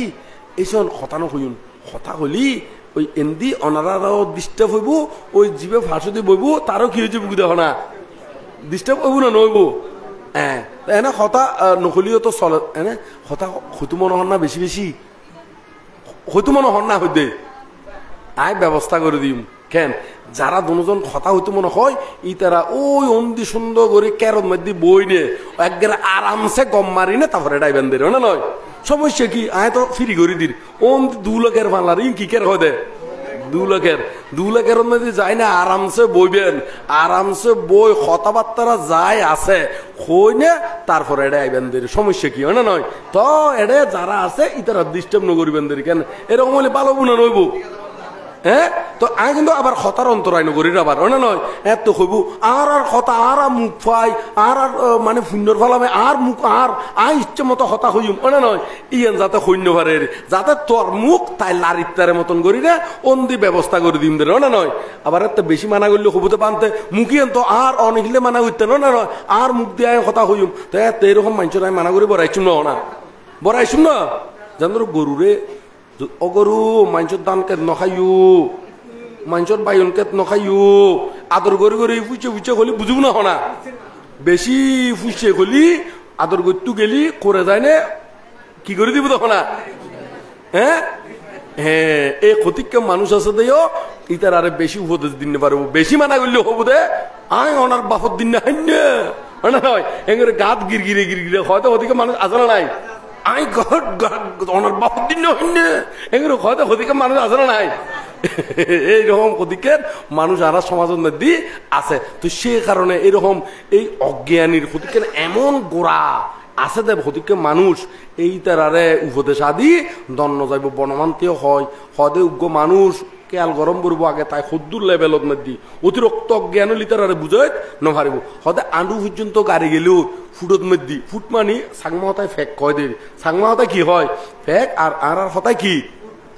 এইসব কথা হইন কথা হলি ওই এন্দি অনারাও ডিস্টার্ব হইব ওই জীবে ফাঁসু দিয়ে বইব তারও কি হয়েছে বুঝতে না ডিস্টার্ব হইব না নইব হ্যাঁ এনে হতা নকলিও তো চলে এনে হতা হয়তো মনে হন না বেশি বেশি হয়তো মনে হন না হইতে আয় ব্যবস্থা করে দিম কেন যারা দুজন কথা হইতে মনে হয় ই তারা ওই অন্দি সুন্দর করে ক্যারত মধ্যে বই নে একবার আরামসে গম মারি না তারপরে ডাইবেন দের না নয় সমস্যা কি আয় তো ফ্রি করে দির অন্দি 2 লাখের মালার ই কি কের হয় দে 2 লাখের মধ্যে যায় না আরামসে বইবেন আরামসে বই কথাবার্তারা যায় আছে হই না তারপরে এটা আইবেন দের সমস্যা কি হয় না নয় তো এটা যারা আছে ইতারা ডিস্টার্ব নকরিবেন দের কেন এরকম হলে ভালো না নইব হ্যাঁ তো আই কিন্তু আবার হতার অন্তরায় নগরী আবার না নয় এত হইব আর হতা আর মুখ ফাই আর মানে শূন্যর ফালামে আর মুখ আর ইচ্ছে মতো হতা হইম না নয় ইয়ান যাতে সৈন্য ভারে যাতে তোর মুখ তাই লারিতারে মতন করি না অন্দি ব্যবস্থা করে দিম দেন না নয় আবার এত বেশি মানা করলে হবুতে পানতে মুখিয়েন তো আর অনেকলে মানা করতে না নয় আর মুখ দিয়ে হতা হইম তো এত এরকম মানুষের আমি মানা করে বড়াইছুম না বড়াইছুম না জান গরুরে অগরু মানুষের দান কেত নখাইও মানুষের বাইন কেত নখাইও আদর করে করে ফুচে ফুচে হলি বুঝব না হনা বেশি ফুচে হলি আদর করতু গেলি করে যায় না কি করে দিব তখন হ্যাঁ হ্যাঁ এই ক্ষতিকে মানুষ আছে দেও ইতার আরে বেশি উপদেশ দিতে পারবো বেশি মানা করলে হবো দে আয় ওনার বাপর দিন না হয় না নয় এঙ্গে গাত গিরগিরে গিরগিরে হয়তো ওদিকে মানুষ আসে না নাই আই ওনার বাপর দিন এগুলো হয়তো হদিকে মানুষ আছে না নাই এইরকম হদিকের মানুষ আর সমাজের মধ্যে আছে তো সেই কারণে এরকম এই অজ্ঞানীর হদিকের এমন গোড়া আছে দেব হদিকে মানুষ এই তারারে উপদেশ আদি দন্ন যাইব বনমান্তীয় হয় হদে উগ্র মানুষ কেয়াল গরম করবো আগে তাই সদ্দুর লেভেলত মধ্যে অতিরিক্ত জ্ঞান লিটারে বুঝাই নভারিব হদে আন্ডু পর্যন্ত গাড়ি গেলেও ফুটত মধ্যে ফুট মানি সাংমা হতায় ফেক কয় দে সাংমা হতায় কি হয় ফেক আর আর হতায় কি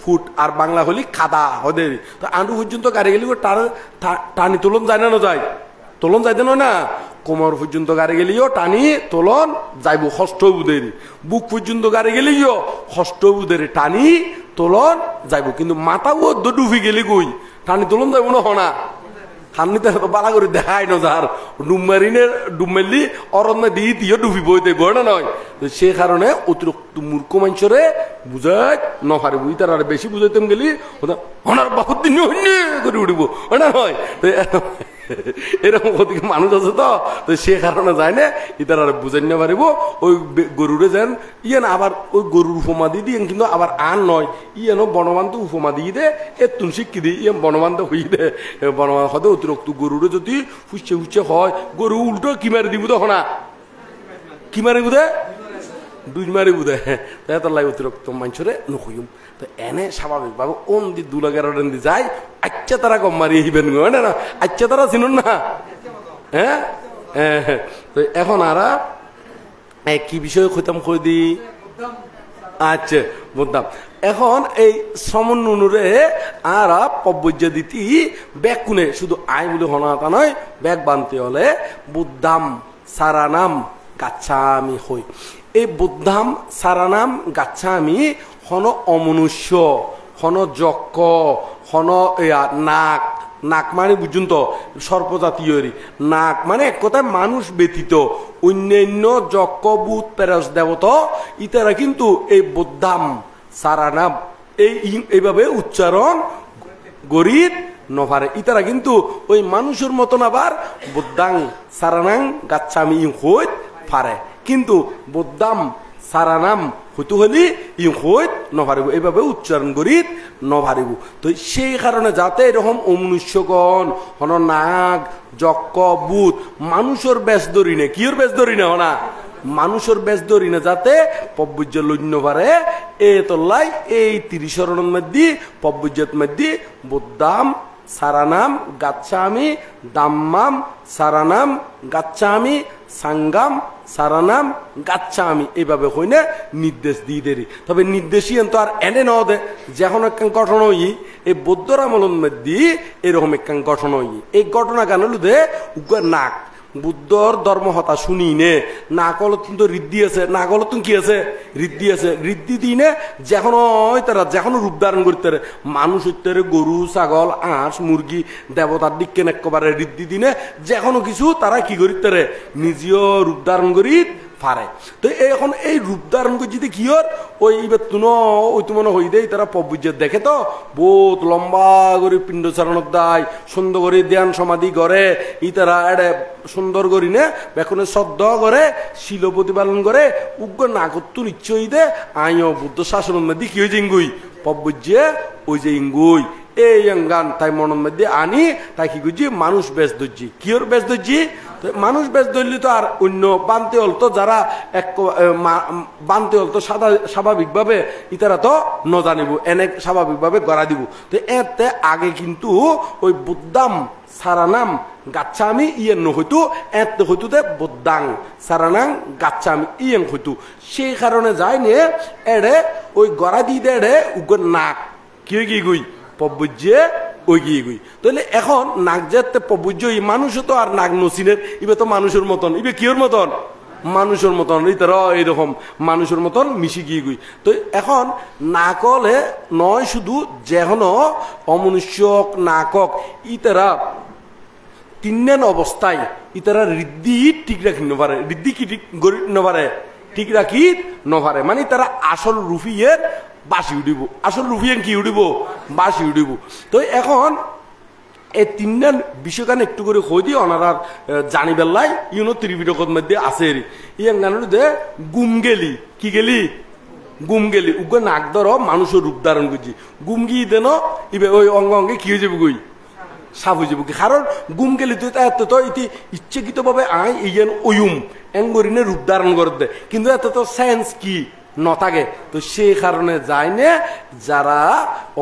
ফুট আর বাংলা হলি খাদা হদে তো আন্ডু পর্যন্ত গাড়ি গেলে তার টানি তোলন যায় না যায় তোলন যাইতে নয় না কোমর পর্যন্ত গাড়ি গেলেও টানি তোলন যাইব ষষ্ঠ বুধের বুক পর্যন্ত গাড়ি গেলেও ষষ্ঠ বুধের টানি তোলন যাইব কিন্তু মাথাও ডুবি গেলে কই টানি তোলন যাইব না হনা সামনে বালা করে দেখাই ন যার ডুব মারলি অরণ্য দিয়ে দিয়ে ডুবি বইতে গড় না নয় তো সে কারণে অতিরিক্ত মূর্খ মানুষরে বুঝাই নপারিব তার আর বেশি বুঝাইতাম গেলি ওনার বাপুর দিন করে উঠিব না নয় এরকম ওদিকে মানুষ আছে তো সে কারণে যায় না ইতার আর বুঝাই না পারিব ওই গরুরে যান ইয়ে না আবার ওই গরুর উপমা দিয়ে দিয়ে কিন্তু আবার আর নয় ইয়েন বনবান্ত উপমা দিয়ে দে এতুন শিক্ষি দিই ইয়ে বনবান্ত হয়ে দে বনবান হতে অতিরিক্ত গরুরে যদি ফুসছে ফুসছে হয় গরু উল্টো কি মারি দিব তখন কি মারি বুধে দুই মারি বুধে তাই তার লাগে অতিরিক্ত মানুষরে নকইম তো এনে স্বাভাবিকভাবে ওন দি 2 লাখের দি যায় আচ্ছা তারা কম মারি আহিবেন না আচ্ছা তারা চিনুন না হ্যাঁ তো এখন আর কি বিষয় কইতাম কই দি আচ্ছা বুঝতাম এখন এই সমন্বয়ে আর পব্বজ্য দিতি ব্যাগ কোনে শুধু আই বলে হনাতা নয় ব্যাগ বানতে হলে বুদ্ধাম সারানাম গাচ্ছামি হই এই বুদ্ধাম সারানাম গাচ্ছামি হন অমনুষ্য হন যক্ষ হন নাক নাক মানে বুঝুন তো সর্পজাতীয় নাক মানে এক কথায় মানুষ ব্যতীত অন্যান্য যক্ষ ভূত পেরস দেবতা ইতারা কিন্তু এই বুদ্ধাম সারানাম এইভাবে উচ্চারণ গরিব নভারে ইতারা কিন্তু ওই মানুষের মতন আবার বুদ্ধাং সারানাং গাচ্ছামি হইত পারে কিন্তু বুদ্ধাম সারানাম হইতে হলি হইত নভারিব এইভাবে উচ্চারণ করি নভারিব তো সেই কারণে যাতে এরকম অমনুষ্যগণ হন নাগ যক্ষ বুধ মানুষের বেশ ধরি না কিয়র বেশ ধরি না হনা মানুষের বেশ ধরি না যাতে পব্বজ্য লন্য পারে এ তোল্লাই এই 30 শরণের মধ্যে পব্বজ্যের মধ্যে বুদ্ধাম সারানাম গাচ্ছামি দাম্মাম সারানাম গাচ্ছামি সাঙ্গাম সারানাম গাচ্ছামি এইভাবে হই না নির্দেশ দিয়ে দেরি তবে নির্দেশই তো আর এনে ন দে যখন একখান গঠন হই এই বৌদ্ধর আমলের মধ্যে এরকম একখান গঠন হই এই ঘটনা কেন দে নাক বুদ্ধর ধর্ম হতা শুনি নে না কলতুন তো ঋদ্ধি আছে না কলতুন কি আছে ঋদ্ধি আছে ঋদ্ধি দিনে যেখনো তারা যেখনো রূপ ধারণ করতে মানুষ হইতে গরু ছাগল আঁশ মুরগি দেবতার দিককে একেবারে ঋদ্ধি দিনে যেখনো কিছু তারা কি করিতে নিজেও রূপ ধারণ করি পারে। তো এখন এই রূপ ধারণ করে যদি কি হর ওই এবার তুনো ওই তো মনে হই দেয় তারা পবুজ্যের দেখে তো বহুত লম্বা করে পিণ্ড চারণত দেয় সুন্দর করে ধ্যান সমাধি করে ই তারা এড়ে সুন্দর করি নে বেখনে শ্রদ্ধ করে শিল প্রতিপালন করে উগ্র না করতুন ইচ্ছে হই দে আইও বুদ্ধ শাসনের মধ্যে কি হয়েছে ইঙ্গুই পবুজ্যে ওই যে ইঙ্গুই এই গান তাই মনের মধ্যে আনি তাই কি করছি মানুষ বেশ ধরছি কি ওর বেশ ধরছি মানুষ বেশ ধরলি তো আর অন্য বানতে হল তো যারা এক বানতে হল তো স্বাভাবিকভাবে ইতারা তো ন জানিব এনে স্বাভাবিকভাবে গড়া দিব। তো এতে আগে কিন্তু ওই বুদ্ধাম সারানাম গাচ্ছামি ইয়েন হইতো এত হইতো দে বুদ্ধাং সারানাং গাচ্ছামি ইয়েন হইতো সেই কারণে যায় নিয়ে এড়ে ওই গড়া দিয়ে দে এড়ে উগ্র নাক কি গুই পবুজ্যে ওই গিয়ে গুই তাহলে এখন নাক যেতে পবুজ্য মানুষও তো আর নাক নসিনের ইবে তো মানুষের মতন ইবে কিওর মতন মানুষের মতন ইতারা এইরকম মানুষের মতন মিশি গিয়ে গুই। তো এখন নাক হলে নয় শুধু যেন অমনুষ্যক নাকক ইতারা তিন অবস্থায় ইতারা ঋদ্ধি ঠিক রাখি নপারে ঋদ্ধি কি ঠিক গড়ি নপারে ঠিক রাখি নপারে মানে তারা আসল রুফিয়ের বাসি উঠিব আসল রুফিয়ান কি উঠিব বাসি উঠিব। তো এখন এই তিনটা বিষয়খানে একটু করে হই দিয়ে ওনারা জানিবার লাই ইউনো ত্রিপিটকের মধ্যে আছে ইয়ান গানের দে গুম গেলি কি গেলি গুম গেলি উগ্র নাক ধর মানুষের রূপ ধারণ করছি গুম গিয়ে দেন ইবে ওই অঙ্গ অঙ্গে কি হয়ে যাবে গই সাপ হয়ে যাবো কারণ গুম গেলি তুই এত তো ইতি ইচ্ছাকৃত ভাবে আই ইয়ান ওয়ুম এঙ্গরিনে রূপ ধারণ করে দে কিন্তু এত তো সেন্স কি নথাকে। তো সেই কারণে যায় না যারা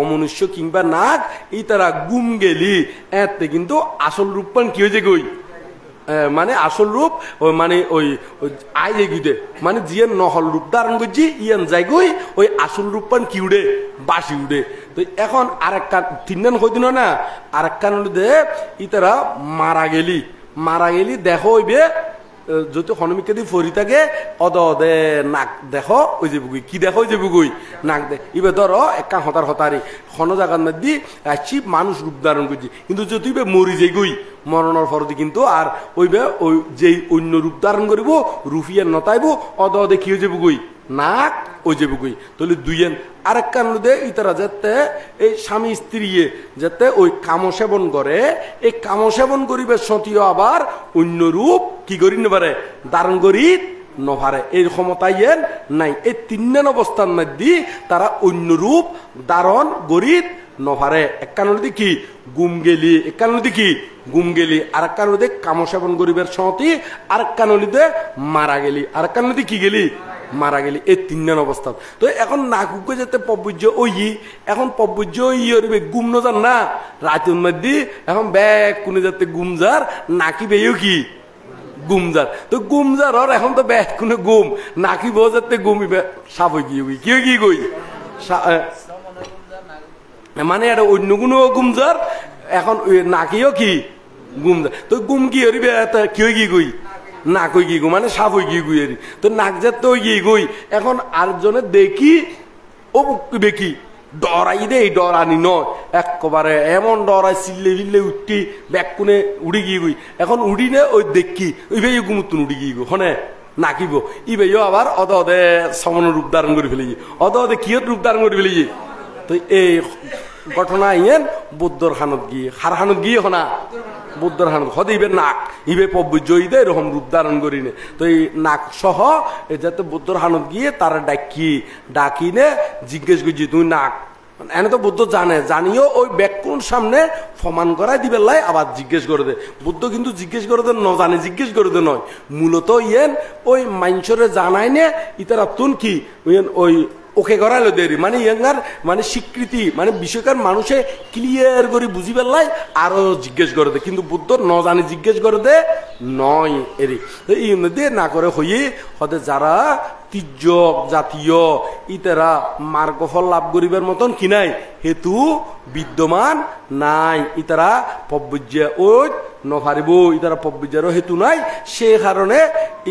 অমনুষ্য কিংবা নাক এই তারা গুম গেলি এতে কিন্তু আসল রূপপান কি হয়েছে গই মানে আসল রূপ মানে ওই আইলে গিয়ে মানে জিয়ান নহল রূপ ধারণ করছি ইয়ান যাই গই ওই আসল রূপপান কি উড়ে বাসি উড়ে। তো এখন আরেক কান তিনজন হইদিন না আরেক কান দে ইতারা মারা গেলি দেখো হইবে যদি হনুমিকে দিয়ে ফরি থাকে অদে নাক দেখো ওই যে বুগুই কি দেখো ওই যে বুগুই নাক দে ইবে ধরো একা হতারি হন জায়গার মধ্যে আসছি মানুষ রূপ ধারণ করছি কিন্তু যদি মরি যে গুই মরণের ফরদি কিন্তু আর ওইবে ওই যেই অন্য রূপ ধারণ করিব রুফিয়ার নতাইব অদে কি হয়ে যাবো গুই নাক ওই যে বুগুই তাহলে দুইয়েন আরেক কারণ দে ইতারা যাতে এই স্বামী স্ত্রী যাতে ওই কাম সেবন করে এই কাম সেবন করিবে সতীয় আবার অন্য রূপ কি করি নেপারে ধারণ করি নভারে এই ক্ষমতাইয়েন নাই এই তিন অবস্থার মধ্যে তারা অন্য রূপ ধারণ করি নভারে এক কারণ কি গুম গেলি এক কারণ কি গুম গেলি আরেক কারণ কাম সেবন করিবার সতী আরেক কারণ মারা গেলি আরেক কারণ কি গেলি মারা গেলি এই তিন অবস্থা। তো এখন নাকুকে যেতে পবুজ্য ওই এখন পবুজ্য ইয়ে গুম নজার না রাতের মধ্যে এখন ব্যাগ কোনে যাতে গুমজার নাকি বেয়েও কি গুমজার তো গুমজার আর এখন তো ব্যাগ কোনে গুম নাকি বউ যাতে গুমিবে সাপ হয়ে গিয়ে কি কি গই মানে এটা অন্য কোনো গুমজার এখন নাকিও কি গুমজার তো গুম কি হরিবে কি হয়ে গিয়ে গই নাক হয়ে গিয়ে গো মানে সাপ হয়ে গিয়ে গুই এরি তো নাক যাতে হয়ে গিয়ে গই এখন আরেকজনে দেখি ও দেখি ডরাই দে এই ডরানি নয় একবারে এমন ডরাই চিল্লে বিল্লে উঠি ব্যাগ কোনে উড়ি গিয়ে গই এখন উড়ি নে ওই দেখি ওই ভাই গুমুতুন উড়ি গিয়ে গো হনে নাকিব ই ভাইও আবার অদে সমন রূপ ধারণ করে ফেলি অদে কিয়ত রূপ ধারণ করে ফেলি। তো এই ঘটনা ইয়েন বুদ্ধর হানত গিয়ে হার হানত গিয়ে হনা বুদ্ধর হানত হদে ইবে নাক ইবে পবুজ্য ইদে এরকম রূপ ধারণ করি নে। তো এই নাক সহ যাতে বুদ্ধর হানত গিয়ে তারা ডাকি নে জিজ্ঞেস করছি তুই নাক এনে তো বুদ্ধ জানে জানিও ওই ব্যাকুর সামনে প্রমাণ করাই দিবে লাই আবার জিজ্ঞেস করে দে বুদ্ধ কিন্তু জিজ্ঞেস করে দে ন জানে জিজ্ঞেস করে দে নয় মূলত ইয়েন ওই মাইনসরে জানাই নে ইতারা তুন কি ওই ওকে করাইলো দেরি মানে ইয়াঙ্গার মানে স্বীকৃতি মানে বিষয়কার মানুষে ক্লিয়ার করে বুঝি পেলাই আরো জিজ্ঞেস করে দে কিন্তু বুদ্ধ ন জানি জিজ্ঞেস করে দে নয় এরি এই মধ্যে না করে হইয়ে হতে যারা তির্যক জাতীয় ইতারা মার্গফল লাভ করিবার মতন কি নাই হেতু বিদ্যমান নাই ইতারা পবজ্য ওই নফারিব ইতারা পব্বিজ্যারও হেতু নাই সে কারণে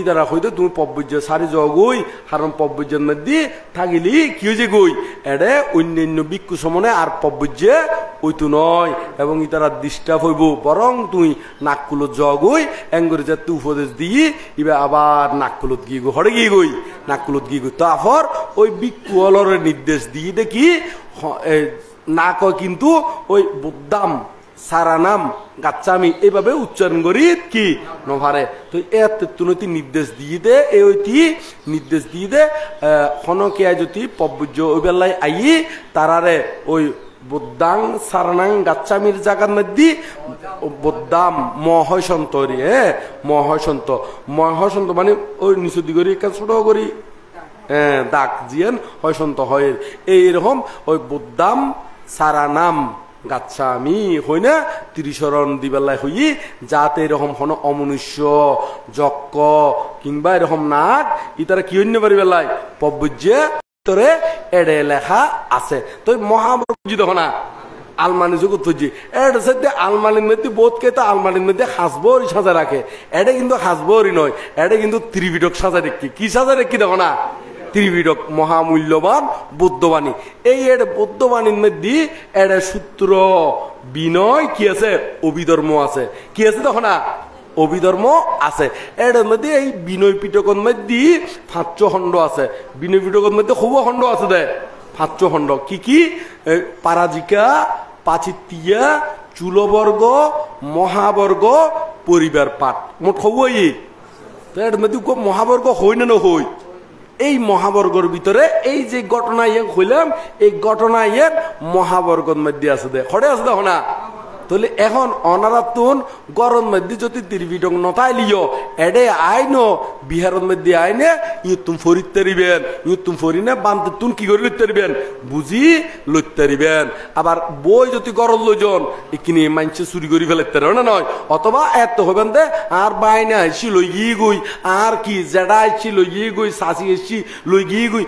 ইতারা হইতে তুমি পব্বিজ্য সারি জগই কারণ পব্বিজ্যের মধ্যে থাকিলি কি হয়েছে গই এডে অন্যান্য ভিক্ষু সমনে আর পব্বিজ্যে ওইতু নয় এবং ইতারা ডিস্টার্ব হইব বরং তুই নাককুলত জগই এঙ্গরে যে তুই উপদেশ দিয়ে ইবে আবার নাককুলত গিয়ে গো হরে গিয়ে গই নাককুলত গিয়ে গই তারপর ওই ভিক্ষু অলরের নির্দেশ দিয়ে দেখি না কয় কিন্তু ওই বুদ্ধাম সারানাম গাচ্চামি এইভাবে উচ্চারণ করি কি নভারে তো এত তুনতি নির্দেশ দিয়ে দে এইটি নির্দেশ দিয়ে দে হনকে যদি পব্বুজ্য ওই বেলায় আই তারারে ওই বুদ্ধাং সারানাং গাচ্চামির জায়গার মধ্যে বুদ্ধাম মহসন্ত রে মহসন্ত মানে ওই নিচু দিগরি ছোট করি দাগ জিয়ান হয়সন্ত হয় এইরকম ওই বুদ্ধাম সারানাম গাচ্ছামি হই না ত্রিশরণ দিবেলায় হই যাতে এরকম হন অমনুষ্য যক্ক কিংবা এরকম নাক ইতারা কি অন্য পারি বেলায় পব্বুজ্যে তোরে এডে লেখা আছে তো মহাবুজি দেখো না আলমানি জগৎ তুজি এটা সাথে আলমানির মধ্যে বোধ কে তো আলমানির মধ্যে হাসবোরই সাজা রাখে এটা কিন্তু হাসবোরই নয় এটা কিন্তু ত্রিবিডক সাজা রেখি কি সাজা রেখি দেখো না ত্রিবিডক মহামূল্যবান বুদ্ধবাণী এই এর বুদ্ধবাণীর মধ্যে এটা সূত্র বিনয় কি আছে অভিধর্ম আছে কি আছে দেখো না অভিধর্ম আছে এর মধ্যে এই বিনয় পিটকের মধ্যে 5 খণ্ড আছে বিনয় পিটকের মধ্যে খুব খণ্ড আছে দে 5 খণ্ড কি কি পারাজিকা পাচিতিয়া চুলবর্গ মহাবর্গ পরিবার পাঠ মোট হবই তো এর মধ্যে মহাবর্গ হই না হই এই মহাবর্গর ভিতরে এই যে ঘটনা হইলাম এই ঘটনা মহাবর্গর মধ্যে আছে দে খড়ে আছে দেখো না তাহলে এখন অনারাতুন গরম মধ্যে যদি ত্রিবিডক নতাই লিও এডে আইন বিহারের মধ্যে আইনে ইউতুম ফরিদ তারিবেন ইউতুম ফরিনে বান্ধ তুন কি করে লইতে পারিবেন বুঝি লইতে পারিবেন আবার বই যদি গরম লইজন এখানে মানছে চুরি করে ফেলাইতে পারে না নয় অথবা এত হবেন দে আর বাইনা আইসি লই গিয়ে গই আর কি জেডা আইসি লই গিয়ে গই সাসি এসি লই গিয়ে গই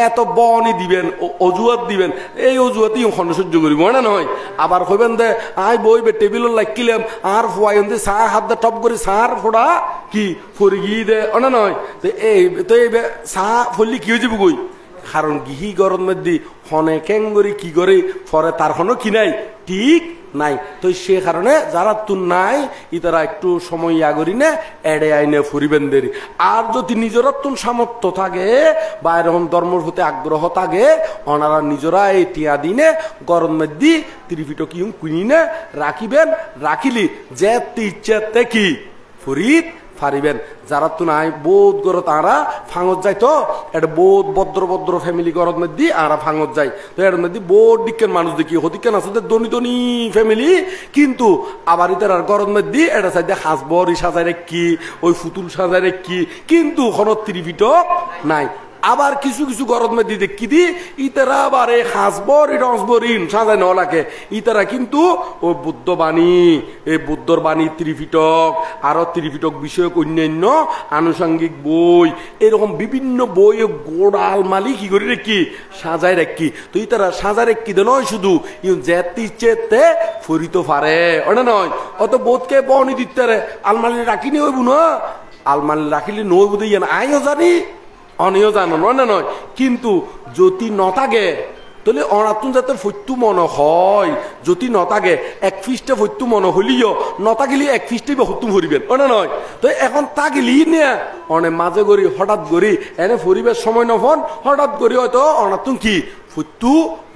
এত বনি দিবেন অজুহাত দিবেন এই অজুহাতই সহ্য করিব না নয় আবার হইবেন দে আই বইবে টেবিল লাগিলাম আর ফুয়াইন্দে সার হাত দে টপ করে সার ফোড়া কি ফরি গিয়ে দে না নয় তো এই সা ফলি কি হয়ে যাব গই কারণ গিহি গরম মধ্যে হনে কেঙ্গরি কি করে ফরে তার হনো কি নাই ঠিক নাই তো সে কারণে যারা তুন নাই ইতারা একটু সময় আগরি নে এড়ে আইনে ফুরিবেন দেরি আর যদি নিজেরা তুন সামর্থ্য থাকে বা এরকম ধর্মের প্রতি আগ্রহ থাকে ওনারা নিজেরা এই টিয়া দিনে গরম মধ্যে ত্রিপিটক কিনে রাখিবেন রাখিলি যে ইচ্ছে কি ফুরিত পারিবেন যারা তো নাই বোধ গড় তারা ফাঙত যায় তো এটা বোধ ভদ্র ফ্যামিলি গড়ত মধ্যে আর ফাঙত যায় তো এর মধ্যে বোধ দিকের মানুষ দেখি হতিকেন আছে ধনী ফ্যামিলি কিন্তু আবার ইতার আর গড়ত মধ্যে এটা চাইতে হাসবর সাজাই রেখি ওই ফুতুল সাজাই রেখি কিন্তু কোনো ত্রিপিটক নাই আবার কিছু কিছু গরম মধ্যে দেখি দি ইতারা আবার এই হাসবর রসবরিন সাজাই নেওয়া লাগে ইতারা কিন্তু ওই বুদ্ধবাণী এই বুদ্ধর বাণী ত্রিপিটক আরো ত্রিপিটক বিষয়ক অন্যান্য আনুষঙ্গিক বই এরকম বিভিন্ন বই গোড়াল মালি কি করে রেখি সাজাই রেখি তো ইতারা সাজাই রেখি দে নয় শুধু যেতে ইচ্ছেতে ফরিত পারে ওটা নয় অত বোধকে বনি দিতে আলমালি রাখিনি হইব না আলমালি রাখিলে নইব দিয়ে আইও জানি অনিও জানো না নয় কিন্তু যদি নথাকে তাহলে অনাতুন যাতে ফত্যু মনে হয় যদি নথাকে এক ফিস্টে ফত্যু মনে হলিও নথাকিলি এক ফিস্টে হত্যু ভরিবেন না নয় তো এখন তাকিলি নে অনেক মাঝে গড়ি হঠাৎ গড়ি এনে ফরিবের সময় নফন হঠাৎ গড়ি হয়তো অনাতুন কি ফত্যু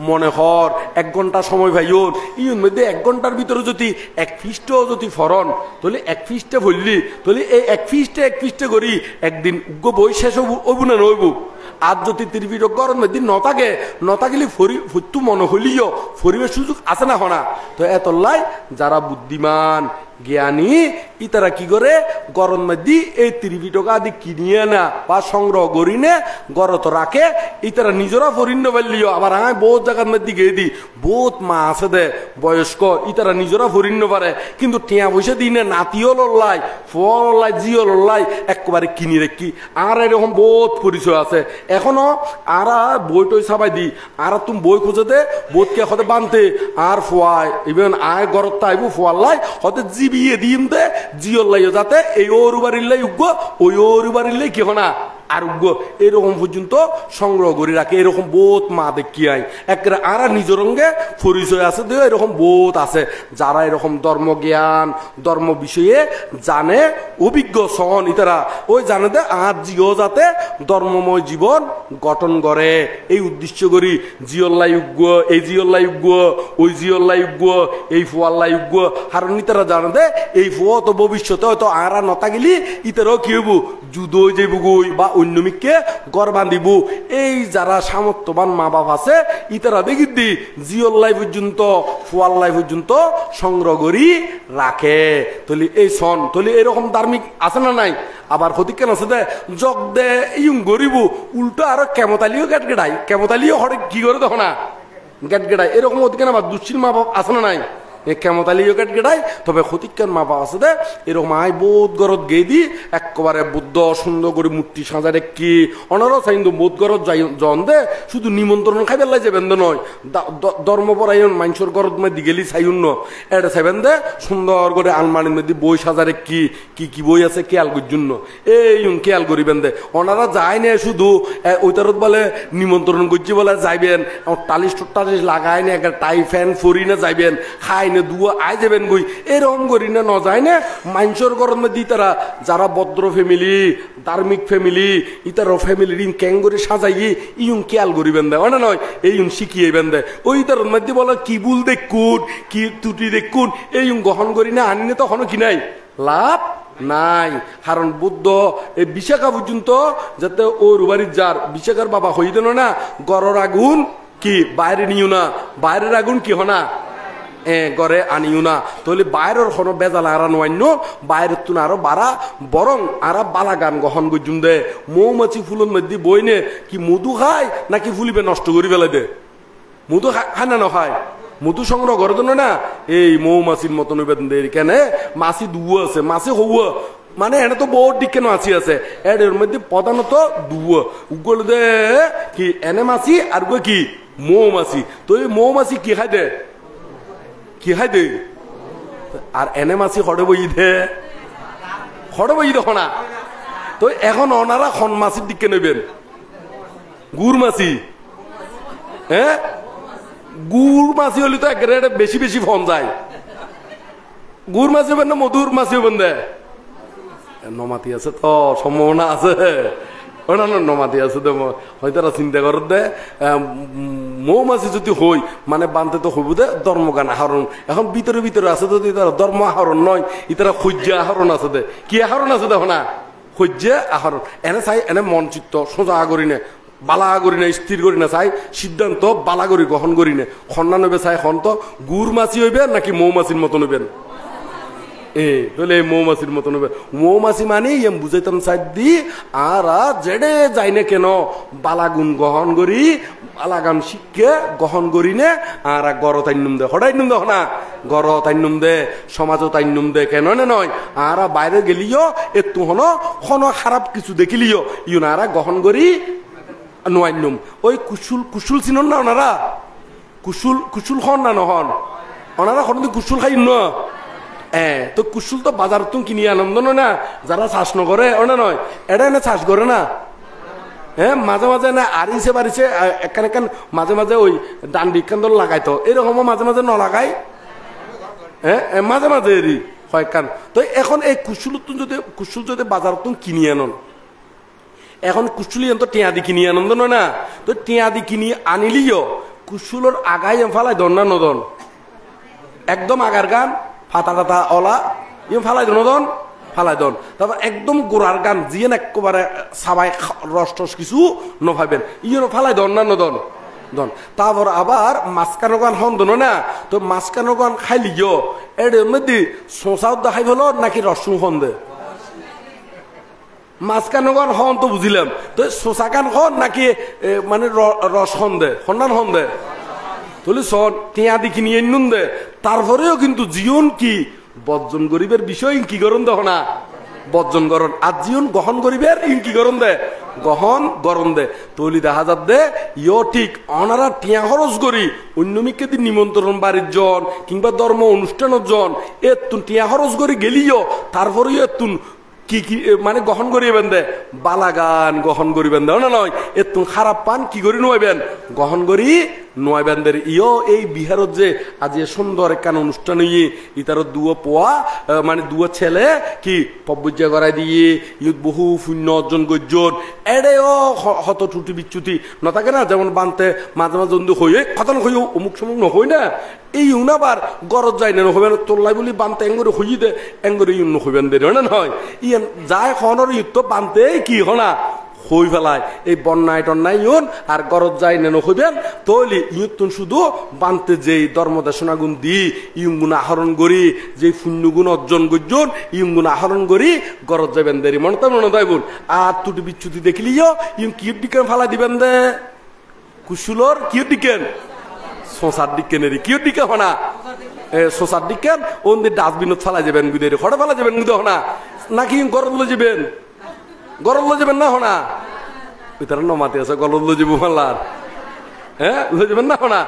মনে হর 1 ঘন্টা সময় ভাইন ইউর মধ্যে 1 ঘন্টার ভিতরে যদি এক ফিস্টও যদি ফরন তাহলে এক ফিস্টে ভরলি তাহলে এই এক ফিস্টে করি একদিন উগ্র বই শেষ হইব না নইব আর যদি ত্রিপিটক গরম দিন নতাগিলি ফত্যু মনে হলিও ফরিবের সুযোগ আছে না হনা তো এতলাই যারা বুদ্ধিমান জ্ঞানী ইতারা কি করে গরম মধ্যে এই ত্রিপিটক আদি কিনিয়ে না বা সংগ্রহ করি নে গরত রাখে ইতারা নিজেরা ফরিন্য পারলিও আবার বহু জায়গার মধ্যে দিকে দি বহুত মা আছে দে বয়স্ক ইতারা নিজেরা ফরিন পারে কিন্তু টিয়া পয়সা দিনে নাতিও লল্লাই ফুয়া লল্লাই জিও লল্লাই একবারে কিনি রেখি আর এরকম বহুত পরিচয় আছে এখনো আর বই টই সাবাই দি আর তুমি বই খুঁজে দে বোধকে হতে বানতে আর ফুয়াই ইভেন আয় গরত আইব ফুয়ার লাই হতে জিবিয়ে দিন দে জিওর লাইও যাতে এই ওর বাড়ির লাই উগ্র ওই ওর বাড়ির লাই কি হনা আর উগ্র এরকম পর্যন্ত সংগ্রহ করে রাখে এরকম বহুত মা দেখি আই একেবারে আর নিজের রঙে পরিচয় আছে দেও এরকম বহুত আছে যারা এরকম ধর্ম জ্ঞান ধর্ম বিষয়ে জানে অভিজ্ঞ সন ইতারা ওই জানে দে আর জিও যাতে ধর্মময় জীবন গঠন করে এই উদ্দেশ্য করি জিওল্লাই উগ্র এই জিওল্লাই উগ্র ওই জিওল্লাই উগ্র এই ফুয়াল্লাই উগ্র কারণ ইতারা জানে দে এই ফুয়া তো ভবিষ্যতে হয়তো আর নতা গেলি ইতারাও কি হইব যুদ্ধ হয়ে যাইব গই বা অন্যমিককে গড় বান্ধিব এই যারা সামর্থ্যবান মা বাপ আছে ইতারা দেখি দি জিওল্লাই পর্যন্ত ফুয়াল্লাই পর্যন্ত সংগ্রহ করি রাখে তলি এই সন তলি এরকম ধার্মিক আছে না নাই আবার ক্ষতি কেন আছে দে জগ দে ইউং গরিব উল্টো আরো কেমতালিও গেট গেটাই কেমতালিও হরে কি করে দেখো না গেট গেটাই এরকম অতি কেন আবার দুশ্চির মা বাপ আছে না নাই কেমতালিও গেট গেটাই তবে ক্ষতিকার মা বাপ আছে দে এরকম আয় বোধ গরত গেয়ে দি একবারে বুদ্ধ সুন্দর করে মূর্তি সাজা রেখি অনারও চাই বোধ গরত যাই জন দে শুধু নিমন্ত্রণ খাই বেলা যাবেন দে নয় ধর্মপরায়ণ মানুষের গরত মধ্যে গেলি চাইন ন এটা চাইবেন দে সুন্দর করে আলমারির মধ্যে বই সাজা রেখি কি বই আছে খেয়াল করার জন্য এই খেয়াল করিবেন দে ওনারা যায় না শুধু ওইটারত বলে নিমন্ত্রণ করছি বলে যাইবেন টালিশ টালিশ লাগাই না একটা টাই ফ্যান ফরি না যাইবেন খাই দুয়া আই যাবেন গই এরকম করি না যায় না মানুষের গরম মধ্যে তারা যারা ভদ্র ফ্যামিলি ধার্মিক ফ্যামিলি ইতারও ফ্যামিলির ইন ক্যাং করে সাজাই ইউং খেয়াল করিবেন দেয় না নয় এই শিখিয়েবেন দেয় ওই তার মধ্যে বলে কি ভুল দেখুন কি ত্রুটি দেখুন এই গ্রহণ করি না আনি না তখনও কি নাই লাভ নাই কারণ বুদ্ধ এই বিশাখা পর্যন্ত যাতে ওর বাড়ির যার বিশাখার বাবা হইতে না গড়ের আগুন কি বাইরে নিও না বাইরের আগুন কি হনা গড়ে আনিও না তাহলে বাইরের কোনো বেজাল আর নয় বাইরের তুন আরো বাড়া বরং আর বালা গান গহন গজুম দে মৌমাছি ফুলের মধ্যে বই নে কি মধু খায় নাকি ফুলিবে নষ্ট করি ফেলে দে মধু খায় না নয় মধু সংগ্রহ করে না এই মৌমাছির মতন দে কেন মাছি দুয়ো আছে মাছি হৌয়া মানে এনে তো বহুত দিক কেন আছি আছে এর মধ্যে প্রধানত দুয়ো উগল দে কি এনে মাছি আর কি মৌমাছি তো এই মৌমাছি কি খাই দে কি খাই দে আর এনে মাছি হড়ে বই দে দেখো না তো এখন ওনারা খন মাছির দিকে নেবেন গুড় মাছি হ্যাঁ গুড় মাছি হলে তো একেবারে বেশি বেশি ফোন যায় গুড় মাছি হবেন না মধুর মাছি হবেন দে নমাতি আছে তো সম্ভাবনা আছে নমাতি আছে তো হয়তো চিন্তা কর দে মৌমাছি যদি হই মানে বানতে তো হইব দে ধর্মগান আহরণ এখন ভিতরে আছে যদি ধর্ম আহরণ নয় ইতারা সূর্য আহরণ আছে দে কি আহরণ আছে দেখো না সূর্য আহরণ এনে চাই এনে মন চিত্ত সোজা করি নে বালা করি না স্থির করি না চাই সিদ্ধান্ত বালা করি গ্রহণ করি নে খন্না নেবে চাই খন তো গুড় মাছি হইবে নাকি মৌমাছির মতন হইবেন তাহলে মৌমাছির মতন হবে মৌমাছি মানে এম বুঝাইতাম সাইড দি আর জেডে যাই না কেন বালাগুন গ্রহণ করি বালাগান শিখে গ্রহণ করি নে আর গড় তাইনুম দে হঠাই নুম দেখ না গড় তাইনুম দে সমাজও তাইনুম দে কেন না নয় আর বাইরে গেলিও একটু কোনো খারাপ কিছু দেখিলিও ইউনারা গ্রহণ করি নোয়াইনুম ওই কুশুল চিনন না ওনারা কুশুল খন না নহন ওনারা কোনদিন কুশুল খাই ন তো কুশুল তো বাজার তুমি কিনি আনন্দ না যারা চাষ নকরে ওনা নয় এটা এনে চাষ করে না হ্যাঁ মাঝে মাঝে না আরিছে বাড়িছে এখান মাঝে ওই ডান্ডি কান্দল লাগাইতো এরকম মাঝে নলাগাই হ্যাঁ মাঝে এরি হয় কান তো এখন এই কুশুল যদি বাজার তুমি কিনি আনন এখন কুশুলি তো টিয়া দি কিনি আনন্দ নয় না তো টিয়া দি কিনি আনিলিও কুশুলর আগাই ফালাই দন না নদন একদম আগার গান ফাতা টাতা অলা ফালাই দন ফালাই দন তারপর একদম গোড়ার গান জিয়ে একবারে সাবাই রস কিছু নভাবেন ফালাই দন না নদন দন তারপর আবার মাঝখানো গান হন দন না তো মাঝখানো গান খাইলিও এর মধ্যে শোষাও দেখাই হলো নাকি রসুন হন দে মাঝখানো গান হন তো বুঝিলাম তো শোষা গান হন নাকি মানে রস হন দে হন্নান হন দে তাহলে সন টিয়া দেখি নিয়ে নুন দে তারপরেও কিন্তু জীবন কি বর্জন গরিবের বিষয় কি করুন দেখো না বর্জন গরণ আর জীবন গহন গরিবের কি করুন দে গহন গরম দে তৈলি দেখা যাত দে ইয় ঠিক অনারা টিয়া খরচ করি অন্য মিকে দিন নিমন্ত্রণ বাড়ির জন কিংবা ধর্ম অনুষ্ঠানের জন এতুন টিয়া খরচ করি গেলিও তারপরেও এতুন কি কি মানে গহন করিবেন দে বালাগান গহন করিবেন দে না নয় এতুন খারাপ পান কি করি নইবেন গহন করি নয়বেন দের ইয় এই বিহারত যে আজ সুন্দর একখান অনুষ্ঠান হইয়ে ইতার দুয়ো পোয়া মানে দুয়ো ছেলে কি পব্বজ্জা করাই দিয়ে ইউত বহু শূন্য অর্জন গর্জন এড়েও হত টুটি বিচ্যুতি নথাকে না যেমন বানতে মাঝে মাঝে হইয়ে খতন হইও অমুক সমুক নহই না এই উনাবার গরজ যায় না হইবেন তোল্লাই বলি বানতে এঙ্গরে হইয়ে দে এঙ্গরে ইউন হইবেন দের না নয় ইয়ান যায় খনর ইউত বানতে কি হনা হই ফেলায় এই বন্যায় টন্যায় ইউন আর গরজ যায় নেন হইবেন তৈলি ইউতুন শুধু বানতে যেই ধর্মদেশনা গুণ দি ইউগুণ আহরণ করি যে পুণ্যগুণ অর্জন করজন ইউগুণ আহরণ করি গরজ যাবেন দেরি মনে মনে দাইবুন আর তুটি বিচ্যুতি দেখলিও ইউ কি দিকেন ফালা দিবেন দে কুশুলর কি দিকেন শোষার দিকেনেরই কি দিকে হনা শোষার দিকেন ওন দিয়ে ডাস্টবিনত ফালা যাবেন গুদের হঠাৎ ফালা যাবেন গুদে হনা নাকি গরজ লো যাবেন গরম লো যাবেন না হনা ভিতরে নমাতে আছে গরম লো যাব মাল্লার হ্যাঁ লো যাবেন না হনা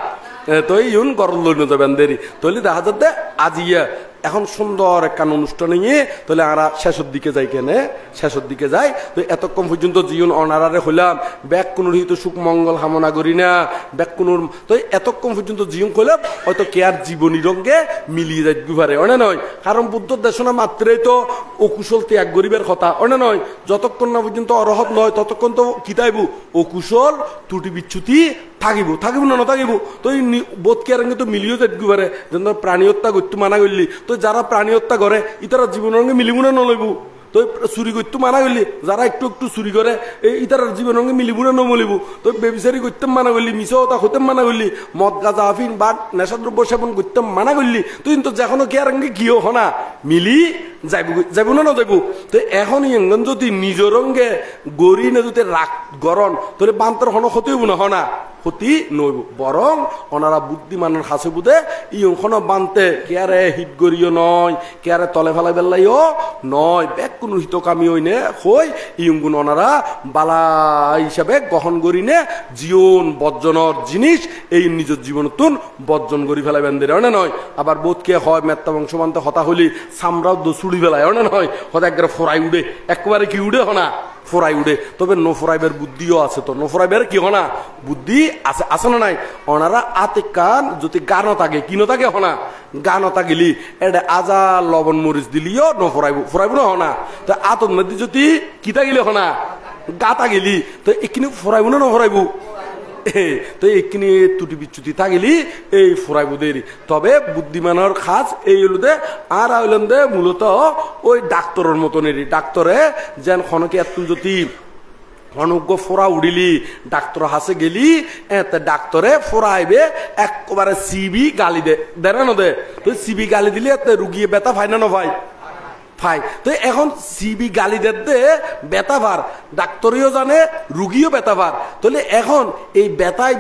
তো ইউন গরম লো যাবেন দেরি তৈলি দেখা যাতে আজিয়া এখন সুন্দর একখান অনুষ্ঠান নিয়ে তাহলে আমরা শেষের দিকে যাই কেনে শেষের দিকে যাই তো এতক্ষণ পর্যন্ত জীবন অনারারে হইলাম ব্যাগ কোনোর হিত সুখ মঙ্গল কামনা করি না ব্যাগ কোনোর তো এতক্ষণ পর্যন্ত জীবন কইলাম হয়তো কে আর জীবনী রঙে মিলিয়ে যাই পারে অনে নয় কারণ বুদ্ধ দেশনা মাত্রেই তো অকুশল ত্যাগ গরিবের কথা অনে নয় যতক্ষণ না পর্যন্ত অরহত নয় ততক্ষণ তো কিতাইবু অকুশল ত্রুটি বিচ্যুতি থাকিব থাকিব না নথাকিব তো এই বোধ কে তো মিলিয়েও যাই পারে যেন প্রাণী হত্যা করতে মানা করলি তো যারা প্রাণী হত্যা করে ইতারা জীবনের সঙ্গে মিলিব না নলইব তো চুরি করতে মানা করলি যারা একটু একটু চুরি করে ইতার জীবনের সঙ্গে মিলিব না নমলিব তো বেবিচারি করতে মানা করলি মিছা হতা হতে মানা করলি মদ গাঁজা আফিন বা নেশাদ্রব্য সেবন করতে মানা করলি তুই তো যখন কে আর কিও হনা মিলি যাইব না যাইব তো এখন ইঙ্গন যদি নিজের রঙে গড়ি না যদি রাগ গরণ তাহলে বান্তর হন ক্ষতি হইব না হনা ক্ষতি নইব বরং ওনারা বুদ্ধিমানের হাসে বুধে ইখন বানতে কেয়ারে হিট গড়িও নয় কেয়ারে তলে ফেলাই বেলাইও নয় ব্যাগ কোনো হিতকামি হইনে হই ইগুন ওনারা বালা হিসাবে গ্রহণ করি নে জীবন বর্জনের জিনিস এই নিজের জীবনতুন বর্জন করি ফেলাই বেন্দের অনে নয় আবার বোধকে হয় মেত্তা বংশ মানতে হতা হলি সামরাও দোসুড়ি বেলায় অনে নয় হয়তো একবারে ফোরাই উঠে একেবারে কি উঠে হনা ফোরাই উঠে তবে নো ফোরাইবের বুদ্ধিও আছে তো নো ফোরাইবের কি হনা বুদ্ধি আছে আছে না নাই ওনারা আতে কান যদি গানও থাকে কিনো থাকে হনা গানও থাকিলি এটা আজা লবণ মরিচ দিলিও নো ফোরাইব ফোরাইব না হনা তো আতর মধ্যে যদি কি থাকিলে হনা গাতা গেলি তো এখানে ফোরাইব না নফোরাইব তো এখানে ত্রুটি বিচ্যুতি থাকিলি এই ফোরাইব দেরি তবে বুদ্ধিমানের খাস এই হলো দে আর হইলেন দে মূলত ওই ডাক্তারের মতনেরই ডাক্তারে যেন খনকে এত যদি অনজ্ঞ ফোরা উড়িলি ডাক্তার হাসে গেলি এতে ডাক্তারে ফোরাইবে একবারে সিবি গালি দে দেন দে তো সিবি গালি দিলে এতে রুগিয়ে ব্যথা পায় না ভাই ফাই তো এখন সিবি গালি দে বেতা ভার ডাক্তারিও জানে রুগীও বেতা ভার তাহলে এখন এই বেতাই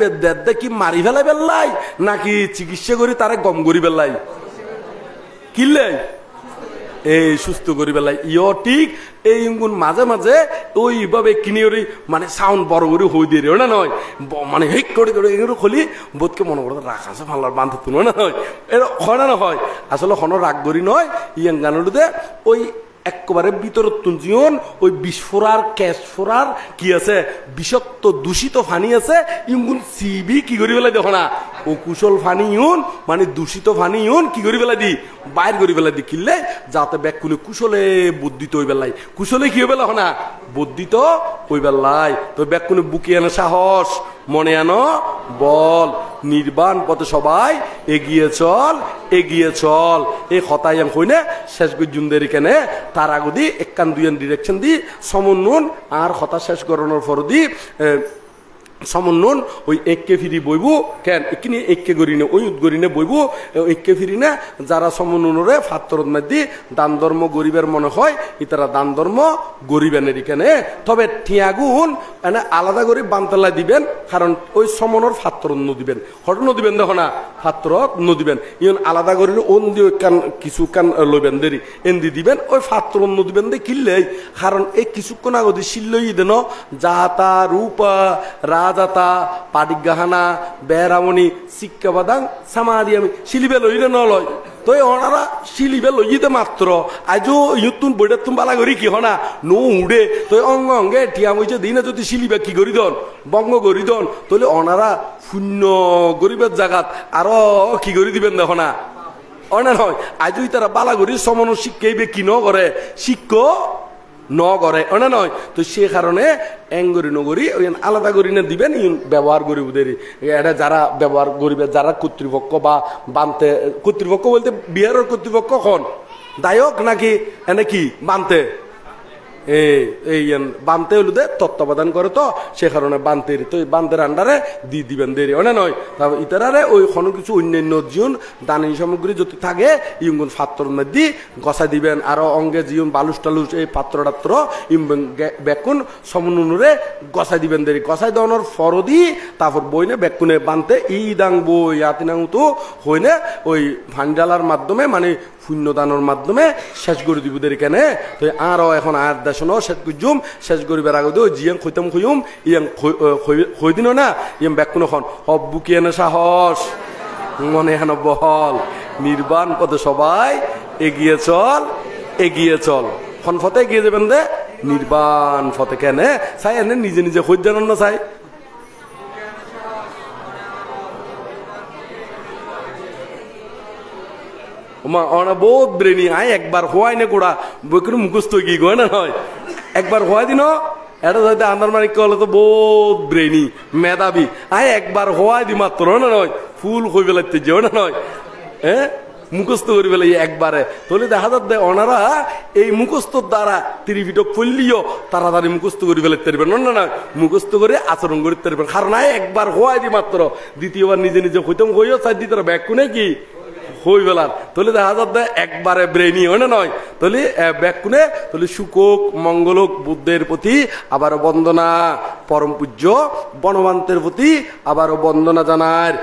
দে কি মারি ফেলাই বেললাই নাকি চিকিৎসা করি তারে গম করি বেললাই কিনলে এই সুস্থ করি বেলাই ইয় ঠিক এই গুণ মাঝে মাঝে ওইভাবে কিনে মানে সাউন্ড বড় করে হই দিয়ে না নয় মানে হেক করে এগুলো খুলি বোধকে মনে করে রাখা আছে ভালো বান্ধব তুলো না নয় এটা হয় না হয় আসলে হন রাগ করি নয় ইয়াং গানুতে ওই একবারে বিতরত্তুন জীবন ওই বিস্ফোরার ক্যাশ ফোরার কি আছে বিষাক্ত দূষিত ফানি আছে ইগুন সিবি কি করি বেলা দেখো না ও কুশল ফানি ইউন মানে দূষিত ফানি ইউন কি করি বেলা দি বাইর করি বেলা দি কিনলে যাতে ব্যাকুনে কুশলে বুদ্ধিত ওই বেলাই কুশলে কি বেলা হনা বুদ্ধিত ওই বেলাই তো ব্যাকুনে বুকে আনে সাহস মনে আনো বল নির্বাণ পথে সবাই এগিয়ে চল এই হতাই আমি কই না শেষ গজুনদের কেনে তার আগদি একখান দুইয়ান ডিরেকশন দি সমন্বন আর হতা শেষ করানোর পর দি সমন্বন ওই একে ফিরি বইব কেন এখানে একে গরিনে ওই গরিনে বইব একে ফিরি না যারা সমন্বনরে ফাত্তরত মাদি দান ধর্ম গরিবের মনে হয় ইতারা দান ধর্ম গরিবেনের এখানে তবে ঠিয়াগুন এনে আলাদা করে বান্তালা দিবেন কারণ ওই সমনর ফাত্তরত নদিবেন হঠাৎ নদিবেন দেখো না ফাত্তরত নদিবেন ইয়ন আলাদা করে অন্দি কান কিছু কান লইবেন দেরি এন্দি দিবেন ওই ফাত্তরত নদিবেন দে কিনলেই কারণ এই কিছুক্ষণ আগদি শিল্লই দেন জাতা রূপা রাজাতা পাডিগাহানা বেরামণি শিক্ষাবাদাং সামাদি আমি শিলিবে লইলে নলয় তো ওনারা শিলিবে লইতে মাত্র আজও ইয়তুন বইটা তুমি বালা করি কি হনা নো উড়ে তো অঙ্গ অঙ্গে টিয়া মইছে দিনে যদি শিলিবে কি করি দন বঙ্গ করি দন তাহলে ওনারা শূন্য গরিবের জায়গাত আরো কি করি দিবেন দেখো না অনা নয় আজই তারা বালা করি সমন শিক্ষাইবে কি ন করে শিক্ষ ন করে অনা নয় তো সে কারণে এঙ্গরি নগরী ওই আলাদা করি না দিবেন ব্যবহার করি ওদের এটা যারা ব্যবহার করিবে যারা কর্তৃপক্ষ বা বানতে কর্তৃপক্ষ বলতে বিহারের কর্তৃপক্ষ কোন দায়ক নাকি এনে কি বানতে এই বানতে হলো দে তত্ত্বাবধান করে তো সে কারণে বানতের তো বানতের আন্ডারে দি দিবেন দেরি অনে নয় তারপর ইতারারে ওই কোনো কিছু অন্যান্য জীবন দানি সামগ্রী যদি থাকে ইগুন পাত্র মধ্যে গছা দিবেন আরো অঙ্গে জীবন বালুস টালুস এই পাত্র টাত্র বেকুন সমনুরে গছাই দিবেন দেরি গছাই দেওয়ানোর ফরদি তারপর বইনে বেকুনে বানতে ইদাং বই আতিনাং তো হইনে ওই ভান্ডালার মাধ্যমে মানে শূন্যদানের মাধ্যমে শেষ করে দিব দেরি কেন তো আরো এখন আর দেশন শেষ করজুম শেষ করিবার আগে তো জিয়াং খৈতাম খুঁম ইয়াং খৈ দিন না ইয়াম ব্যাকুন এখন হব্বুকি এনে সাহস মনে হেন বহল নির্বাণ পথে সবাই এগিয়ে চল খন ফতে এগিয়ে যাবেন দে নির্বাণ ফতে কেন চাই এনে নিজে নিজে খৈ জানান না চাই বহুত ব্রেনি আয় একবার হওয়াই না কোড়া বইকে মুখস্থ গিয়ে গয় না নয় একবার হওয়াই দিন এটা যাতে আন্দার মানিক হলে তো বহুত ব্রেনি মেধাবী আয় একবার হওয়াই দি মাত্র না নয় ফুল হয়ে বেলাইতে যেও না নয় হ্যাঁ মুখস্থ করে ফেলে একবারে তাহলে দেখা যাচ্ছে ওনারা এই মুখস্থর দ্বারা ত্রিপিটক পড়লিও তাড়াতাড়ি মুখস্থ করে ফেলতে পারবেন না না মুখস্থ করে আচরণ করতে পারবেন কারণ একবার হওয়াই দি মাত্র দ্বিতীয়বার নিজে নিজে হইতাম হইও চার দ্বিতীয় ব্যাগ কোনে কি হই বেলার তাহলে দেখা যাচ্ছে একবারে ব্রেনি হয় না নয় তাহলে ব্যাকুনে তাহলে সুকক মঙ্গলক বুদ্ধের প্রতি আবারও বন্দনা পরম পূজ্য বনবান্তের প্রতি আবারও বন্দনা জানার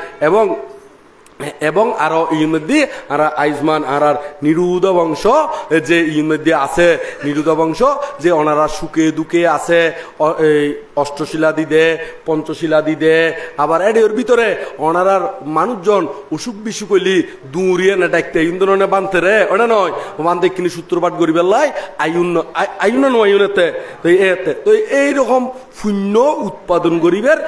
এবং আরো ইর মধ্যে আর আইজমান আর নিরুদ বংশ যে ইর মধ্যে আছে নিরুদ বংশ যে ওনারা সুখে দুঃখে আছে অষ্টশিলা দিদে পঞ্চশিলা দিদে আবার এর ভিতরে ওনারার মানুষজন অসুখ বিসুখ হইলি দূরিয়ে না ডাকতে ইন্দনে বানতে রে ওটা নয় বানতে কিনি সূত্রপাঠ করি বেলায় আইন নয় ইউনেতে তো এইরকম শূন্য উৎপাদন করিবের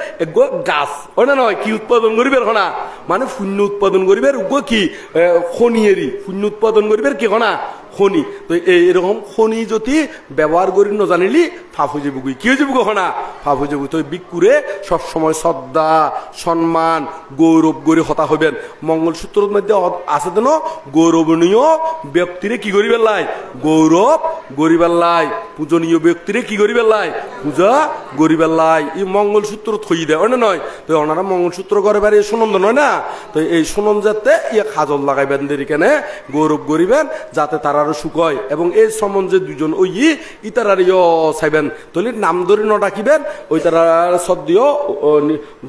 গাছ ওটা নয় কি উৎপাদন করিবের হনা মানে শূন্য উৎপাদন করিবের কি খনিয়েরই শূন্য উৎপাদন করিবের কি হনা খনি তো এইরকম খনি যদি ব্যবহার করি ন জানিলি ফাফ হয়ে যাবো কি হয়ে যাবো কখনা ফাফ হয়ে যাবো তো বিকুরে সবসময় শ্রদ্ধা সম্মান গৌরব গড়ে হতা হবেন মঙ্গলসূত্রের মধ্যে আছে দেন গৌরবনীয় ব্যক্তিরে কি করি বেলায় গৌরব গড়ি বেলায় পূজনীয় ব্যক্তিরে কি করি বেলায় পূজা গড়ি বেলায় এই মঙ্গলসূত্র থই দেয় না নয় তো ওনারা মঙ্গলসূত্র করে বেড়ে সুনন্দ নয় না তো এই সুনন্দ যাতে ইয়ে খাজল লাগাইবেন দেরি কেনে গৌরব গড়িবেন যাতে তারা সুখ হয় এবং এই সম্বন্ধে দুজন ওই ইতারার চাইবেন তলি নাম ধরে ন ডাকিবেন ওই তারা সদ্য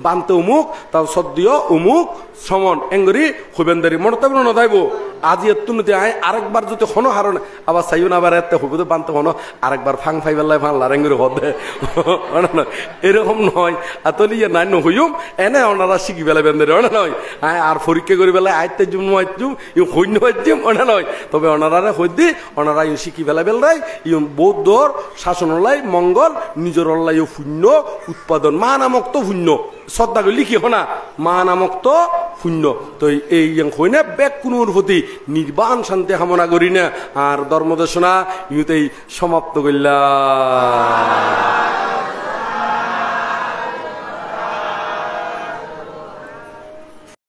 বানতে অমুক তাও সদ্য অমুক সমন এঙ্গরি হইবেন দারি মনে তাই নদাইব আজি এত আয় আরেকবার যদি হনো হারণ আবার চাইও না আবার এতে হইব বানতে হনো আরেকবার ফাং ফাই বেলায় ফাং লারেঙ্গরি হদে এরকম নয় আর তলি নাই নহইম এনে ওনারা শিখি বেলা বেন্দারি ওনা নয় আয় আর পরীক্ষা করি বেলায় আইতে জুম আইতুম ইউ হইন হইতুম ওনা নয় তবে ওনারা হইদি ওনারা ইউ শিখি বেলা বেলাই ইউ বৌদ্ধর শাসনলাই মঙ্গল নিজের অল্লাই শূন্য উৎপাদন মা নামক তো শূন্য শ্রদ্ধা করলি কি হনা মা নামক তো শূন্য তো এই হই না বেগ কোনোর প্রতি নির্বাণ শান্তি কামনা করি না আর ধর্মদেশনা ইউতেই সমাপ্ত করলাম।